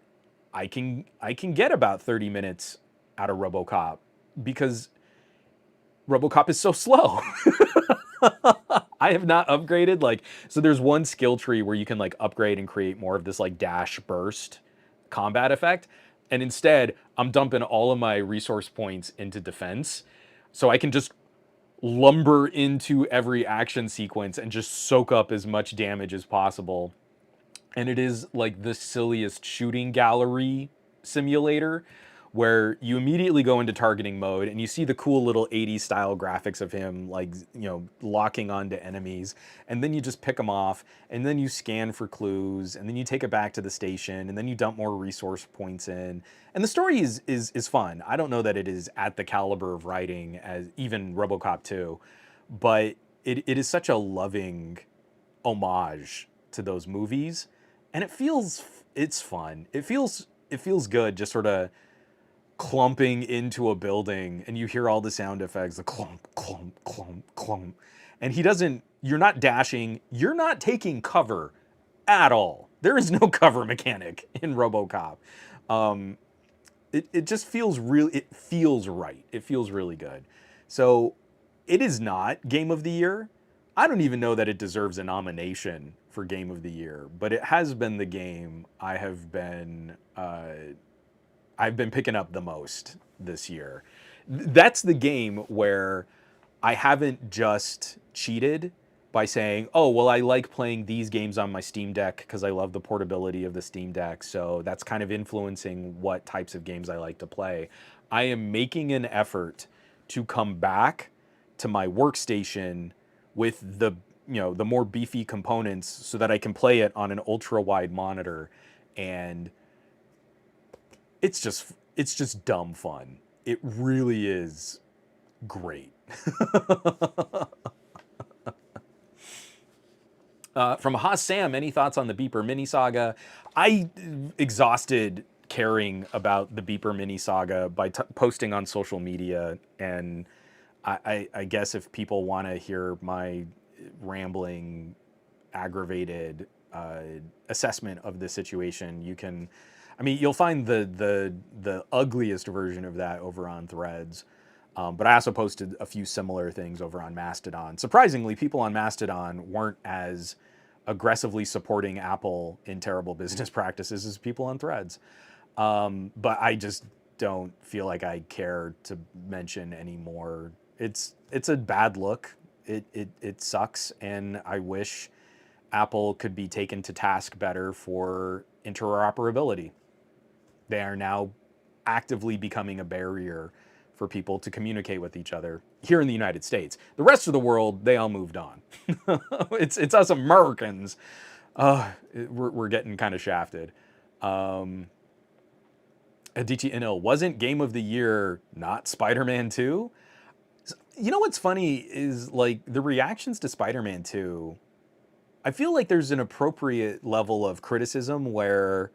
I can get about 30 minutes out of RoboCop because RoboCop is so slow. I have not upgraded so there's one skill tree where you can like upgrade and create more of this like dash burst combat effect, and instead I'm dumping all of my resource points into defense so I can just lumber into every action sequence and just soak up as much damage as possible. And it is like the silliest shooting gallery simulator where you immediately go into targeting mode and you see the cool little 80s style graphics of him, like, locking onto enemies, and then you just pick them off, and then you scan for clues, and then you take it back to the station, and then you dump more resource points in. And the story is fun. I don't know that it is at the caliber of writing as even RoboCop 2, but it is such a loving homage to those movies, and it's fun. It feels good, just sort of clumping into a building, and you hear all the sound effects, the clump, clump, clump, clump. And you're not dashing, you're not taking cover at all. There is no cover mechanic in RoboCop. It just feels it feels right. It feels really good. So it is not Game of the Year. I don't even know that it deserves a nomination for Game of the Year, but it has been the game I've been picking up the most this year. That's the game where I haven't just cheated by saying, oh, well, I like playing these games on my Steam Deck because I love the portability of the Steam Deck, so that's kind of influencing what types of games I like to play. I am making an effort to come back to my workstation with the more beefy components so that I can play it on an ultra wide monitor, and it's just dumb fun. It really is great. From Haas Sam, any thoughts on the Beeper Mini Saga? I exhausted caring about the Beeper Mini Saga by posting on social media, and I guess if people want to hear my rambling, aggravated assessment of the situation, you'll find the ugliest version of that over on Threads. But I also posted a few similar things over on Mastodon. Surprisingly, people on Mastodon weren't as aggressively supporting Apple in terrible business practices as people on Threads. But I just don't feel like I care to mention anymore. It's a bad look. It sucks, and I wish Apple could be taken to task better for interoperability. They are now actively becoming a barrier for people to communicate with each other here in the United States. The rest of the world, they all moved on. It's us Americans. We're getting kind of shafted. Adichie Inil, wasn't Game of the Year not Spider-Man 2? You know what's funny is, like, the reactions to Spider-Man 2, I feel like there's an appropriate level of criticism where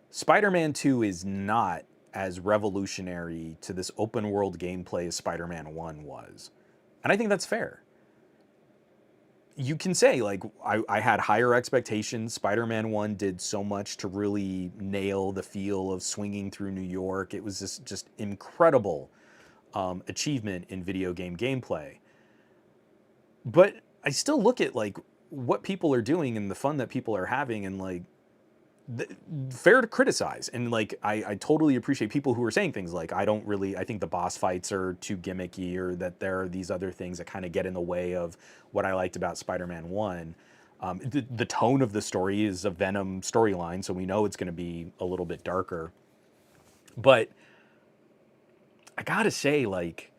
Spider-Man 2 is not as revolutionary to this open world gameplay as Spider-Man 1 was. And I think that's fair. You can say, like, I had higher expectations. Spider-Man 1 did so much to really nail the feel of swinging through New York. It was just incredible achievement in video game gameplay. But I still look at, like, what people are doing and the fun that people are having, and, like, fair to criticize. And, like, I totally appreciate people who are saying things like, I think the boss fights are too gimmicky, or that there are these other things that kind of get in the way of what I liked about Spider-Man 1. The tone of the story is a Venom storyline, so we know it's going to be a little bit darker. But I gotta say, like,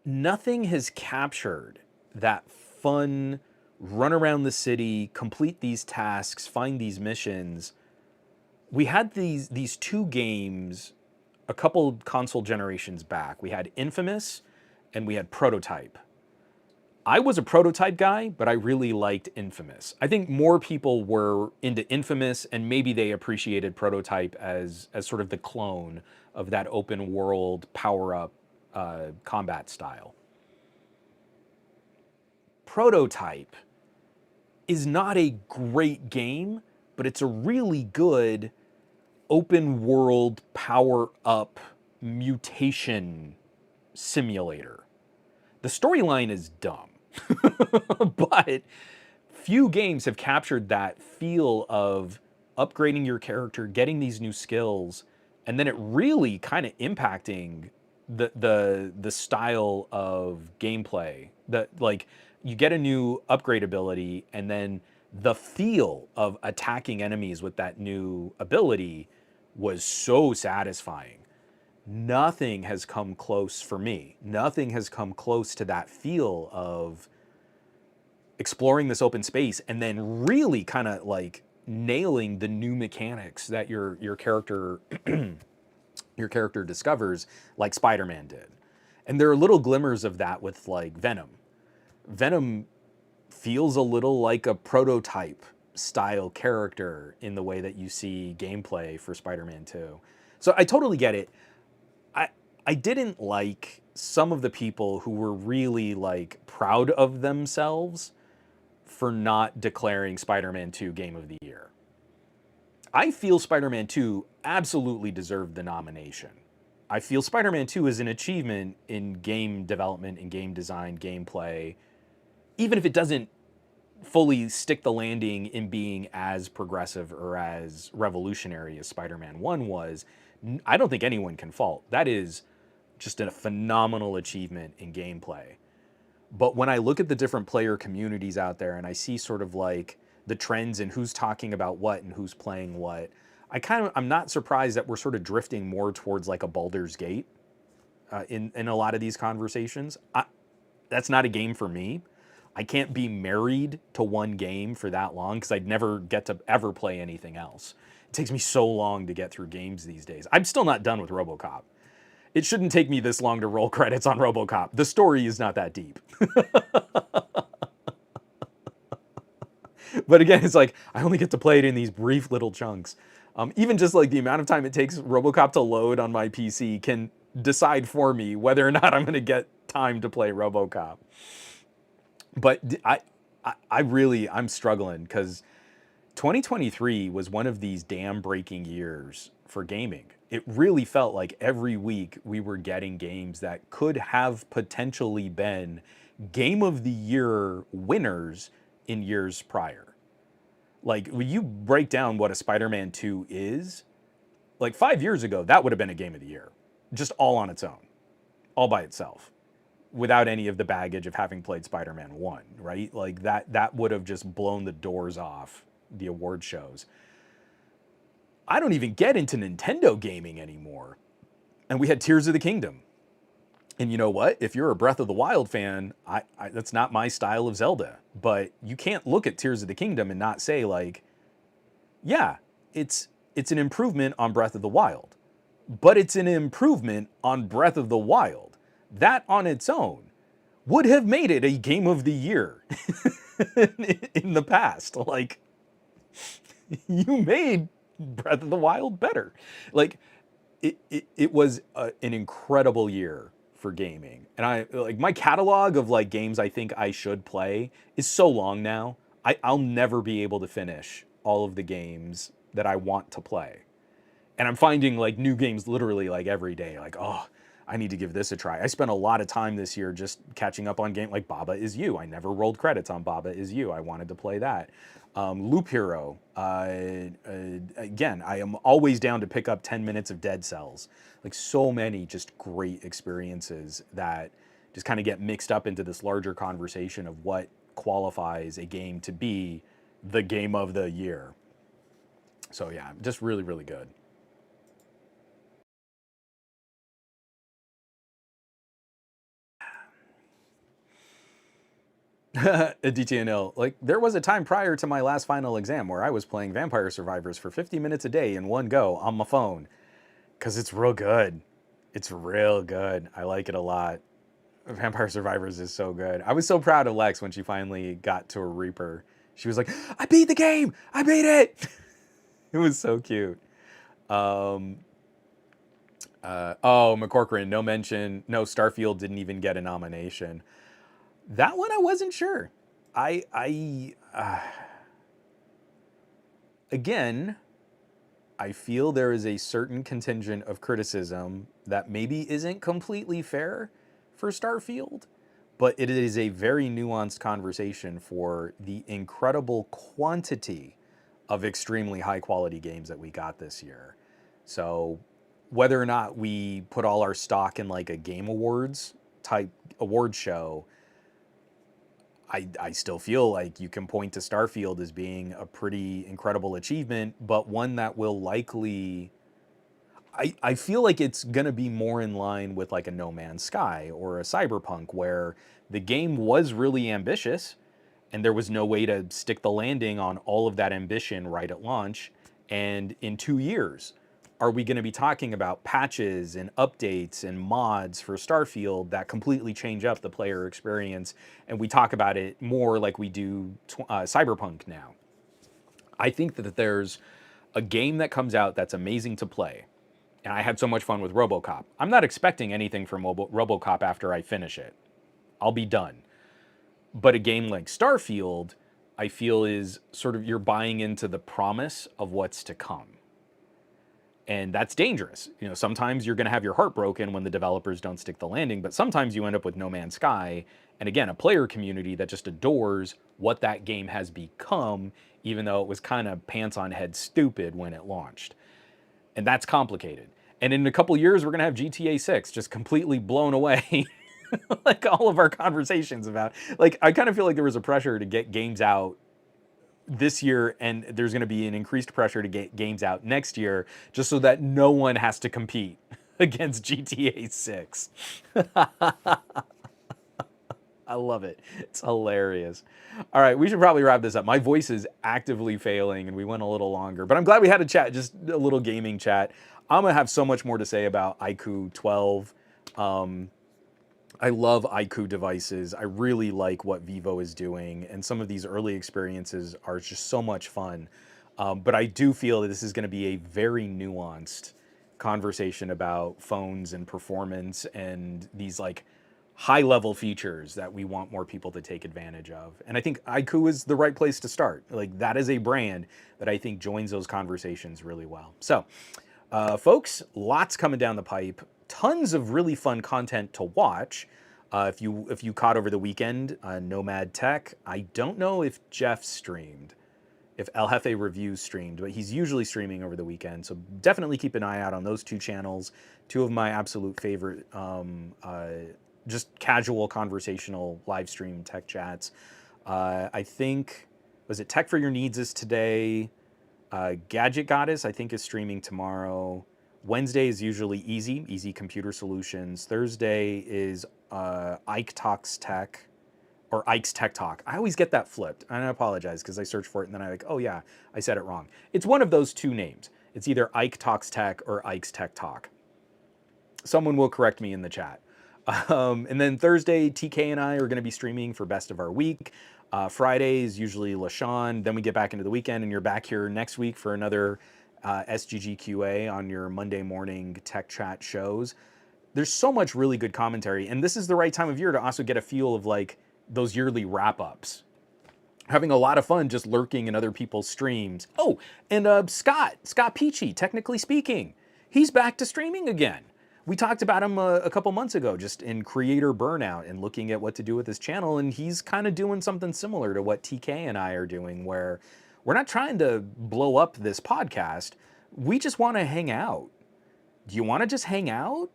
nothing has captured that fun run around the city, complete these tasks, find these missions. We had these two games a couple console generations back. We had Infamous and we had Prototype. I was a Prototype guy, but I really liked Infamous. I think more people were into Infamous, and maybe they appreciated Prototype as sort of the clone of that open world power-up combat style. Prototype is not a great game, but it's a really good open world power-up mutation simulator. The storyline is dumb, but few games have captured that feel of upgrading your character, getting these new skills, and then it really kind of impacting the style of gameplay. That, like, you get a new upgrade ability, and then the feel of attacking enemies with that new ability was so satisfying. Nothing has come close for me. Nothing has come close to that feel of exploring this open space and then really kind of like nailing the new mechanics that your character your character discovers, like Spider-Man did. And there are little glimmers of that with like Venom. Venom feels a little like a prototype style character in the way that you see gameplay for Spider-Man 2. So I totally get it. I didn't like some of the people who were really like proud of themselves for not declaring Spider-Man 2 Game of the Year. I feel Spider-Man 2 absolutely deserved the nomination. I feel Spider-Man 2 is an achievement in game development, in game design, gameplay, even if it doesn't fully stick the landing in being as progressive or as revolutionary as Spider-Man 1 was. I don't think anyone can fault. That is just a phenomenal achievement in gameplay. But when I look at the different player communities out there and I see sort of like the trends and who's talking about what and who's playing what, I'm not surprised that we're sort of drifting more towards like a Baldur's Gate in a lot of these conversations. That's not a game for me. I can't be married to one game for that long because I'd never get to ever play anything else. It takes me so long to get through games these days. I'm still not done with RoboCop. It shouldn't take me this long to roll credits on RoboCop. The story is not that deep. But again, it's like I only get to play it in these brief little chunks. Even just like the amount of time it takes RoboCop to load on my PC can decide for me whether or not I'm going to get time to play RoboCop. But I'm struggling because 2023 was one of these dam breaking years for gaming. It really felt like every week we were getting games that could have potentially been Game of the Year winners in years prior. Like, when you break down what a Spider-Man 2 is, like 5 years ago, that would have been a Game of the Year, just all on its own, all by itself, without any of the baggage of having played Spider-Man 1, right? Like, that would have just blown the doors off the award shows. I don't even get into Nintendo gaming anymore. And we had Tears of the Kingdom. And you know what? If you're a Breath of the Wild fan, that's not my style of Zelda. But you can't look at Tears of the Kingdom and not say like, yeah, it's an improvement on Breath of the Wild. But it's an improvement on Breath of the Wild. That on its own would have made it a Game of the Year in the past. Like, you made Breath of the Wild better. Like, it was an incredible year for gaming. And I like my catalog of like games I think I should play is so long now. I'll never be able to finish all of the games that I want to play. And I'm finding like new games literally like every day. Like, oh, I need to give this a try. I spent a lot of time this year just catching up on game like Baba Is You. I never rolled credits on Baba Is You. I wanted to play that. Loop Hero. Again, I am always down to pick up 10 minutes of Dead Cells. Like so many just great experiences that just kind of get mixed up into this larger conversation of what qualifies a game to be the game of the year. So yeah, just really, really good. A DTNL. Like, there was a time prior to my last final exam where I was playing Vampire Survivors for 50 minutes a day in one go on my phone. Because it's real good. It's real good. I like it a lot. Vampire Survivors is so good. I was so proud of Lex when she finally got to a Reaper. She was like, I beat the game! I beat it! It was so cute. Oh, McCorcoran, no mention. No, Starfield didn't even get a nomination. That one I wasn't sure. Again, I feel there is a certain contingent of criticism that maybe isn't completely fair for Starfield, but it is a very nuanced conversation for the incredible quantity of extremely high quality games that we got this year. So whether or not we put all our stock in like a Game Awards type award show, I still feel like you can point to Starfield as being a pretty incredible achievement, but one that will likely, I feel like it's going to be more in line with like a No Man's Sky or a Cyberpunk, where the game was really ambitious and there was no way to stick the landing on all of that ambition right at launch. And in 2 years, are we going to be talking about patches and updates and mods for Starfield that completely change up the player experience? And we talk about it more like we do Cyberpunk now. I think that there's a game that comes out that's amazing to play. And I had so much fun with RoboCop. I'm not expecting anything from RoboCop after I finish it. I'll be done. But a game like Starfield, I feel is sort of, you're buying into the promise of what's to come. And that's dangerous. You know, sometimes you're going to have your heart broken when the developers don't stick the landing, but sometimes you end up with No Man's Sky, and again, a player community that just adores what that game has become, even though it was kind of pants on head stupid when it launched. And that's complicated. And in a couple years, we're going to have GTA 6 just completely blown away. Like all of our conversations about, like, I kind of feel like there was a pressure to get games out this year, and there's going to be an increased pressure to get games out next year, just so that no one has to compete against GTA 6. I love it. It's hilarious. All right, we should probably wrap this up. My voice is actively failing, and we went a little longer, but I'm glad we had a chat, just a little gaming chat. I'm going to have so much more to say about iQOO 12. I love iQOO devices. I really like what Vivo is doing, and some of these early experiences are just so much fun. But I do feel that this is going to be a very nuanced conversation about phones and performance and these like high-level features that we want more people to take advantage of. And I think iQOO is the right place to start. Like, that is a brand that I think joins those conversations really well. So, folks, lots coming down the pipe. Tons of really fun content to watch. If you caught over the weekend, Nomad Tech. I don't know if Jeff streamed, if El Jefe Reviews streamed, but he's usually streaming over the weekend. So definitely keep an eye out on those two channels. Two of my absolute favorite, just casual conversational live stream tech chats. I think, was it Tech for Your Needs is today? Gadget Goddess, I think, is streaming tomorrow. Wednesday is usually Easy Computer Solutions. Thursday is Ike Talks Tech, or Ike's Tech Talk. I always get that flipped, and I apologize because I search for it and then I'm like, oh yeah, I said it wrong. It's one of those two names. It's either Ike Talks Tech or Ike's Tech Talk. Someone will correct me in the chat. And then Thursday, TK and I are going to be streaming for Best of Our Week. Friday is usually LaShawn. Then we get back into the weekend, and you're back here next week for another SGGQA on your Monday morning tech chat shows. There's so much really good commentary, and this is the right time of year to also get a feel of like those yearly wrap-ups. Having a lot of fun just lurking in other people's streams. Oh, and Scott Peachy, Technically Speaking, he's back to streaming again. We talked about him a couple months ago, just in creator burnout and looking at what to do with his channel, and he's kind of doing something similar to what TK and I are doing, where we're not trying to blow up this podcast. We just want to hang out. Do you want to just hang out?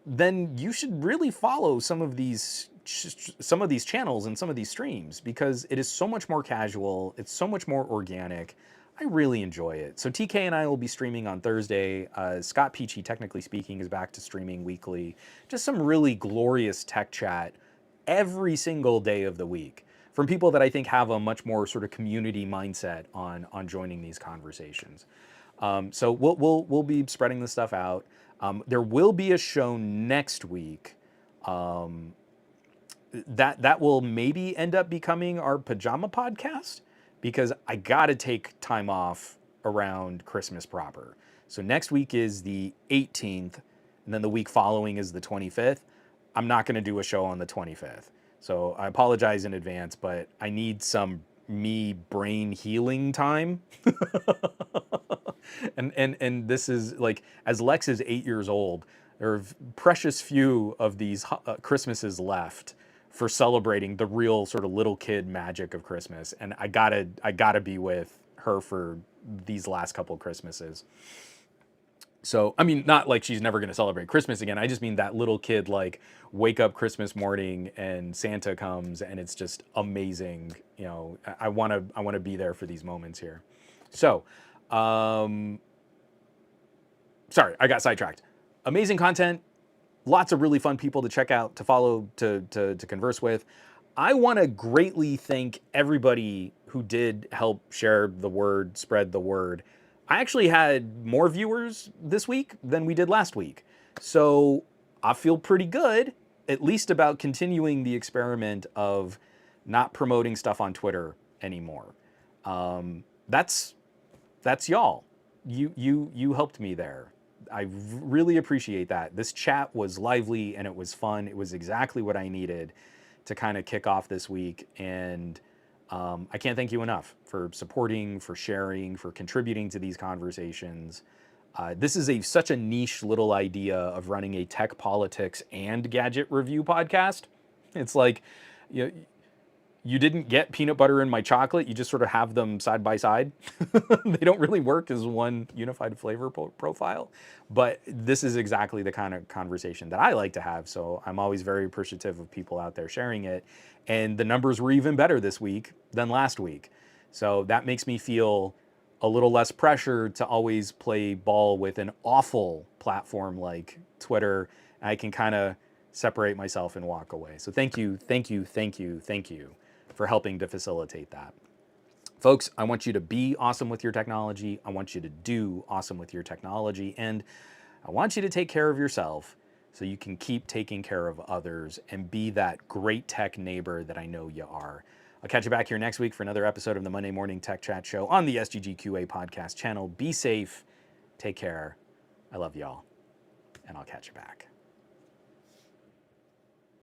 Then you should really follow some of these channels and some of these streams, because it is so much more casual. It's so much more organic. I really enjoy it. So TK and I will be streaming on Thursday. Scott Peachy, Technically Speaking, is back to streaming weekly. Just some really glorious tech chat every single day of the week from people that I think have a much more sort of community mindset on joining these conversations. So we'll be spreading this stuff out. There will be a show next week that will maybe end up becoming our pajama podcast, because I gotta take time off around Christmas proper. So next week is the 18th, and then the week following is the 25th. I'm not gonna do a show on the 25th. So I apologize in advance, but I need some me brain healing time. and this is like, as Lex is 8 years old, there are precious few of these Christmases left for celebrating the real sort of little kid magic of Christmas. And I gotta be with her for these last couple Christmases. So, I mean, not like she's never going to celebrate Christmas again. I just mean that little kid, like, wake up Christmas morning and Santa comes and it's just amazing. You know, I want to be there for these moments here. So, sorry, I got sidetracked. Amazing content, lots of really fun people to check out, to follow, to converse with. I want to greatly thank everybody who did help share the word, spread the word. I actually had more viewers this week than we did last week. So I feel pretty good, at least about continuing the experiment of not promoting stuff on Twitter anymore. That's y'all. You helped me there. I really appreciate that. This chat was lively and it was fun. It was exactly what I needed to kind of kick off this week. And I can't thank you enough for supporting, for sharing, for contributing to these conversations. This is such a niche little idea of running a tech, politics, and gadget review podcast. It's like, you know, you didn't get peanut butter in my chocolate. You just sort of have them side by side. They don't really work as one unified flavor profile. But this is exactly the kind of conversation that I like to have. So I'm always very appreciative of people out there sharing it. And the numbers were even better this week than last week. So that makes me feel a little less pressure to always play ball with an awful platform like Twitter. I can kind of separate myself and walk away. So thank you, thank you, thank you, thank you for helping to facilitate that. Folks, I want you to be awesome with your technology. I want you to do awesome with your technology. And I want you to take care of yourself so you can keep taking care of others and be that great tech neighbor that I know you are. I'll catch you back here next week for another episode of the Monday Morning Tech Chat Show on the SGGQA podcast channel. Be safe. Take care. I love y'all. And I'll catch you back.